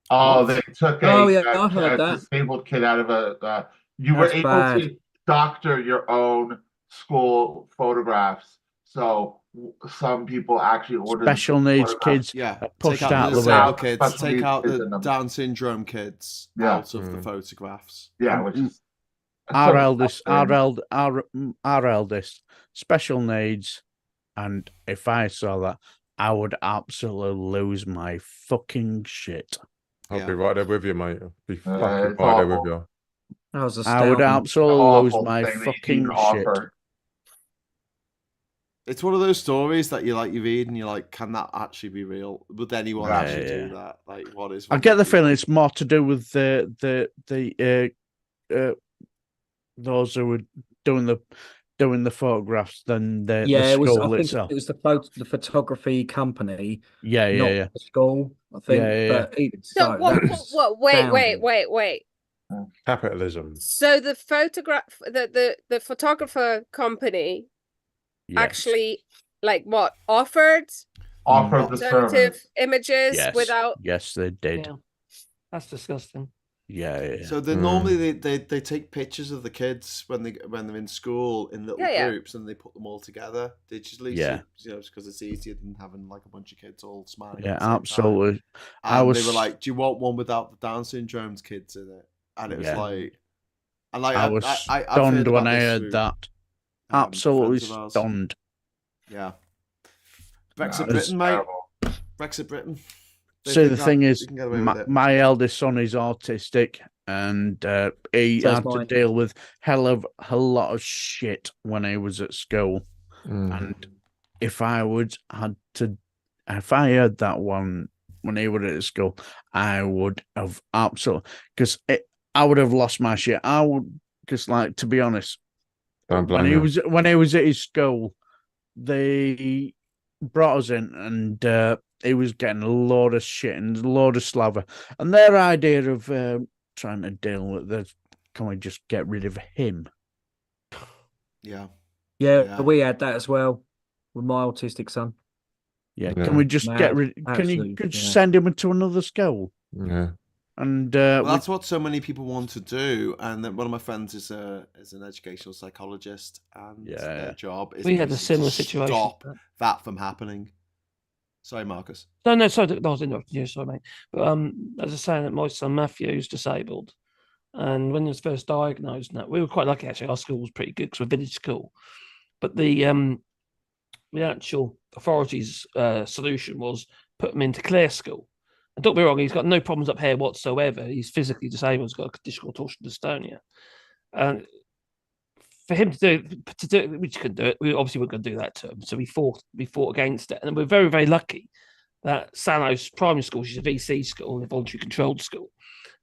Oh, they took I heard a that. disabled kid out of you were That's able bad. to doctor your own school photographs. So some people actually ordered Special needs kids pushed out the way. Kids, take out the Down syndrome kids out of the photographs. Yeah, which is our eldest, special needs, and if I saw that, I would absolutely lose my fucking shit. I'll be right there with you, mate. I'll be fucking right there with you. That was I would absolutely lose my fucking shit. It's one of those stories that you read and you're like, can that actually be real? Would anyone actually do that? Like, what is? I get the feeling it's more to do with the those who were doing the photographs than the school itself. It was the photography company. Yeah. The school, I think. But even so, wait. Capitalism. So the photographer company actually offered alternative images without. Yes, they did. Yeah. That's disgusting. Yeah. So normally they take pictures of the kids when they're in school in little groups, and they put them all together digitally. Yeah. So, because it's easier than having like a bunch of kids all smiling. Yeah, absolutely. They were like, "Do you want one without the Down syndrome's kids in it?" And it was like, and like I was stunned when I heard that. Absolutely stunned. Yeah. Brexit Britain, mate. Brexit Briton. So the thing is, my eldest son is autistic, and he had to deal with a lot of shit when he was at school. And if I heard that one when he was at school, I would have absolutely, because I would have lost my shit. I would, because, like, to be honest, when he was at his school, they brought us in, and he was getting a load of shit and a load of slaver. And their idea of trying to deal with this, can we just get rid of him? Yeah, we had that as well with my autistic son. Yeah, can we just get rid? Can you send him to another school? Yeah. And that's what so many people want to do. And then one of my friends is an educational psychologist, and their job is had a similar situation. Stop that from happening. Sorry, Marcus. No, sorry, I was interrupting you. Sorry, mate. But as I was saying, that my son Matthew is disabled, and when he was first diagnosed, we were quite lucky actually. Our school was pretty good because we're a village school, but the actual authorities' solution was put him into Clare School. And don't be wrong, he's got no problems up here whatsoever. He's physically disabled. He's got a condition called torsion dystonia, and for him to do it, we just couldn't do it. We obviously weren't going to do that to him, so we fought against it. And we're very, very lucky that Sanos Primary School, which is a VC school, a voluntary controlled school,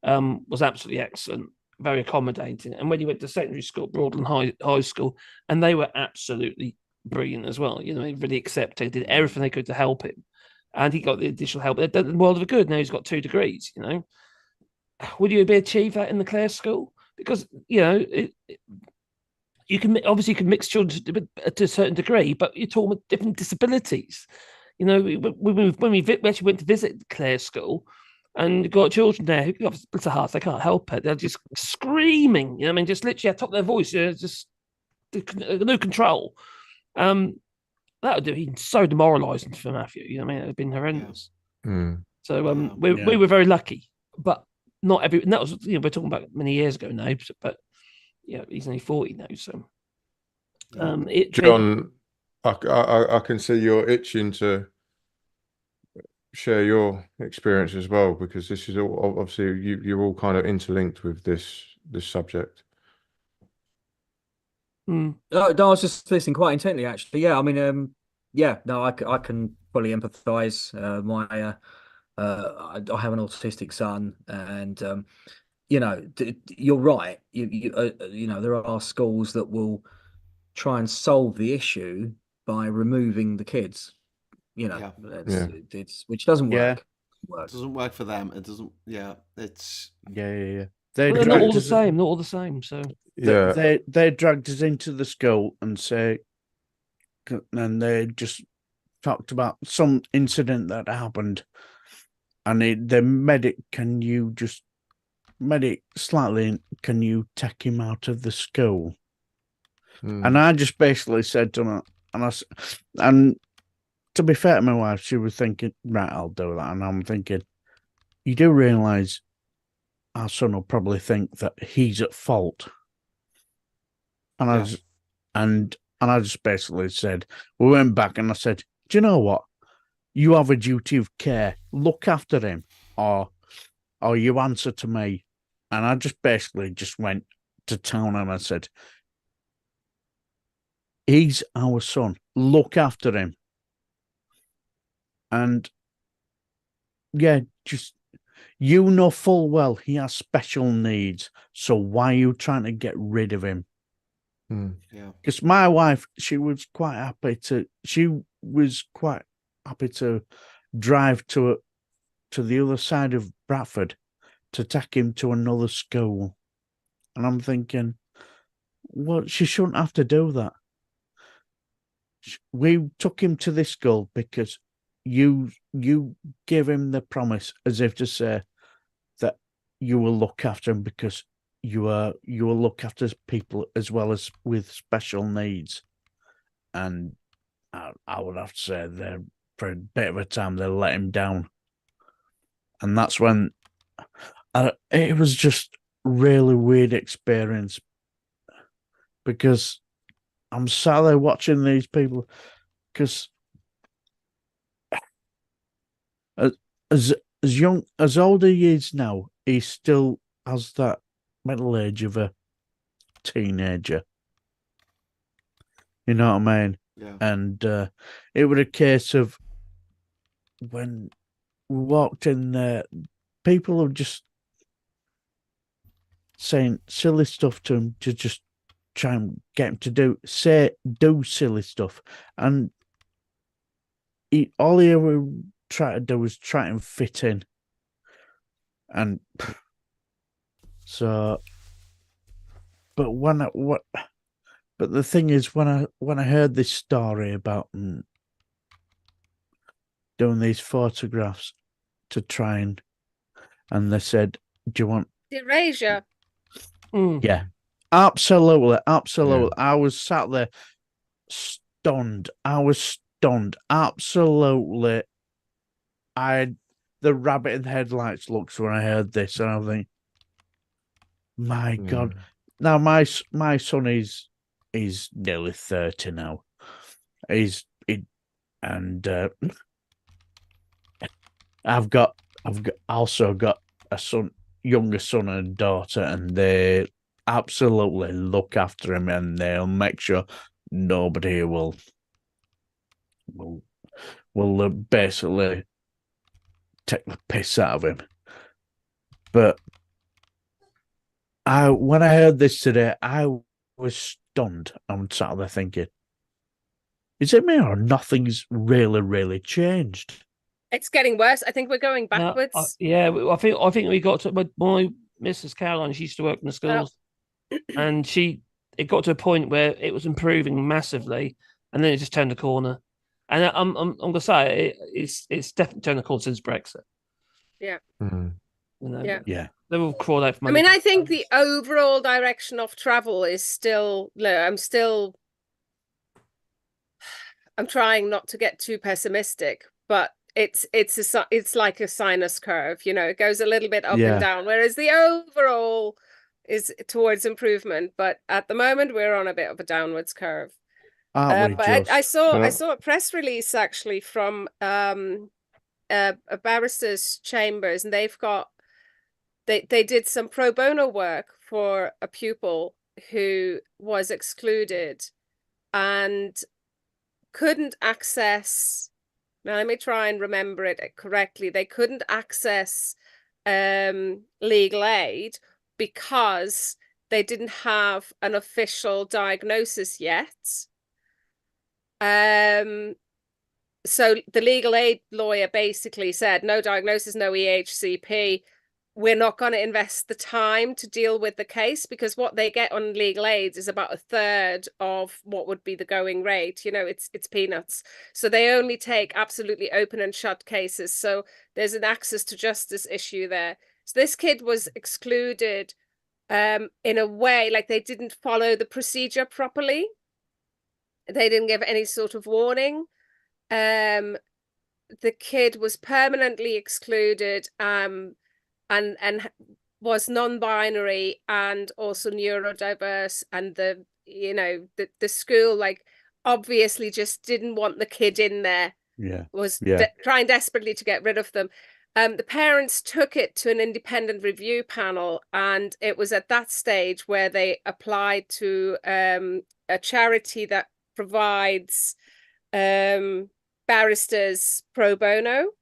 was absolutely excellent, very accommodating. And when you went to secondary school, Broadland High School, and they were absolutely brilliant as well. Really accepting, did everything they could to help him, and he got the additional help. They've done the world of good. Now he's got 2 degrees. Would you achieve that in the Clare School? Because you can mix children to a certain degree, but you're talking about different disabilities. When we actually went to visit Clare School, and got children there who got split of hearts, they can't help it. They're just screaming. Just literally at top of their voice, just no control. That would do. He's so demoralising for Matthew. It would have been horrendous. Yeah. So we were very lucky, but not every. And that was we're talking about many years ago now, but. Yeah, he's only 40 now, so John, I can see you're itching to share your experience as well, because this is all obviously you're all kind of interlinked with this subject. Mm. No, I was just listening quite intently, actually. Yeah, I mean, yeah, no, I can fully empathise. I have an autistic son, and you know, you're right. You know, there are schools that will try and solve the issue by removing the kids. You know, it's which doesn't work. It doesn't work for them. It doesn't. Yeah, it's yeah. They're not all the same. Not all the same. So yeah, they dragged us into the school and they just talked about some incident that happened, and the medic, can you just medic slightly? Can you take him out of the school? And I just basically said to him, and to be fair to my wife, she was thinking, right, I'll do that. And I'm thinking, you do realise our son will probably think that he's at fault. And I just basically said, we went back and I said, do you know what? You have a duty of care. Look after him, or you answer to me. And I just basically just went to town and I said, he's our son. Look after him. And yeah, just, you know full well he has special needs. So why are you trying to get rid of him? Yeah. Because my wife, she was quite happy to drive to the other side of Bradford to take him to another school. And I'm thinking, well, she shouldn't have to do that. We took him to this school because you give him the promise, as if to say that you will look after him, because you will look after people as well as with special needs. And I would have to say that for a bit of a time they let him down. And that's when it was just really weird experience, because I'm sat there watching these people, because as young, as old as he is now, he still has that mental age of a teenager. You know what I mean? Yeah. And it was a case of when we walked in there, people are just saying silly stuff to him to just try and get him to do silly stuff. And all he ever tried to do was try and fit in. And so, but but the thing is, when I heard this story about doing these photographs to try and they said, do you want erasure? Yeah, absolutely. Yeah. I was sat there stunned. Absolutely. I had the rabbit in the headlights looks when I heard this, and I think, my God. Now my son is nearly 30 now. I've also got a younger son and daughter, and they absolutely look after him, and they'll make sure nobody will basically take the piss out of him. But when I heard this today, I was stunned. I'm sat there thinking, is it me or nothing's really changed? It's getting worse. I think we're going backwards. I think we got to my Mrs. Caroline. She used to work in the schools, and it got to a point where it was improving massively, and then it just turned a corner. And I'm gonna say it's definitely turned a corner since Brexit. Yeah. You know, yeah. They will crawl out from. I mean, I think the overall direction of travel is still. I'm trying not to get too pessimistic, but it's like a sinus curve. You know, it goes a little bit up and down, whereas the overall is towards improvement. But at the moment, we're on a bit of a downwards curve. Aren't we But just? I saw a press release actually from a barrister's chambers, and they've got they did some pro bono work for a pupil who was excluded and couldn't access. Now let me try and remember it correctly. They couldn't access legal aid because they didn't have an official diagnosis yet. So the legal aid lawyer basically said, no diagnosis, no EHCP. We're not going to invest the time to deal with the case, because what they get on legal aid is about a third of what would be the going rate. You know, it's peanuts. So they only take absolutely open and shut cases. So there's an access to justice issue there. So this kid was excluded in a way, like they didn't follow the procedure properly. They didn't give any sort of warning. The kid was permanently excluded and was non-binary and also neurodiverse, and the school like obviously just didn't want the kid in there. Was trying desperately to get rid of them. The parents took it to an independent review panel, and it was at that stage where they applied to a charity that provides barristers pro bono,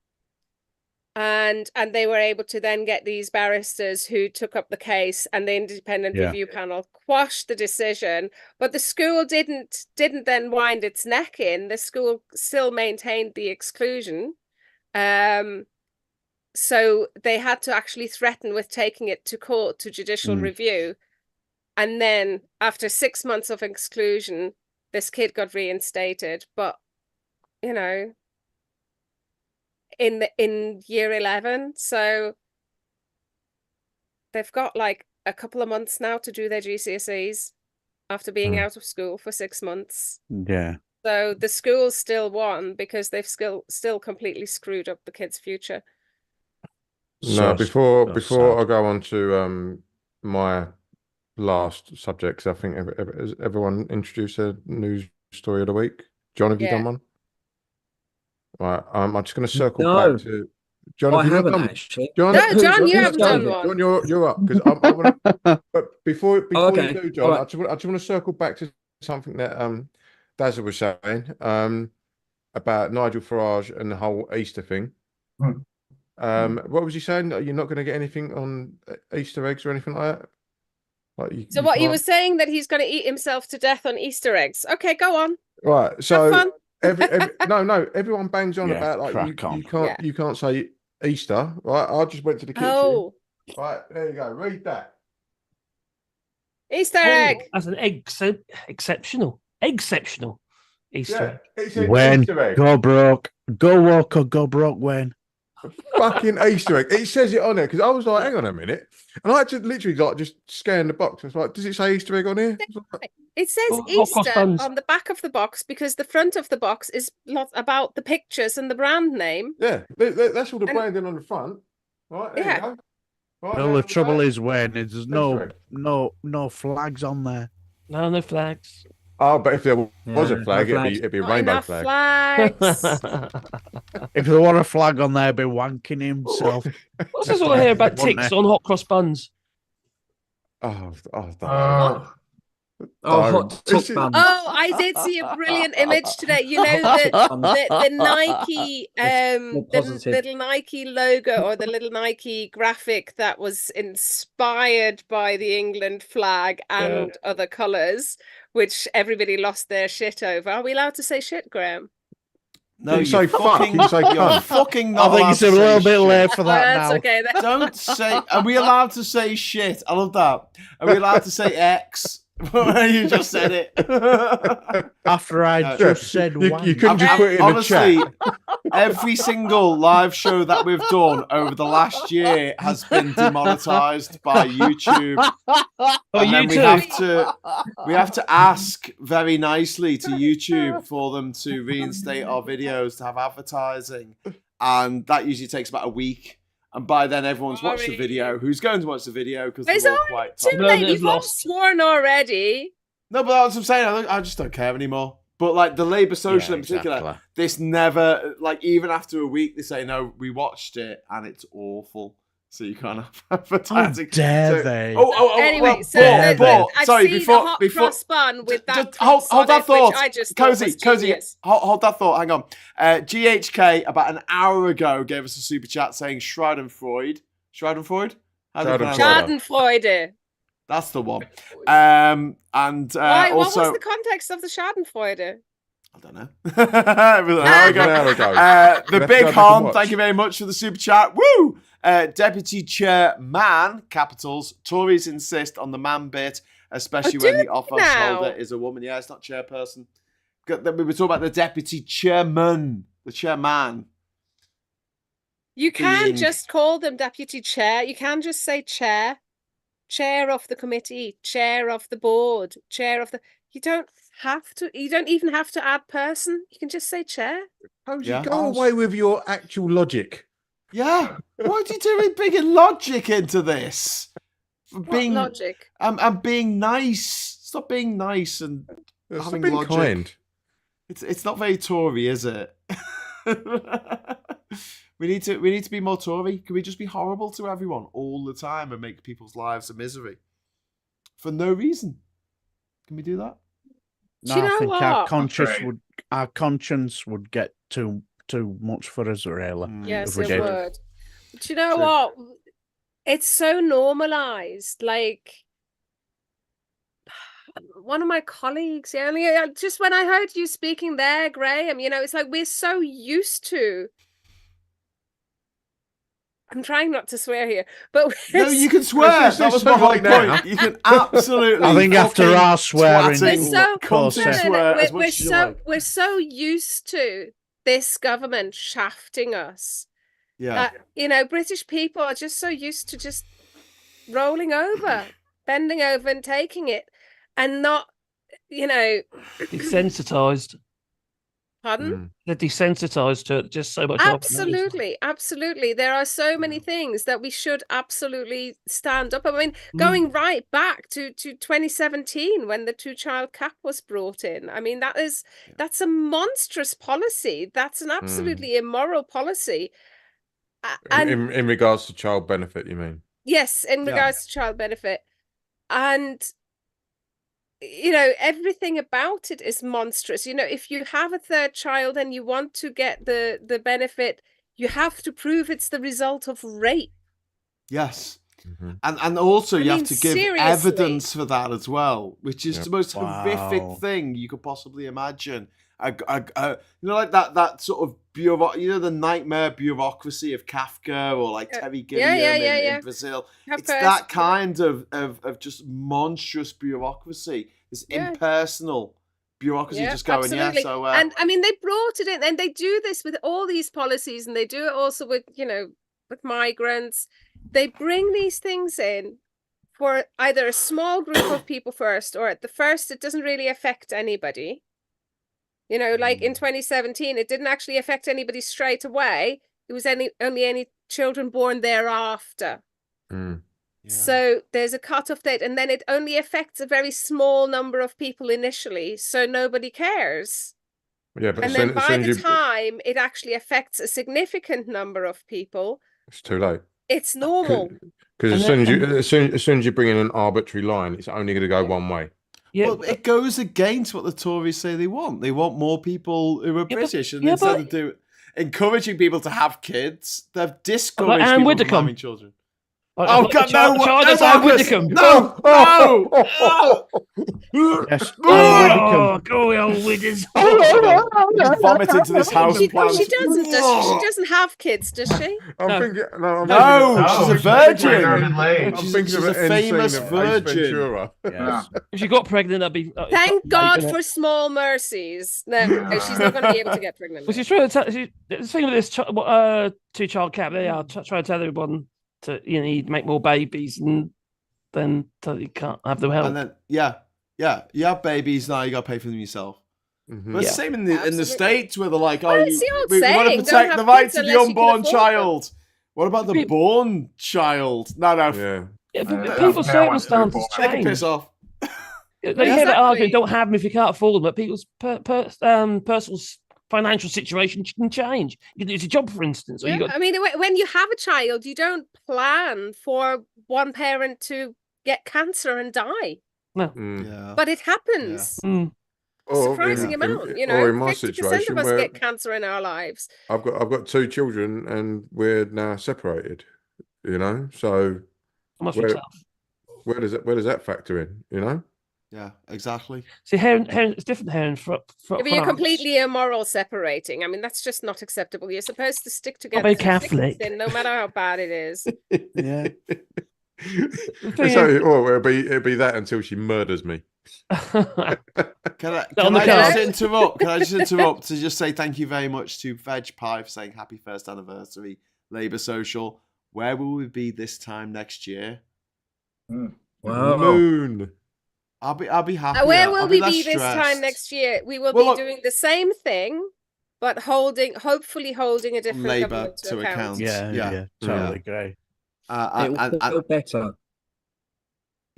and they were able to then get these barristers who took up the case, and the independent review panel quashed the decision. But the school didn't then wind its neck in. The school still maintained the exclusion. So they had to actually threaten with taking it to court to judicial review. And then after 6 months of exclusion, this kid got reinstated. But, you know, in year 11, so they've got like a couple of months now to do their GCSEs after being out of school for 6 months. Yeah. So the school still won because they've still completely screwed up the kid's future. No, before I go on to my last subject, 'cause I think everyone introduced a news story of the week. John, have you done one? Right, I'm just going to circle back to John. I haven't actually. John, no, John, you haven't done one. John, you're up, because I want to. But before okay. you do, John, I just want to circle back to something that Dazza was saying about Nigel Farage and the whole Easter thing. What was he saying? You're not going to get anything on Easter eggs or anything like that? Like you were saying that he's going to eat himself to death on Easter eggs. Okay, go on. Right. So have fun. everyone bangs on about like you can't say Easter. Right. I just went to the kitchen. Oh. Right, there you go. Read that. Easter egg. That's an exceptional Easter egg. When Easter egg. go broke, go walk or go broke when. Fucking Easter egg. It says it on there, because I was like, hang on a minute. And I just literally like just scanned the box. I was like, does it say Easter egg on here? It says Easter on the back of the box, because the front of the box is about the pictures and the brand name. Yeah, that's all the branding on the front. Right, there you go. Right, Well, the trouble is when there's no flags on there. No flags. Oh, but if there was a flag, it'd be a rainbow flag. Flags. If there were a flag on there, he'd be wanking himself. What's this all here about ticks on hot cross buns? Hot tick buns. Oh, I did see a brilliant image today. You know the Nike the little Nike logo, or the little Nike graphic that was inspired by the England flag and other colours, which everybody lost their shit over. Are we allowed to say shit, Graham? No, you say fuck. You say you're fucking not. I think it's a little bit late for that that's now. Okay, then. Don't say. Are we allowed to say shit? I love that. Are we allowed to say X? You just said it. After I just said you couldn't just put it in honestly, the chat. Every single live show that we've done over the last year has been demonetized by YouTube. And then we have to ask very nicely to YouTube for them to reinstate our videos to have advertising, and that usually takes about a week. And by then, everyone's watched the video. Who's going to watch the video? Because they're all quite too late. You've all sworn already. No, but that's what I'm saying. I just don't care anymore. But like the Labour Social Yeah, in particular, exactly. this never, like even after a week, they say, no, we watched it and it's awful. So you can't have advertising. dare So- they? Anyway, so I've sorry, seen before, a hot before, cross bun with that just hold on that it, thought. which I just thought was Cozy, genius. hold that thought. Hang on. GHK about an hour ago gave us a super chat saying Schadenfreude. Schadenfreude? How do you pronounce that? Schadenfreude. That's the one. And Why? What also, was the context of the Schadenfreude? I don't know. There we go. The Let's Big go back and Hon, watch. thank you very much for the super chat. Woo! Deputy Chairman, capitals, Tories insist on the man bit, especially when the office holder is a woman. Yeah, it's not chairperson. We were talking about the deputy chairman, the chairman. You can just call them deputy chair. You can just say chair. Chair of the committee, chair of the board, chair of the... You don't even have to add person. You can just say chair. Cozy, go away with your actual logic. Yeah. Why are you doing big logic into this? What logic? I'm being nice. Stop being nice and having being logic. kind. It's not very Tory, is it? We need to be more Tory. Can we just be horrible to everyone all the time and make people's lives a misery for no reason? Can we do that? No, Do you I know think what? our conscience would get too much for us, really. Yes, if we it did. would. Do you know what? It's so normalized. Like one of my colleagues, just when I heard you speaking there, Graham, it's like we're so used to. I'm trying not to swear here, but no, you can swear. That was my whole point. You can absolutely. I think after our swearing, we're so used to this government shafting us. Yeah. British people are just so used to just rolling over, bending over, and taking it, and not, desensitized. Pardon? They're desensitized to it just so much. Absolutely. There are so many things that we should absolutely stand up. I mean, going right back to 2017 when the two-child cap was brought in. I mean, that's a monstrous policy. That's an absolutely immoral policy. And In regards to child benefit, you mean? Yes, in regards to child benefit. And everything about it is monstrous. If you have a third child and you want to get the benefit, you have to prove it's the result of rape. Yes. And also you have to give seriously. evidence for that as well, which is the most horrific thing you could possibly imagine. Like that sort of the nightmare bureaucracy of Kafka or like Terry Gilliam in Brazil. It's that kind of just monstrous bureaucracy, this impersonal bureaucracy just going, absolutely. So and I mean, they brought it in, and they do this with all these policies, and they do it also with with migrants. They bring these things in for either a small group of people first, or at the first it doesn't really affect anybody. Like in 2017, it didn't actually affect anybody straight away. It was only any children born thereafter. So there's a cutoff date, and then it only affects a very small number of people initially, so nobody cares. Yeah, but and then by the time it actually affects a significant number of people, it's too late. It's normal. Because as soon as you bring in an arbitrary line, it's only going to go one way. Yeah, well, it goes against what the Tories say they want. They want more people who are British, and instead of encouraging people to have kids, they've discouraged people from having children. Oh God, no! Yes. Go on, Widders. Vomit into this house plant. She doesn't have kids, does she? I'm thinking. No, she's a virgin. She's a famous virgin. Yes. If she got pregnant, that'd be. Thank God for small mercies. No, she's not going to be able to get pregnant. Well, she's trying to the thing with this two-child cap. They are trying to tell everyone to you make more babies, and then you can't have them help. And then you have babies now. You got to pay for them yourself. But it's the same in the States where they're like, we want to protect the rights of the unborn child. What about the born child? No. People's circumstances change. They can piss off. They hear that argument, don't have them if you can't afford them, but people's personal financial situation can change. You lose a job, for instance. Or I mean, when you have a child, you don't plan for one parent to get cancer and die. No. But it happens. Surprising amount, or in my 50% situation of us where get cancer in our lives. I've got 2 children and we're now separated. So where does that factor in? Yeah, exactly. See, it's different here. If you're completely immoral separating, I mean, that's just not acceptable. You're supposed to stick together. I'll be Catholic. No matter how bad it is. Yeah. It'll be that until she murders me. Can I just interrupt to just say thank you very much to Veg Pie for saying happy first anniversary, Labour Social. Where will we be this time next year? Wow. Moon. I'll be happy. Where will we be this time next year? We will be doing the same thing, but hopefully holding a different Labour government to account. Yeah, totally agree. It will feel better.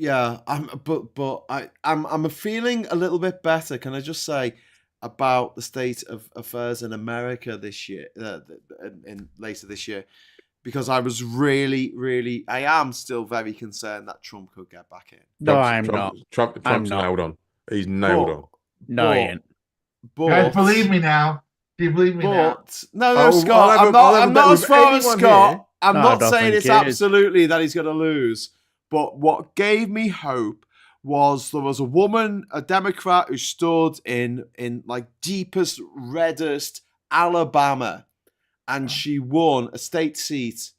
Yeah, I'm feeling a little bit better. Can I just say about the state of affairs in America this year, later this year, because I was I am still very concerned that Trump could get back in. No, I'm not. Trump's nailed on. He's nailed on. No, he ain't. Guys, believe me now. Do you believe me now? No, Scott. I'm not as far as Scott. I'm not saying it's absolutely that he's going to lose. But what gave me hope was there was a woman, a Democrat, who stood in like deepest, reddest Alabama, and she won a state seat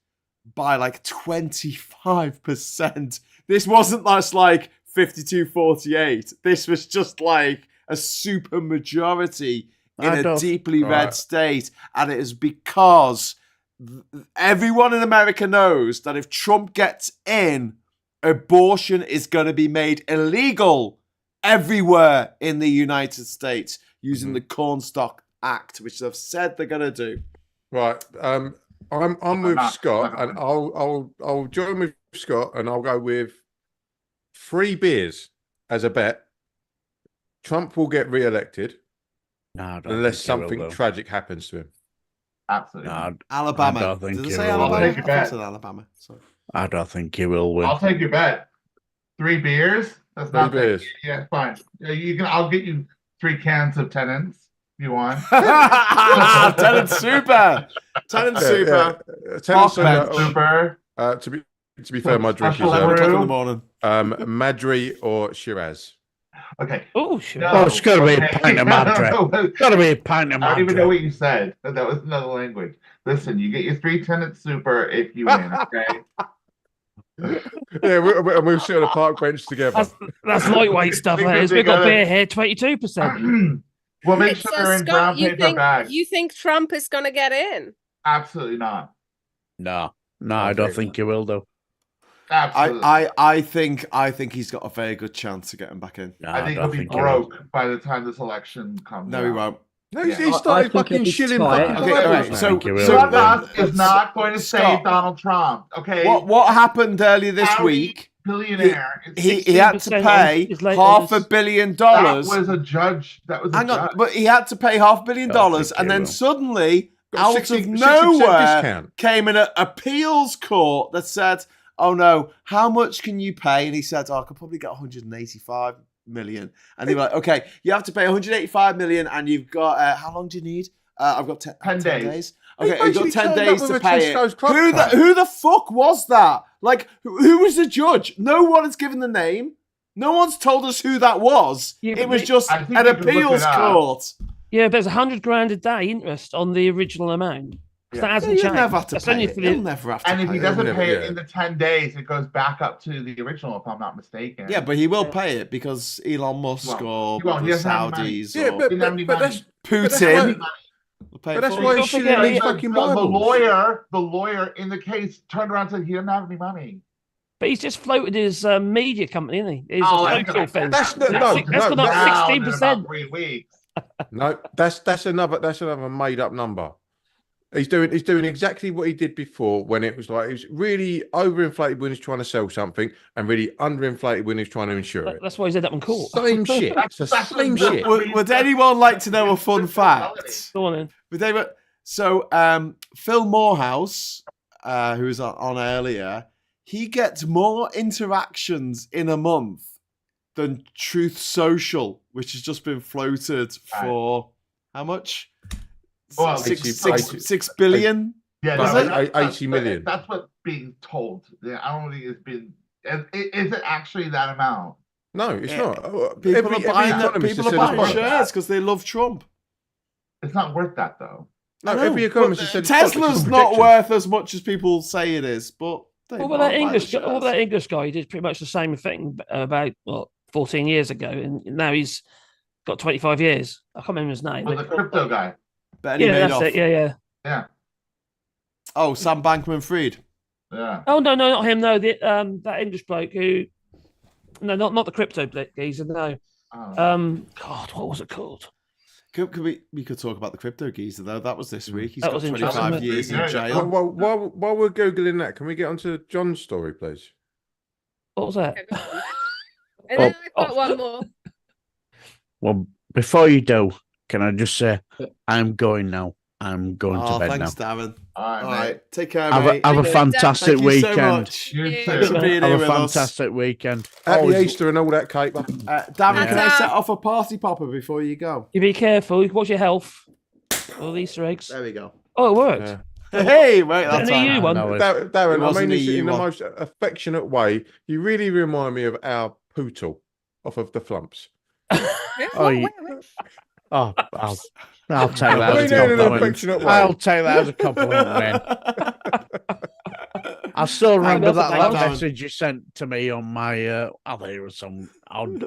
by like 25%. This wasn't just like 52-48. This was just like a super majority in a deeply red state. And it is because everyone in America knows that if Trump gets in, abortion is going to be made illegal everywhere in the United States using the Cornstalk Act, which they've said they're going to do. Right. I'm with Scott, and I'll join with Scott, and I'll go with 3 beers as a bet. Trump will get re-elected unless something tragic happens to him. Absolutely. Alabama. Did it say Alabama? Take your bet. Alabama. Sorry. I don't think he will win. I'll take your bet. 3 beers. That's 3 not beers. Yeah, fine. I'll get you 3 cans of Tennant's if you want. Tennant Super. Tennant Super. Tennant Super. To be fair, my drink is in the morning. Madri or Shiraz. Okay. Oh, Shiraz. Oh, it's got to be a pint of Madri. Got to be a pint of Madri. I don't even know what you said. That was another language. Listen, you get your 3 Tennant Super if you win, okay? Yeah, we'll sit on a park bench together. That's lightweight stuff. We've got beer here, 22%. Well, make sure they're in brown paper bags. You think Trump is going to get in? Absolutely not. No, I don't think he will, though. Absolutely. I think he's got a very good chance of getting back in. No, I think he'll be broke by the time this election comes. No, he won't. No, he started fucking shilling. So Trump is not going to save Donald Trump. Okay. What happened earlier this week? Billionaire. He had to pay $500 million. That was a judge. Hang on, but he had to pay $500 million, and then suddenly, out of nowhere, came an appeals court that said, "Oh no, how much can you pay?" And he said, "Oh, I could probably get 185 million." And they were like, "Okay, you have to pay 185 million, and you've got how long do you need?" I've got 10 days. Okay, you've got 10 days to pay it. Who the fuck was that? Like, who was the judge? No one has given the name. No one's told us who that was. Yeah, it was just an appeals court. Yeah, there's $100,000 a day interest on the original amount. Yeah. That hasn't changed. He'll never have to pay it. He'll never have to and if pay he doesn't pay it in the 10 days, it goes back up to the original, if I'm not mistaken. Yeah, but he will pay it because Elon Musk or the Saudis or Putin. But that's why he's shilling these fucking Bibles. The lawyer in the case turned around and said he didn't have any money. But he's just floated his media company, isn't he? That's gone up 16%. 3 weeks. No, that's another made up number. He's doing exactly what he did before when it was really overinflated when he's trying to sell something and really underinflated when he's trying to insure it. That's why he's ended up in court. Same shit. It's the same shit. Would anyone like to know a fun fact? Go on then. So Phil Morehouse, who was on earlier, he gets more interactions in a month than Truth Social, which has just been floated for how much? Well, 6 billion? Yeah, 80 million. That's what's being told. I don't think it's been. Is it actually that amount? No, it's not. People are buying shares because they love Trump. It's not worth that, though. No, every economist has said Tesla's not worth as much as people say it is. But what about that English guy? He did pretty much the same thing about 14 years ago, and now he's got 25 years. I can't remember his name. The crypto guy. That's it. Yeah. Oh, Sam Bankman-Fried. Yeah. Oh no, not him. No, that English bloke who. No, not the crypto geezer. No. God, what was it called? We could talk about the crypto geezer though. That was this week. He's That got was 25 years in jail. While we're googling that, can we get onto John's story, please? What was that? And then I've got one more. Well, before you do, can I just say I'm going now. I'm going to bed thanks, now. Darren. All right, take care, mate. Have a fantastic weekend. Thanks for being here Have a with fantastic weekend. Happy Easter and all that, Kate. Darren, can I set off a party popper before you go? You be careful. Watch your health. All the Easter eggs. There we go. Oh, it worked. Yeah. Hey, wait, that's you one. Darren, I mean this in the most affectionate way. You really remind me of our poodle off of the Flumps. I'll take that as a compliment. I'll take that as a compliment, man. I still remember that message you sent to me on my I think it was some odd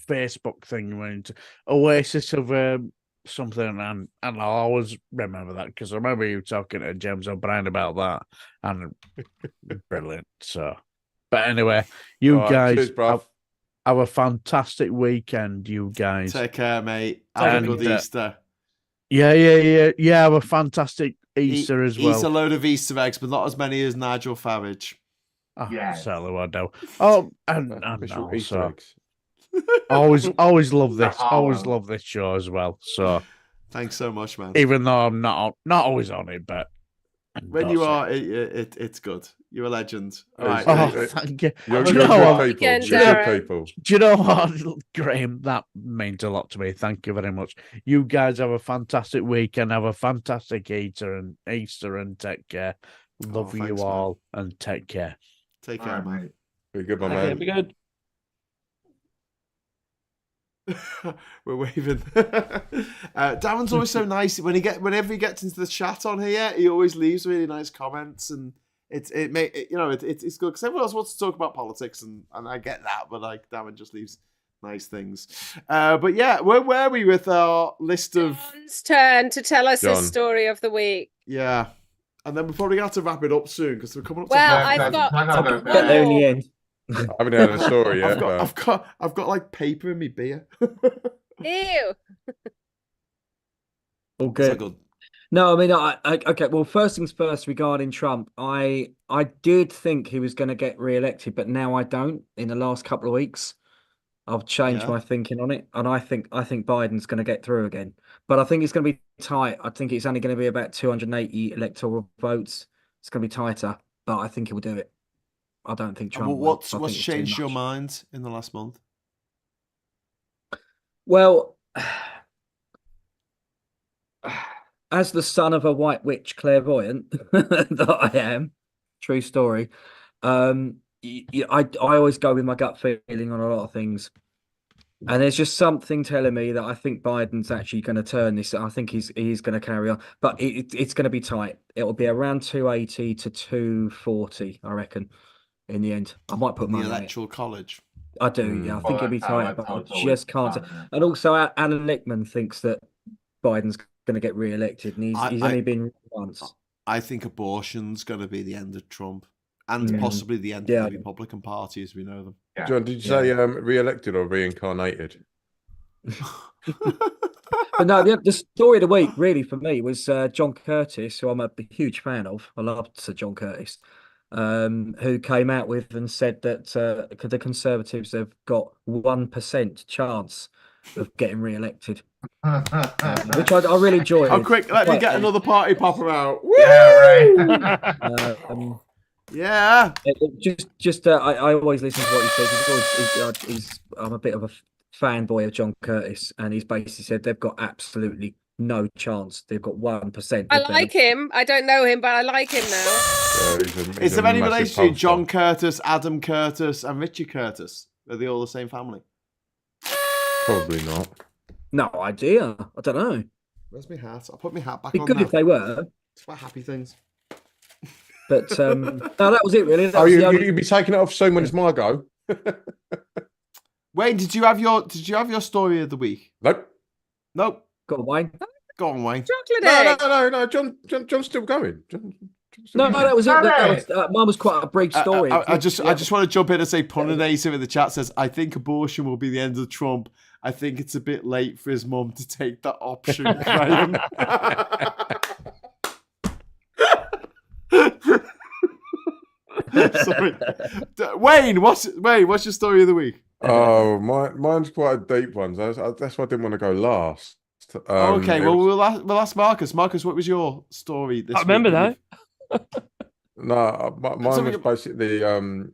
Facebook thing when Oasis of something, and I'll always remember that because I remember you talking to James O'Brien about that, and brilliant. So, but anyway, you guys. Cheers, bruv. Have a fantastic weekend, you guys. Take care, mate. Have a good Easter. Yeah. Have a fantastic Easter as well. Eat a load of Easter eggs, but not as many as Nigel Farage. Certainly won't do. Oh, and Easter eggs. always love this. Always love this show as well. So, thanks so much, man. Even though I'm not always on it, but when you are, it's good. You're a legend. All right. Thank you. You're good people. Do you know what, Graham? That means a lot to me. Thank you very much. You guys have a fantastic weekend. Have a fantastic Easter and take care. Love you all and take care. Take care, mate. Be good, my man. Be good. We're waving. Darren's always so nice. Whenever he gets into the chat on here, he always leaves really nice comments, and it's good because everyone else wants to talk about politics, and I get that, but like Darren just leaves nice things. But yeah, where were we with our list of John's turn to tell us his story of the week? Yeah, and then we're probably gonna have to wrap it up soon because we're coming up. I've got there in the end. I haven't heard a story yet. I've got like paper in my beer. Ew. All good. No, I mean, okay. Well, first things first. Regarding Trump, I did think he was going to get re-elected, but now I don't. In the last couple of weeks, I've changed my thinking on it, and I think Biden's going to get through again. But I think it's going to be tight. I think it's only going to be about 280 electoral votes. It's going to be tighter, but I think he will do it. I don't think Trump. What's changed your mind in the last month? Well, as the son of a white witch clairvoyant that I am, true story. I always go with my gut feeling on a lot of things, and there's just something telling me that I think Biden's actually going to turn this. I think he's going to carry on, but it's going to be tight. It will be around 280 to 240, I reckon. In the end, I might put the money electoral college. I do, yeah. I think it'll be tight, but I just can't. And also, Alan Lichtman thinks that Biden's going to get re-elected, and he's only been once. I think abortion's going to be the end of Trump, and possibly the end of the Republican Party as we know them. John, did you say re-elected or reincarnated? But no, the story of the week really for me was John Curtis, who I'm a huge fan of. I love Sir John Curtis, who came out with and said that the Conservatives have got 1% chance of getting re-elected, which I really enjoyed. Oh, quick, let me get another party popper out. Woo! Yeah, right. Yeah. I always listen to what he says. I'm a bit of a fanboy of John Curtis, and he's basically said they've got absolutely no chance. They've got 1%. I like him. I don't know him, but I like him now. Is there any relation between John Curtis, Adam Curtis, and Richard Curtis? Are they all the same family? Probably not. No idea. I don't know. Where's my hat? I'll put my hat back It'd on. be good now. if they were. It's for happy things. But no, that was it really. You'd be taking it off soon when it's my go. Wayne, did you have your story of the week? Nope. Go on, Wayne. Go on, Wayne. Chocolate egg. No. John's still going. No, that was it. Mine was quite a brief story. I just want to jump in and say, Puninator in the chat says, I think abortion will be the end of Trump. I think it's a bit late for his mum to take that option, Graham. Sorry. Wayne, what's your story of the week? Oh, mine's quite a deep one. That's why I didn't want to go last. Okay, well, we'll ask Marcus. Marcus, what was your story this week? I remember though. No, mine was basically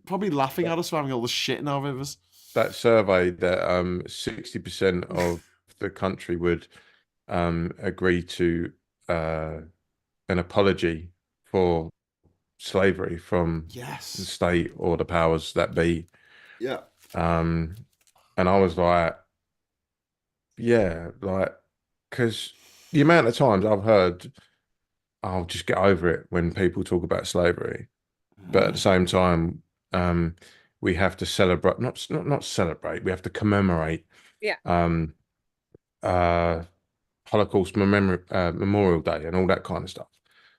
probably laughing at us for having all the shit in our rivers. That survey that 60% of the country would agree to an apology for slavery from the state or the powers that be. Yeah. And I was like, yeah, like, because the amount of times I've heard, I'll just get over it when people talk about slavery, but at the same time, we have to celebrate, not celebrate, we have to commemorate. Yeah. Holocaust Memorial Day and all that kind of stuff.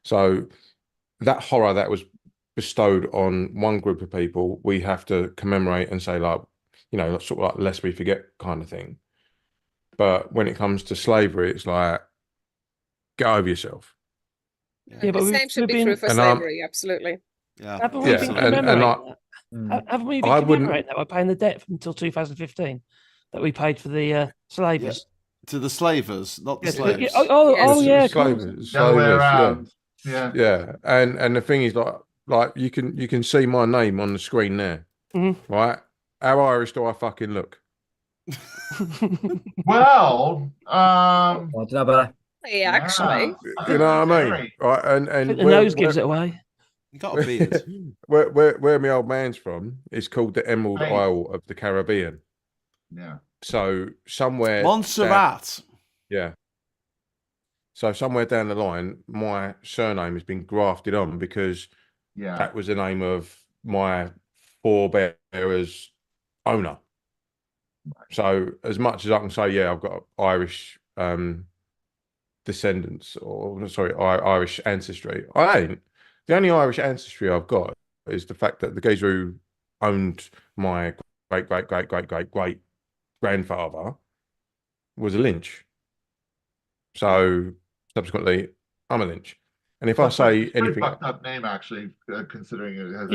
So that horror that was bestowed on one group of people, we have to commemorate and say, like, you know, sort of like lest we forget kind of thing. But when it comes to slavery, it's like, get over yourself. Yeah, but the same should be true for slavery, absolutely. Yeah. Haven't we been commemorating that? Haven't we been commemorating that by paying the debt until 2015 that we paid for the slavers? Yeah. To the slavers, not the slaves. Yes. Yeah. Slavers, The other way around. Yeah. And the thing is, like you can see my name on the screen there, right? How Irish do I fucking look? Well, yeah, actually, you know what I mean, right? And the nose gives it away. You got a beard. where my old man's from is called the Emerald Isle of the Caribbean. Yeah. So somewhere Montserrat. So somewhere down the line, my surname has been grafted on because that was the name of my forebearers' owner. So as much as I can say, yeah, I've got Irish descendants, or sorry, Irish ancestry. I ain't. The only Irish ancestry I've got is the fact that the geezer who owned my great grandfather was a Lynch. So subsequently, I'm a Lynch. And if I say anything, fucked up name actually, considering it has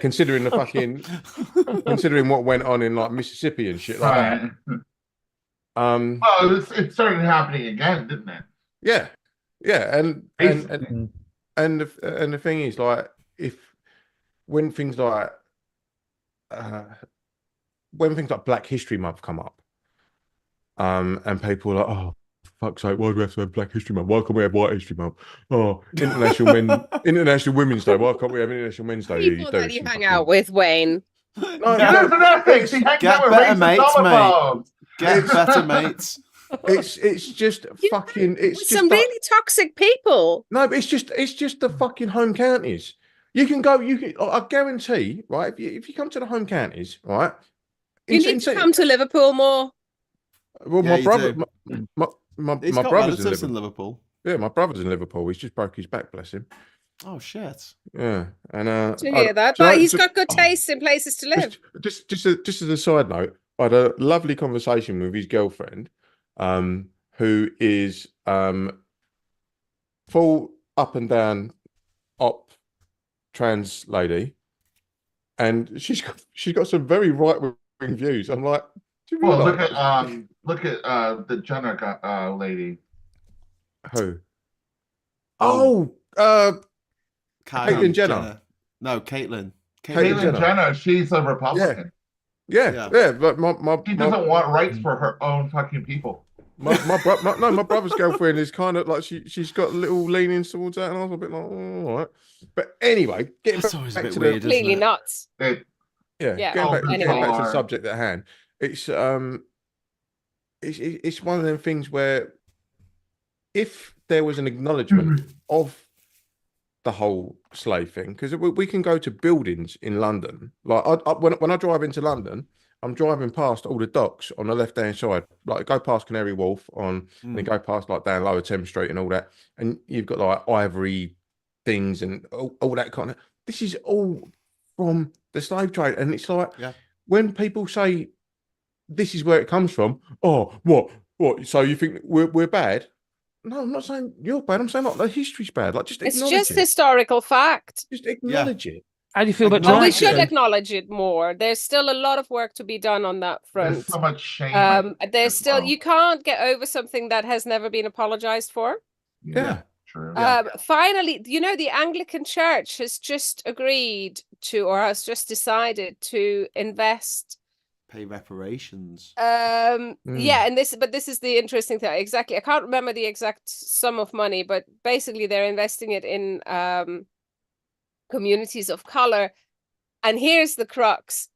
considering the fucking considering what went on in like Mississippi and shit like that. Well, it started happening again, didn't it? Yeah, and the thing is, like, when things like Black History Month come up, and people are like, oh, for fuck's sake, why do we have to have Black History Month? Why can't we have White History Month? Oh, International Women's Day. Why can't we have International Men's Day? People that you hang out with, Wayne. No, he hangs out with better mates, homophobes. Get better mates. It's just fucking. It's just some really toxic people. No, but it's just the fucking home counties. You can go. I guarantee, right? If you come to the home counties, right? You need to come to Liverpool more. Well, my brother, my brother's in Liverpool. Yeah, my brother's in Liverpool. He's just broke his back, bless him. Oh shit! Yeah, and to hear that, but he's got good taste in places to live. Just as a side note, I had a lovely conversation with his girlfriend, who is full up and down op trans lady, and she's got some very right wing views. I'm like, do you Well, realise? look at the Jenner lady. Who? Oh, Caitlyn Jenner. No, Caitlyn. Caitlyn Jenner. She's a Republican. Yeah. But she doesn't want rights for her own fucking people. My brother's girlfriend is kind of like she's got little leanings towards that, and I was a bit like, oh, all right. But anyway, getting back to weird, completely nuts. Getting back to the subject at hand. It's one of them things where if there was an acknowledgement of the whole slave thing, because we can go to buildings in London. Like when I drive into London, I'm driving past all the docks on the left hand side. Like go past Canary Wharf and then go past like down Lower Thames Street and all that, and you've got like ivory things and all that kind of. This is all from the slave trade, and it's like when people say this is where it comes from. Oh, what? So you think we're bad? No, I'm not saying you're bad. I'm saying like the history's bad. Like just acknowledge it. It's just historical fact. Just acknowledge it. How do you feel about Well, we should acknowledge it more. There's still a lot of work to be done on that front. There's so much shame. There's still you can't get over something that has never been apologized for. Yeah. True. Finally, the Anglican Church has just agreed to, or has just decided to pay reparations. Yeah, and this is the interesting thing. Exactly. I can't remember the exact sum of money, but basically they're investing it in communities of color. And here's the crux: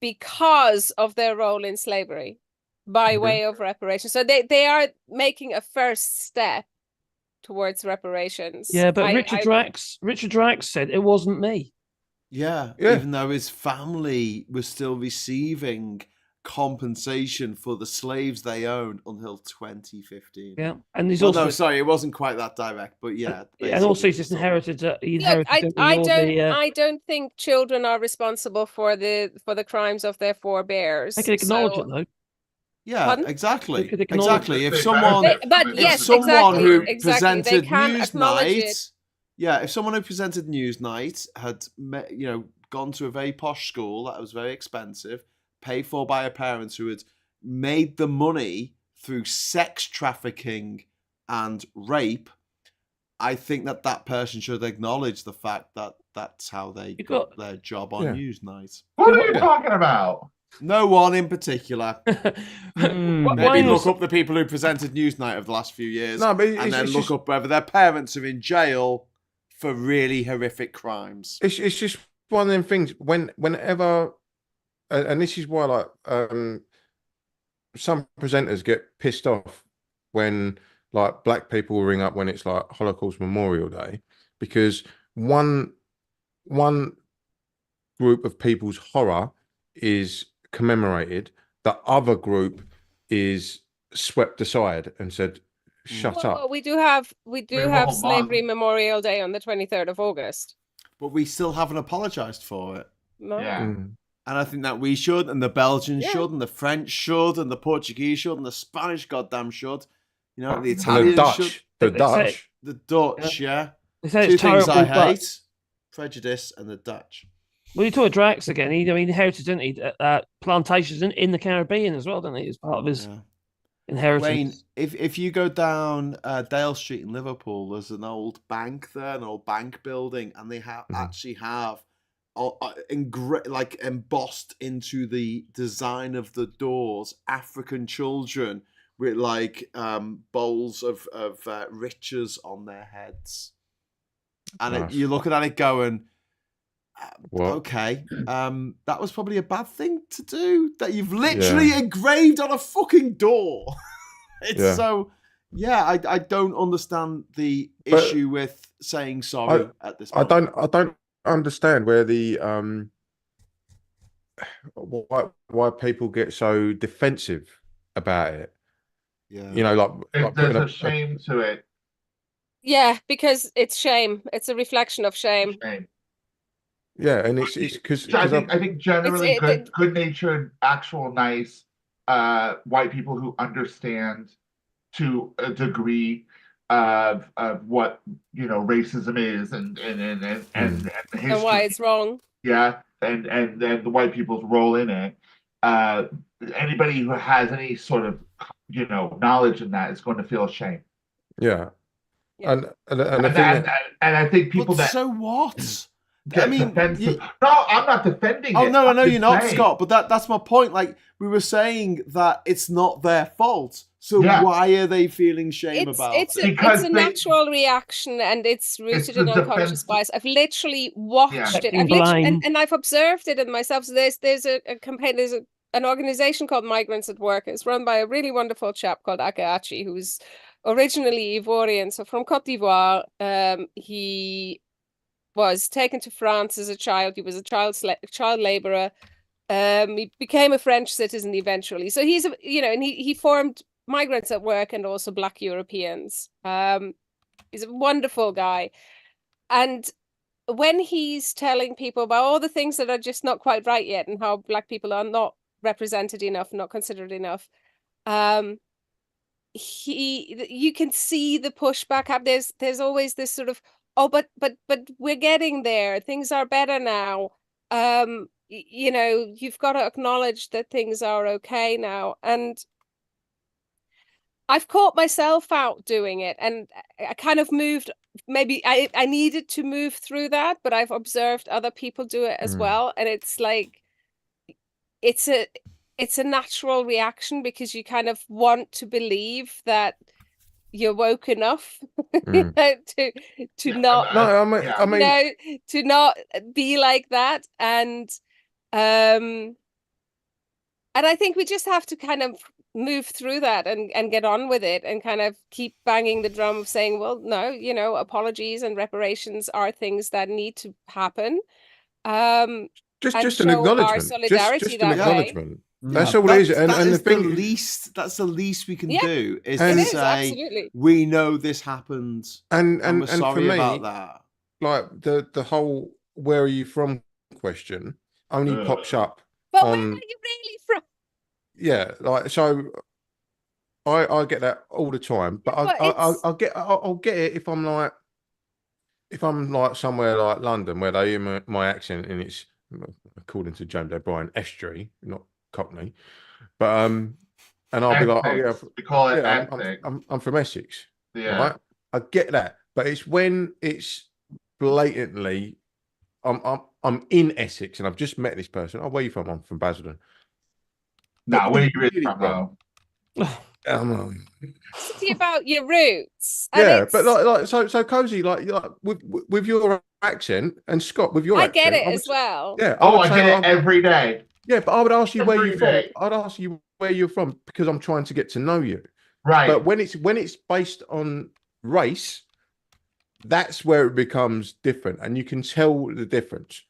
because of their role in slavery, by way of reparations. So they are making a first step towards reparations. Yeah, but Richard Drax said it wasn't me. Yeah, even though his family was still receiving compensation for the slaves they owned until 2015. Yeah, and he's also sorry, it wasn't quite that direct, but and also he's just inherited. I don't think children are responsible for the crimes of their forebears. I can acknowledge it though. Yeah, Pardon? exactly. Exactly. If someone who presented Newsnight. Yeah, if someone who presented Newsnight had, gone to a very posh school that was very expensive, paid for by a parents who had made the money through sex trafficking and rape, I think that person should acknowledge the fact that that's how they got their job on Newsnight. What are you talking about? No one in particular. Maybe look up the people who presented Newsnight over the last few years, and then look up whether their parents are in jail for really horrific crimes. It's just one of them things. Whenever, and this is why like some presenters get pissed off when like black people ring up when it's like Holocaust Memorial Day, because one group of people's horror is commemorated, the other group is swept aside and said, shut up. We do have Slavery Memorial Day on the 23rd of August. But we still haven't apologized for it. No. Yeah. And I think that we should, and the Belgians should, and the French should, and the Portuguese should, and the Spanish goddamn should. The Italians should. The Dutch. The Dutch, yeah. They say Two it's things I terrible, hate. Prejudice and the Dutch. Well, you talk Drax again. He inherited, didn't he? Plantations in the Caribbean as well, didn't he? As part of his inheritance. Wayne, if you go down Dale Street in Liverpool, there's an old bank there, an old bank building, and they actually have embossed into the design of the doors African children with like bowls of riches on their heads, and you're looking at it going, okay, that was probably a bad thing to do, that you've literally engraved on a fucking door. I don't understand the issue with saying sorry at this point. I don't understand where the why people get so defensive about it. There's a shame to it. Yeah, because it's shame. It's a reflection of shame. Yeah, and it's because I think generally good-natured, actual nice white people who understand to a degree of what racism is and history. why it's wrong. Yeah, and the white people's role in it. Anybody who has any sort of knowledge in that is going to feel ashamed. Yeah. Yeah. And I think people that so what? I mean, no, I'm not defending it. Oh no, I know I'm you're not, saying. Scott. But that's my point. Like we were saying that it's not their fault. So why are they feeling shame about it? It's a natural reaction, and it's rooted in unconscious bias. I've literally watched it. I've literally, and I've observed it in myself. So there's a campaign. There's an organization called Migrants at Work. It's run by a really wonderful chap called Akachi, who's originally Ivorian, so from Cote d'Ivoire. He was taken to France as a child. He was a child laborer. He became a French citizen eventually. So he's, and he formed Migrants at Work and also Black Europeans. He's a wonderful guy. And when he's telling people about all the things that are just not quite right yet and how Black people are not represented enough, not considered enough, you can see the pushback. There's always this sort of, oh, but we're getting there. Things are better now. You've got to acknowledge that things are okay now. And I've caught myself out doing it, and I kind of moved. Maybe I needed to move through that, but I've observed other people do it as well, and it's like it's a natural reaction because you kind of want to believe that you're woke enough to not to not be like that, and I think we just have to kind of move through that and get on with it and kind of keep banging the drum of saying, well, no, apologies and reparations are things that need to happen. Just an acknowledgement. Our solidarity just an acknowledgement. That's Yeah, all it is. And the thing that's the least we can Yeah, do is it to is, say absolutely. we know this happened and we're sorry for me, about that. Like the whole "where are you from" question only pops up. But where are you really from? Yeah, like so. I get that all the time, but I'll get it if I'm like somewhere like London where they hear my accent and it's, according to James O'Brien, estuary, not Cockney, but and I'll be like, oh yeah, we call it I'm from Essex, yeah. Right? I get that, but it's when it's blatantly, I'm in Essex and I've just met this person. Oh, where are you from? I'm from Basildon. No, where are you really from? It's about your roots. Yeah, but like so Cozy, like with your accent, and Scott with your accent, I get it as well. Yeah. I get it every day. Yeah, but I would ask you where you're from. Day. I'd ask you where you're from because I'm trying to get to know you. Right. But when it's based on race, that's where it becomes different, and you can tell the difference.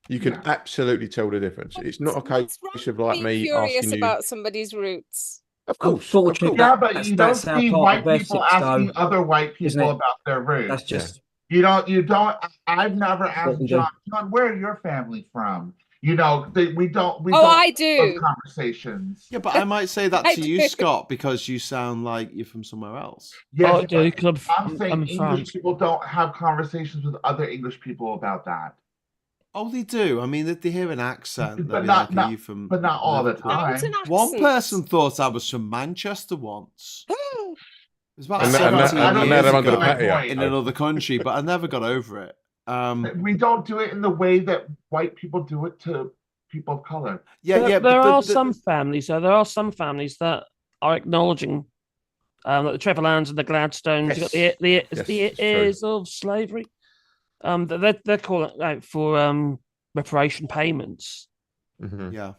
You can absolutely tell the difference. It's not a case of like me curious asking about somebody's roots. Of course. Yeah, but you don't see white people asking other white people about their roots. That's just you don't. I've never asked John, where are your family from? We don't. I do have conversations. Yeah, but I might say that to you, Scott, because you sound like you're from somewhere else. Yes, I do. Because I'm saying English people don't have conversations with other English people about that. Oh, they do. I mean, they hear an accent. But not from but not all the time. One person thought I was from Manchester once. It was about 17 years ago in another country, but I never got over it. We don't do it in the way that white people do it to people of color. There are some families that are acknowledging like the Trevor Lands and the Gladstones. You've got the heirs of slavery. They're calling out for reparation payments. Mm-hmm. Yeah.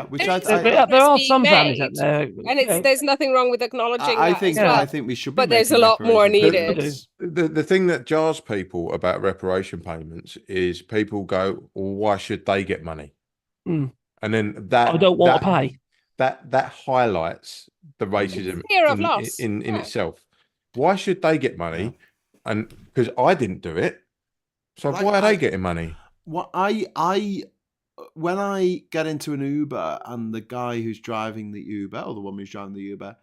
Which there are some families out there, and there's nothing wrong with acknowledging. I think we should. But there's a lot more needed. The thing that jars people about reparation payments is people go, "Well, why should they get money?" And then that I don't want to pay. That highlights the racism in itself. Why should they get money? And because I didn't do it. So why are they getting money? What when I get into an Uber and the guy who's driving the Uber or the woman who's driving the Uber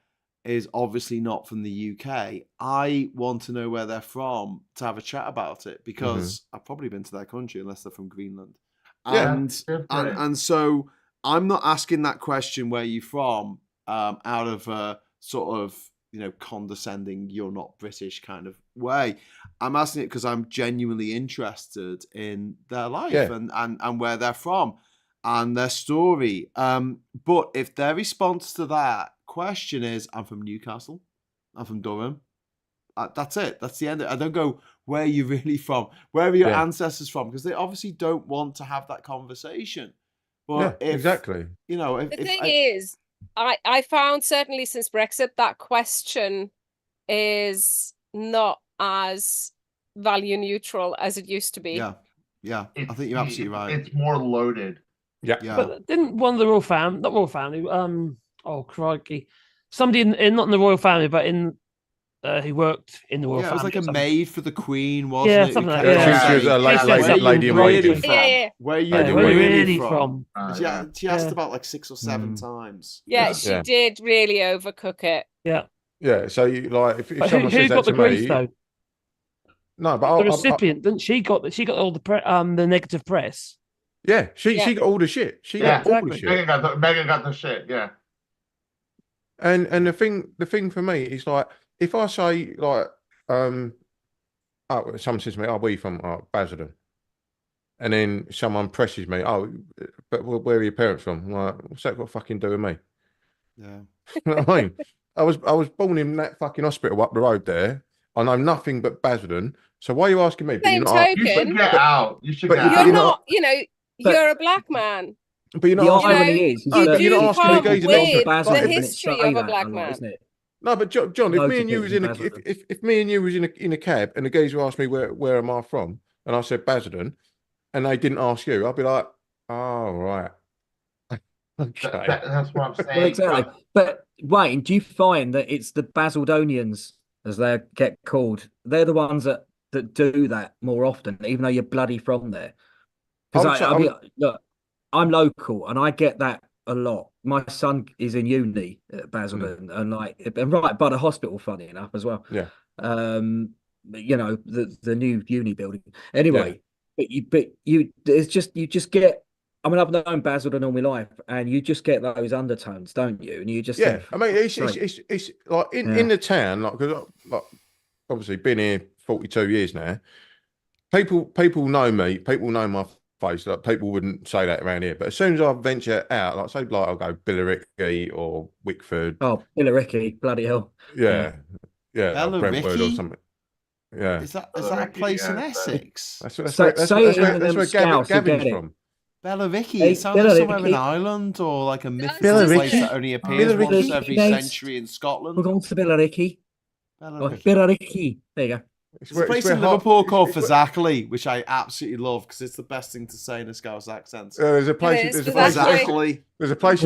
is obviously not from the UK, I want to know where they're from to have a chat about it because I've probably been to their country unless they're from Greenland. And so I'm not asking that question, where you from, out of a sort of, condescending, you're not British kind of way. I'm asking it because I'm genuinely interested in their life and where they're from and their story. But if their response to that question is, I'm from Newcastle, I'm from Durham, that's it. That's the end. I don't go, where are you really from? Where are your ancestors from? Because they obviously don't want to have that conversation. But exactly. The thing is, I found certainly since Brexit that question is not as value neutral as it used to be. Yeah. I think you're absolutely right. It's more loaded. Yeah. But didn't one of the royal family, not royal family, oh crikey, somebody in not in the royal family, but in who worked in the royal family. It was like a maid for the Queen, wasn't it? Something like that. She was a lady in waiting. Where are you really from? She asked about like 6 or 7 times. Yeah, she did really overcook it. Yeah. So you like if someone says that to me, though? No, but the recipient didn't she got all the negative press. Yeah, she got all the shit. She got all the shit. Megan got the shit. Yeah. And the thing for me is like, if I say like, someone says to me, where are you from? Basildon. And then someone presses me, but where are your parents from? I'm like, what's that got to fucking do with me? Yeah. You know what I mean? I was born in that fucking hospital up the road there. I know nothing but Basildon. So why are you asking me? Same token. You should get out. You should get out. You're not, you're a black man. But you're not the irony is you do not come with the history of a black man. Isn't it? No, but John, if me and you was if me and you was in a cab and the geezer asked me where am I from, and I said Basildon, and they didn't ask you, I'd be like, oh right, okay, that's what I'm saying. Well, exactly. But Wayne, do you find that it's the Basildonians, as they get called, they're the ones that do that more often, even though you're bloody from there? Because look, I'm local and I get that a lot. My son is in uni at Basildon and right by the hospital, funny enough, as well. Yeah. The new uni building. Anyway, but you just get. I mean, I've known Basildon all my life, and you just get those undertones, don't you? And you just I mean, it's like in the town, because obviously been here 42 years now. People know me. People know my face. Like, people wouldn't say that around here, but as soon as I venture out, I'll go Billericay or Wickford. Oh, Billericay, bloody hell! Yeah, like Brentwood or something. Yeah, is that a place in Essex? That's where Gavin's from. Billericay. It sounds like somewhere in Ireland or like a mythical place that only appears once every century in Scotland. We're going to Billericay. Billericay. There you go. There's a place in Liverpool called Fazakerley, which I absolutely love because it's the best thing to say in a Scouse accent. There's a place in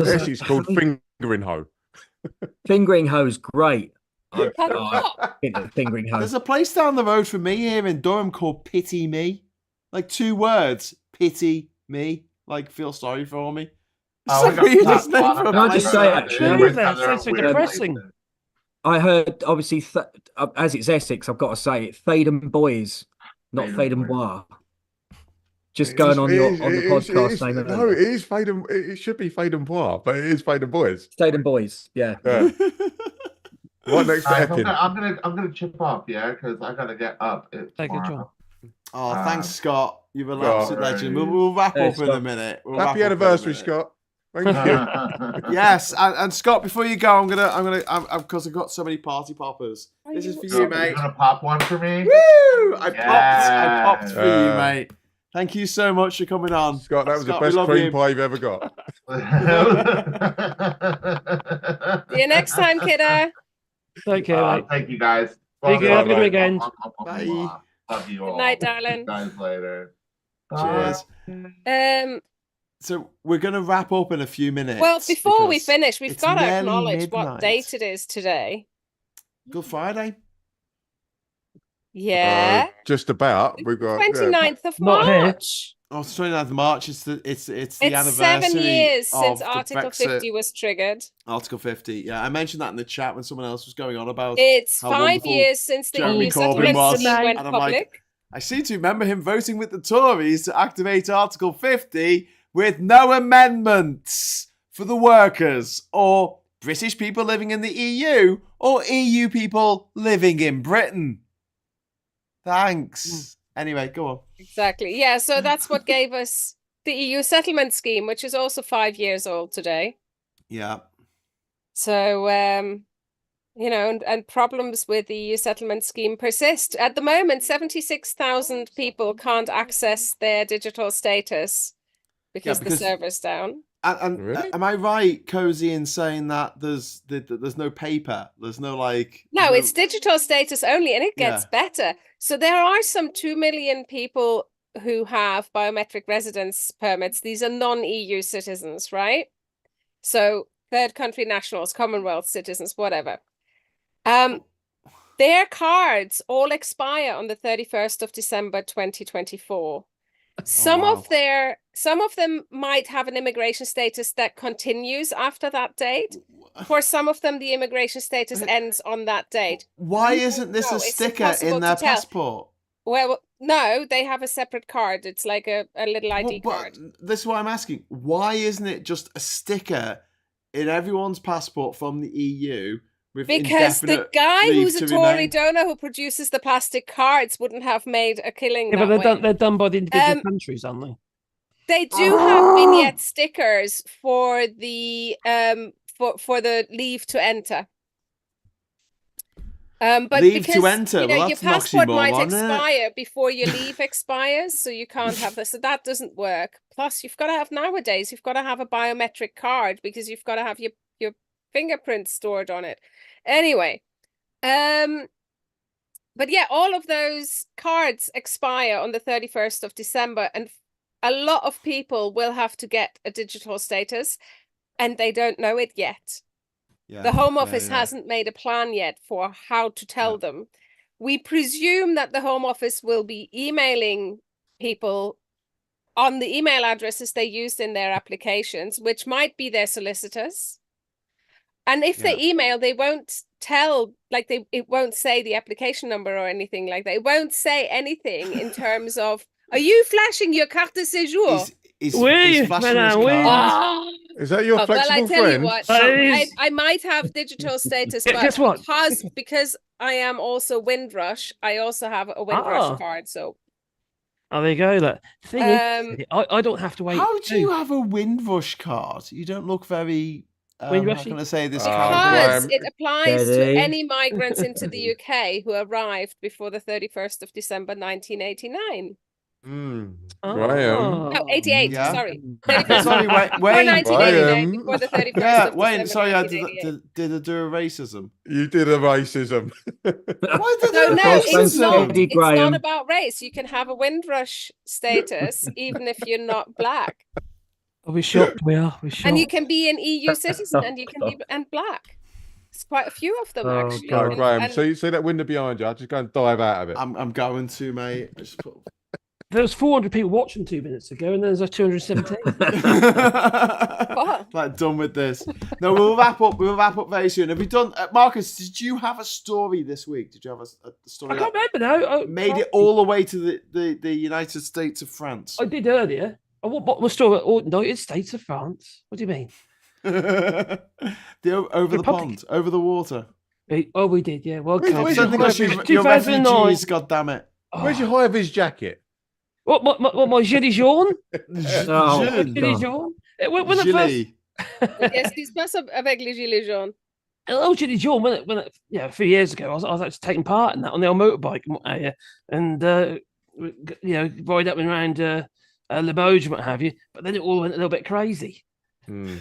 Essex called Fingering Hoe. Fingering Hoe's great. Fingering Hoe. There's a place down the road from me here in Durham called Pity Me. Like 2 words. Pity me. Like, feel sorry for me. Can I just say, actually, that's so depressing. I heard, obviously, as it's Essex, I've got to say it, Fade and Boys, not Fade and Bois. Just going on the podcast name. No, it is Fade and it should be Fade and Bois, but it is Fade and Boys. Fade and Boys, yeah. Right next to Epping. I'm gonna chip off, because I gotta get up. Oh, thanks, Scott. You're an absolute legend. We'll wrap up in a minute. Happy anniversary, Scott. Thank you. Yes, and Scott, before you go, I'm gonna because I've got so many party poppers. This is for you, mate. You gonna pop one for me? Woo! I popped for you, mate. Thank you so much for coming on, Scott. That was the best cream pie you've ever got. See you next time, kiddo. Take care, mate. Thank you, guys. Have a good weekend. Bye. Love you all. Good night, darling. See you guys later. Cheers. So we're going to wrap up in a few minutes. Well, before we finish, we've got to acknowledge what date it is today. Good Friday. Yeah. Just about. We've got 29th of March. Oh, it's 29th of March. It's the It's anniversary 7 years since of the Article Brexit. 50 was triggered. Article 50. Yeah, I mentioned that in the chat when someone else was going on about It's how 5 wonderful years since the Jeremy EU Corbyn settlement was, scheme went and I'm public. like, I seem to remember him voting with the Tories to activate Article 50 with no amendments for the workers or British people living in the EU or EU people living in Britain. Thanks. Anyway, go on. Exactly. Yeah, so that's what gave us the EU settlement scheme, which is also 5 years old today. Yeah. So, and problems with the EU settlement scheme persist. At the moment, 76,000 people can't access their digital status because the server's down. And Really? am I right, Cozy, in saying that there's no paper? There's no No, it's digital status only, and it gets better. So there are some 2 million people who have biometric residence permits. These are non-EU citizens, right? So third country nationals, Commonwealth citizens, whatever. Their cards all expire on the 31st of December 2024. Some of them might have an immigration status that continues after that date. For some of them, the immigration status ends on that date. Why isn't this a sticker in their passport? Well, no, they have a separate card. It's like a little ID card. This is why I'm asking. Why isn't it just a sticker in everyone's passport from the EU? Because the guy who's a Tory donor who produces the plastic cards wouldn't have made a killing. Yeah, but they're done by the individual countries, aren't they? They do have vignette stickers for the for the leave to enter. But leave because, to enter. Well, your that's passport an might oxymoron, isn't it? expire before your leave expires, so you can't have this. So that doesn't work. Plus, you've got to have nowadays. You've got to have a biometric card because you've got to have your fingerprints stored on it. Anyway, but yeah, all of those cards expire on the 31st of December, and a lot of people will have to get a digital status, and they don't know it yet. The Home Office hasn't made a plan yet for how to tell them. We presume that the Home Office will be emailing people on the email addresses they used in their applications, which might be their solicitors. And if they email, they won't tell, it won't say the application number or anything like that. It won't say anything in terms of, are you flashing your carte de séjour? He's flashing his card. Is that your flexible well, I tell friend? you what, I might have digital status, but guess what? because I am also Windrush, I also have a Windrush card. So there you go. That thing is, I don't have to wait. How do you have a Windrush card? You don't look very. How can I say this? Because it applies to any migrants into the UK who arrived before the 31st of December 1989. Graham. No, 88. Sorry. Sorry, Wayne. 1989 before the 31st of Wayne. December Sorry, I did I do a racism? You did a racism. Why did it's not about race. You can have a Windrush status even if you're not black. We're shocked. We're shocked. And you can be an EU citizen and you can be black. There's quite a few of them actually. God, Graham, so you see that window behind you? I'll just go and dive out of it. I'm going to, mate. There was 400 people watching 2 minutes ago, and there's 217. Like, done with this. No, we'll wrap up. We'll wrap up very soon. Have we done, Marcus? Did you have a story this week? Did you have a story? I can't remember now. Made it all the way to the United States of France. I did earlier. What was story? United States of France. What do you mean? Over the pond, over the water. Oh, we did. Yeah. Well, you're refugees. God damn it! Where's your high vis jacket? What my gilet jaune? Gilet jaune. When gilet. Qu'est-ce qui se passe avec les gilets jaunes? Oh, gilet jaune. When a few years ago, I was actually taking part in that on the old motorbike, and ride up and around Limoges and what have you. But then it all went a little bit crazy.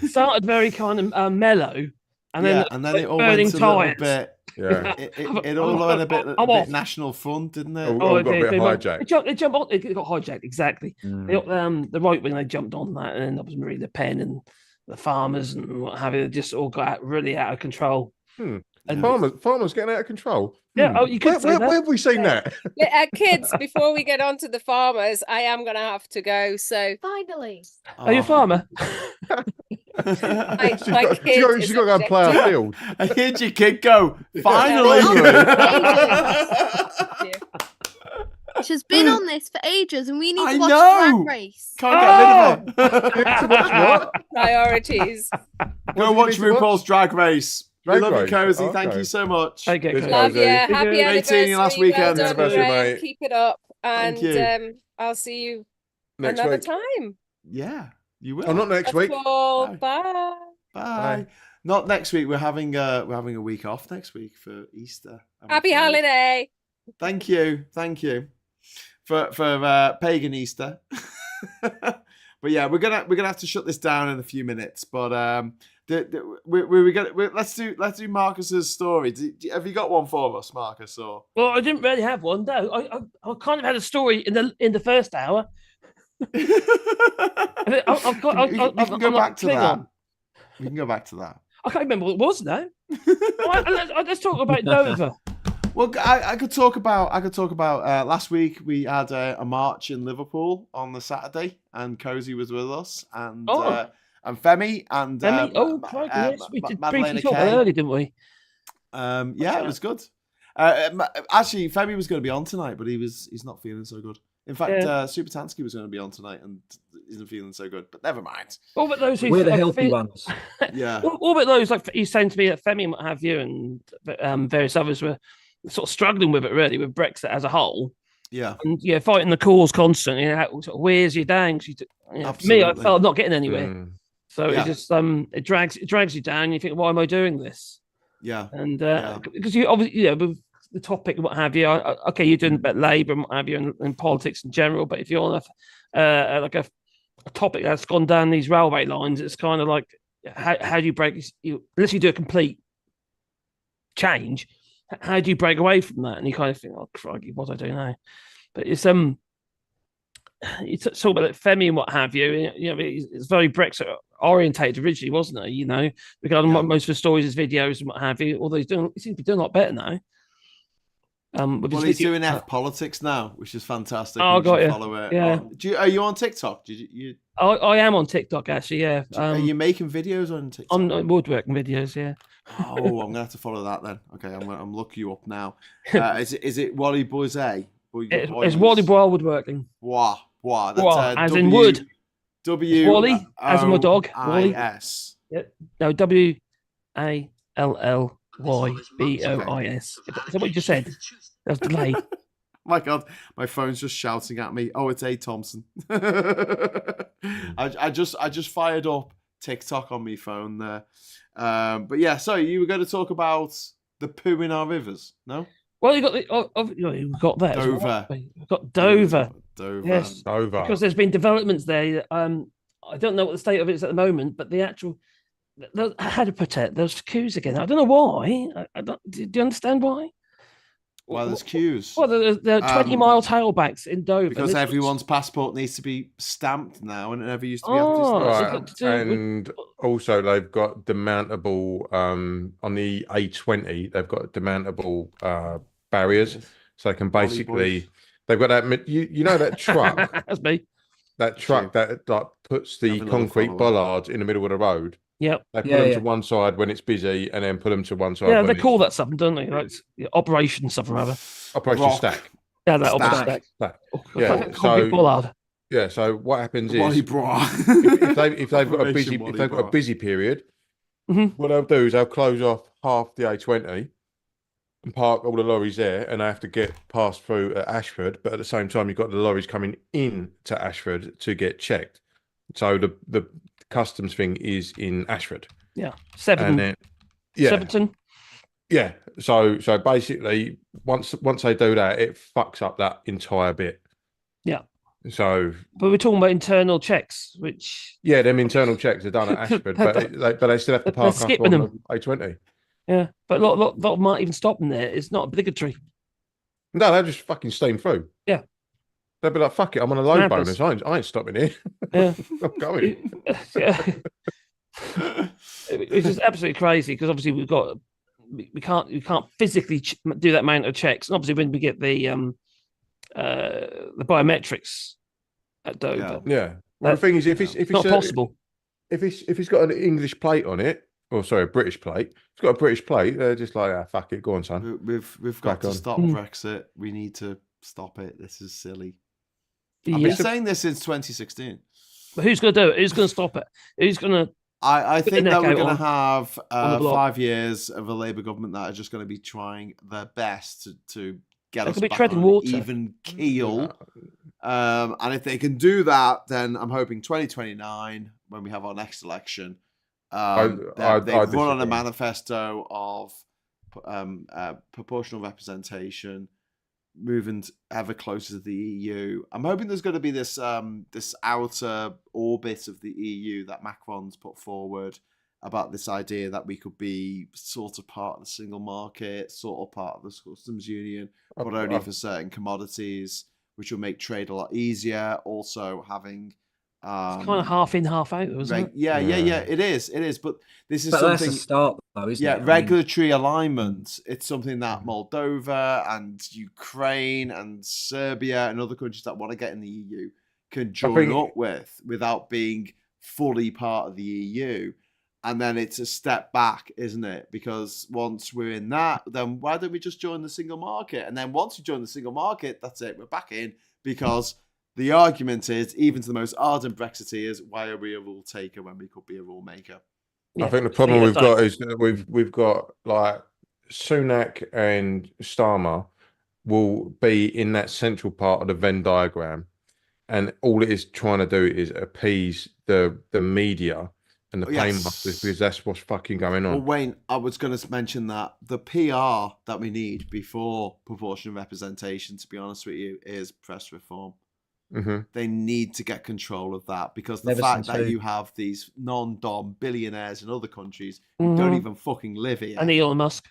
Started very kind of mellow, and then it all went a little bit. Yeah, it all went a bit national fun, didn't it? Got a bit hijacked. They jumped on. It got hijacked exactly. The right wing, they jumped on that, and then that was Marine Le Pen and the farmers and what have you. They just all got really out of control. And farmers getting out of control. Yeah, oh, you could say that. Where have we seen that? Kids, before we get on to the farmers, I am going to have to go. So finally, are you a farmer? my She's kid got to go and play our field. I heard your kid go, finally. she's been on this for ages, and we need I to watch know. Drag Race. Can't get rid of it. Priorities. Go watch RuPaul's Drag Race. We love you, Race. Cozy. Okay. Thank you so much. Okay, Cheers, Love you. Cozy. Happy Great anniversary. seeing you last weekend. Well done, Anniversary, Graham. mate. Keep it up. Thank And you. I'll see you Next another week. time. Yeah, you will. Oh, not next That's week. cool. Bye. Bye. Bye. Not next week. We're having a week off next week for Easter. I'm Happy afraid. holiday. Thank you for pagan Easter. But yeah, we're gonna have to shut this down in a few minutes. But let's do Marcus's story. Have you got one for us, Marcus? Or Well, I didn't really have one. No, I kind of had a story in the first hour. We can go back to that. We can go back to that. I can't remember what it was now. Let's talk about Dover. Well, I could talk about last week we had a march in Liverpool on the Saturday, and Cozy was with us, and Femi and yes, we did Madeleine briefly talk about early, didn't we? Yeah, it was good. Actually, Femi was going to be on tonight, but he's not feeling so good. In fact, Super Tansky was going to be on tonight and isn't feeling so good. But never mind. All but those We're the healthy ones. Yeah. All but those, like he's saying to me that Femi and what have you, and various others were sort of struggling with it really, with Brexit as a whole. Yeah. And fighting the cause constantly. Sort of wears you down. For me, I felt not getting anywhere. So it just it drags you down. You think, why am I doing this? Yeah. And because you obviously with the topic and what have you, okay, you're doing about Labour and what have you, and politics in general. But if you're on a topic that's gone down these railway lines, it's kind of like how do you break? Unless you do a complete change, how do you break away from that? And you kind of think, oh crikey, what do I do now? But it's you talk about Femi and what have you. It's very Brexit orientated originally, wasn't it? Regarding most of the stories, his videos and what have you. Although he seems to be doing a lot better now. He's doing F politics now, which is fantastic. Oh, got you. Follow it. Yeah. Are you on TikTok? I am on TikTok actually. Yeah. Are you making videos on TikTok? I'm woodworking videos. Yeah. Oh, I'm gonna have to follow that then. Okay, I'm looking you up now. Is it Wally Boise? It's Wally Boyle woodworking. Wow. That's as in wood. Wally as in my dog. Wally. S. No, WALLYBOIS. Is that what you just said? That was delayed. My God, my phone's just shouting at me. Oh, it's A. Thompson. I just fired up TikTok on my phone there. But yeah, so you were going to talk about the poo in our rivers, no? Well, you got we've got that. Dover. We've got Dover. Yes, Dover. Because there's been developments there. I don't know what the state of it is at the moment, but the actual how to protect those queues again. I don't know why. Do you understand why? Well, there's queues. Well, there are 20-mile tailbacks in Dover. Because everyone's passport needs to be stamped now, and it never used to be. Right. And also, they've got demountable on the A20. They've got demountable barriers, so they can basically. They've got that. You know that truck. That's me. That truck that like puts the concrete bollards in the middle of the road. Yep. They put them to one side when it's busy, and then put them to one side. Yeah, they call that something, don't they? Like Operation something or other. Operation Stack. Yeah, that Operation Stack. Yeah. So bollard. Yeah. So what happens is if they've got a busy period, what they'll do is they'll close off half the A20 and park all the lorries there, and they have to get passed through at Ashford. But at the same time, you've got the lorries coming in to Ashford to get checked. So the customs thing is in Ashford. Yeah. Seventon. Yeah. So basically, once they do that, it fucks up that entire bit. Yeah. So, but we're talking about internal checks, which them internal checks are done at Ashford, but they still have to park up on the A20. Yeah, but a lot might even stop them there. It's not obligatory. No, they'll just fucking steam through. Yeah. They'll be like, fuck it, I'm on a load bonus. I ain't stopping here. Yeah. I'm going. Yeah. It's just absolutely crazy because obviously we can't physically do that amount of checks. And obviously, when we get the biometrics at Dover, yeah. Well, the thing is, if it's not possible. If he's got an English plate on it, or sorry, a British plate, if it's got a British plate, they're just like, fuck it, go on, son. We've got to stop Brexit. We need to stop it. This is silly. I've been saying this since 2016. But who's going to do it? Who's going to stop it? Who's going to? I think that we're going to have 5 years of a Labour government that are just going to be trying their best to get us back on an even keel. And if they can do that, then I'm hoping 2029, when we have our next election, they run on a manifesto of proportional representation, moving ever closer to the EU. I'm hoping there's going to be this this outer orbit of the EU that Macron's put forward about this idea that we could be sort of part of the single market, sort of part of the customs union, but only for certain commodities, which will make trade a lot easier. Also having it's kind of half in, half out, isn't it? Yeah. It is. But this is something. That's a start, though, isn't it? Regulatory alignment. It's something that Moldova and Ukraine and Serbia and other countries that want to get in the EU can join up with without being fully part of the EU. And then it's a step back, isn't it? Because once we're in that, then why don't we just join the single market? And then once we join the single market, that's it. We're back in, because the argument is, even to the most ardent Brexiteers, why are we a rule taker when we could be a rule maker? I think the problem we've got is that we've got like Sunak and Starmer will be in that central part of the Venn diagram, and all it is trying to do is appease the media and the paymasters, because that's what's fucking going on. Well, Wayne, I was going to mention that the PR that we need before proportional representation, to be honest with you, is press reform. Mm-hmm. They need to get control of that, because the fact that you have these non-dom billionaires in other countries who don't even fucking live here, and Elon Musk,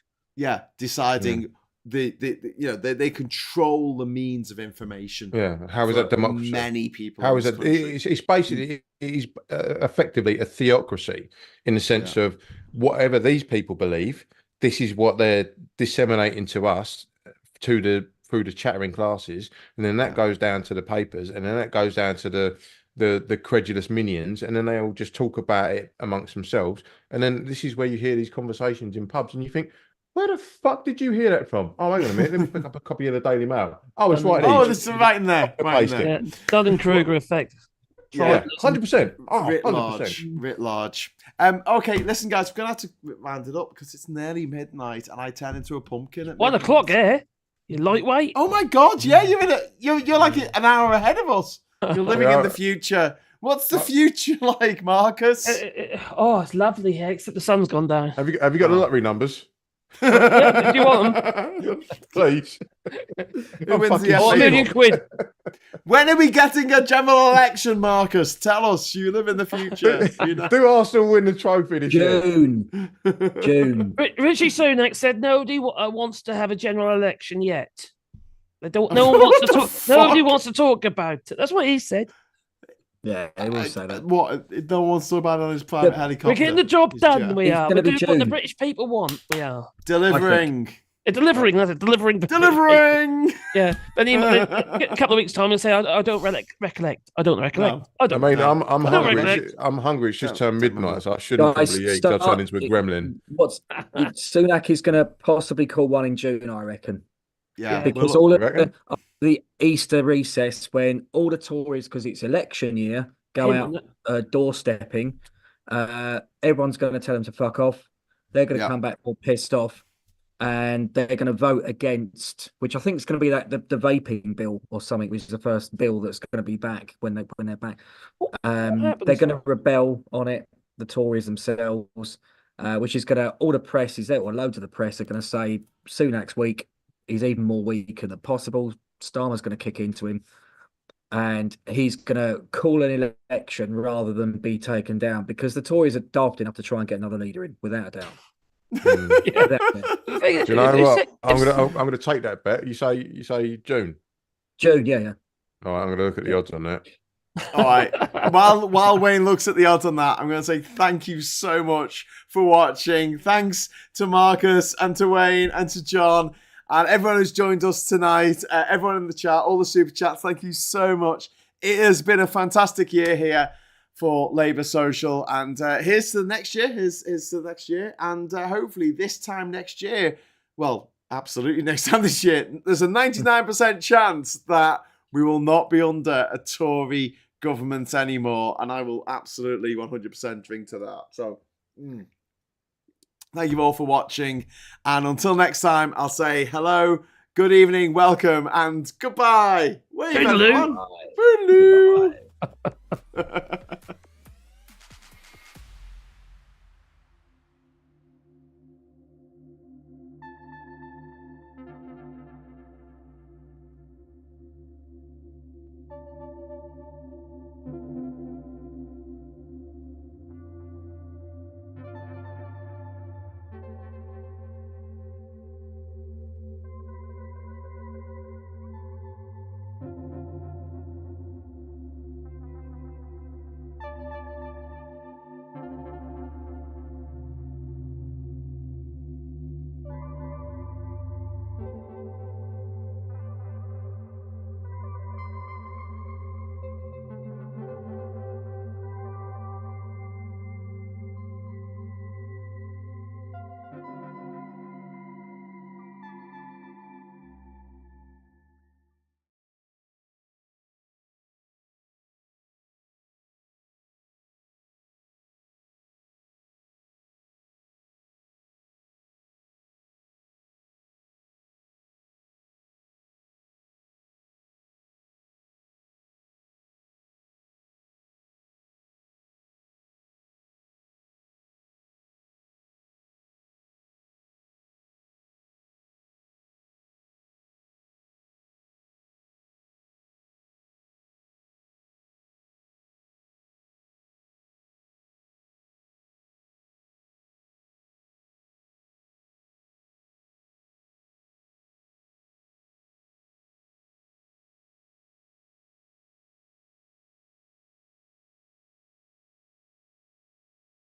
deciding they control the means of information. Yeah, how is that democracy? Many people. How is that? It's basically effectively a theocracy, in the sense of whatever these people believe, this is what they're disseminating to us through the chattering classes, and then that goes down to the papers, and then that goes down to the credulous minions, and then they all just talk about it amongst themselves. And then this is where you hear these conversations in pubs, and you think, where the fuck did you hear that from? Oh, hang on a minute, let me pick up a copy of the Daily Mail. Oh, it's right here. Oh, it's right in there. Yeah, Dunning-Kruger effect. Yeah, 100%. Oh, Writ 100%. Writ large. Okay, listen, guys, we're going to have to round it up, because it's nearly midnight, and I turn into a pumpkin at 1 o'clock, You lightweight. Oh my god, yeah, you're like an hour ahead of us. You're living in the future. What's the future like, Marcus? It's lovely here, except the sun's gone down. Have you got the lottery numbers? Do you want them? Please. Who wins the £1 million? When are we getting a general election, Marcus? Tell us. You live in the future. Do Arsenal win the trophy this year? June. Richie Sunak said nobody wants to have a general election yet. No one wants to talk. Nobody wants to talk about it. That's what he said. Yeah, he will say that. What? No one wants to talk about it on his private helicopter. We're getting the job done. We are. We're doing what the June. British people want. We are delivering. Delivering. That's it. Delivering. Delivering. Yeah. But a couple of weeks' time, and say, I don't recollect. I don't recollect. No. I don't. I mean, know. I'm hungry. I'm hungry. It's just turned midnight, so I shouldn't probably eat. I'll turn into a gremlin. Sunak is going to possibly call one in June, I reckon. Yeah, because all of the Easter recess, when all the Tories, because it's election year, go out doorstepping, everyone's going to tell them to fuck off. They're going to come back all pissed off, and they're going to vote against, which I think is going to be the vaping bill or something, which is the first bill that's going to be back when they're back. They're going to rebel on it, the Tories themselves, which is going to, all the press is there, or loads of the press are going to say Sunak's weak. He's even more weaker than possible. Starmer's going to kick into him, and he's going to call an election rather than be taken down, because the Tories are daft enough to try and get another leader in, without a doubt. Do you know what? I'm gonna take that bet. You say June. June, yeah. All right, I'm gonna look at the odds on that. All right. While Wayne looks at the odds on that, I'm going to say thank you so much for watching. Thanks to Marcus and to Wayne and to John and everyone who's joined us tonight. Everyone in the chat, all the super chats. Thank you so much. It has been a fantastic year here for Labour Social, and here's to the next year. Here's to the next year, and hopefully this time next year. Well, absolutely next time this year. There's a 99% chance that we will not be under a Tory government anymore, and I will absolutely 100% drink to that. So, thank you all for watching, and until next time, I'll say hello, good evening, welcome, and goodbye. Wave, everyone. Bye.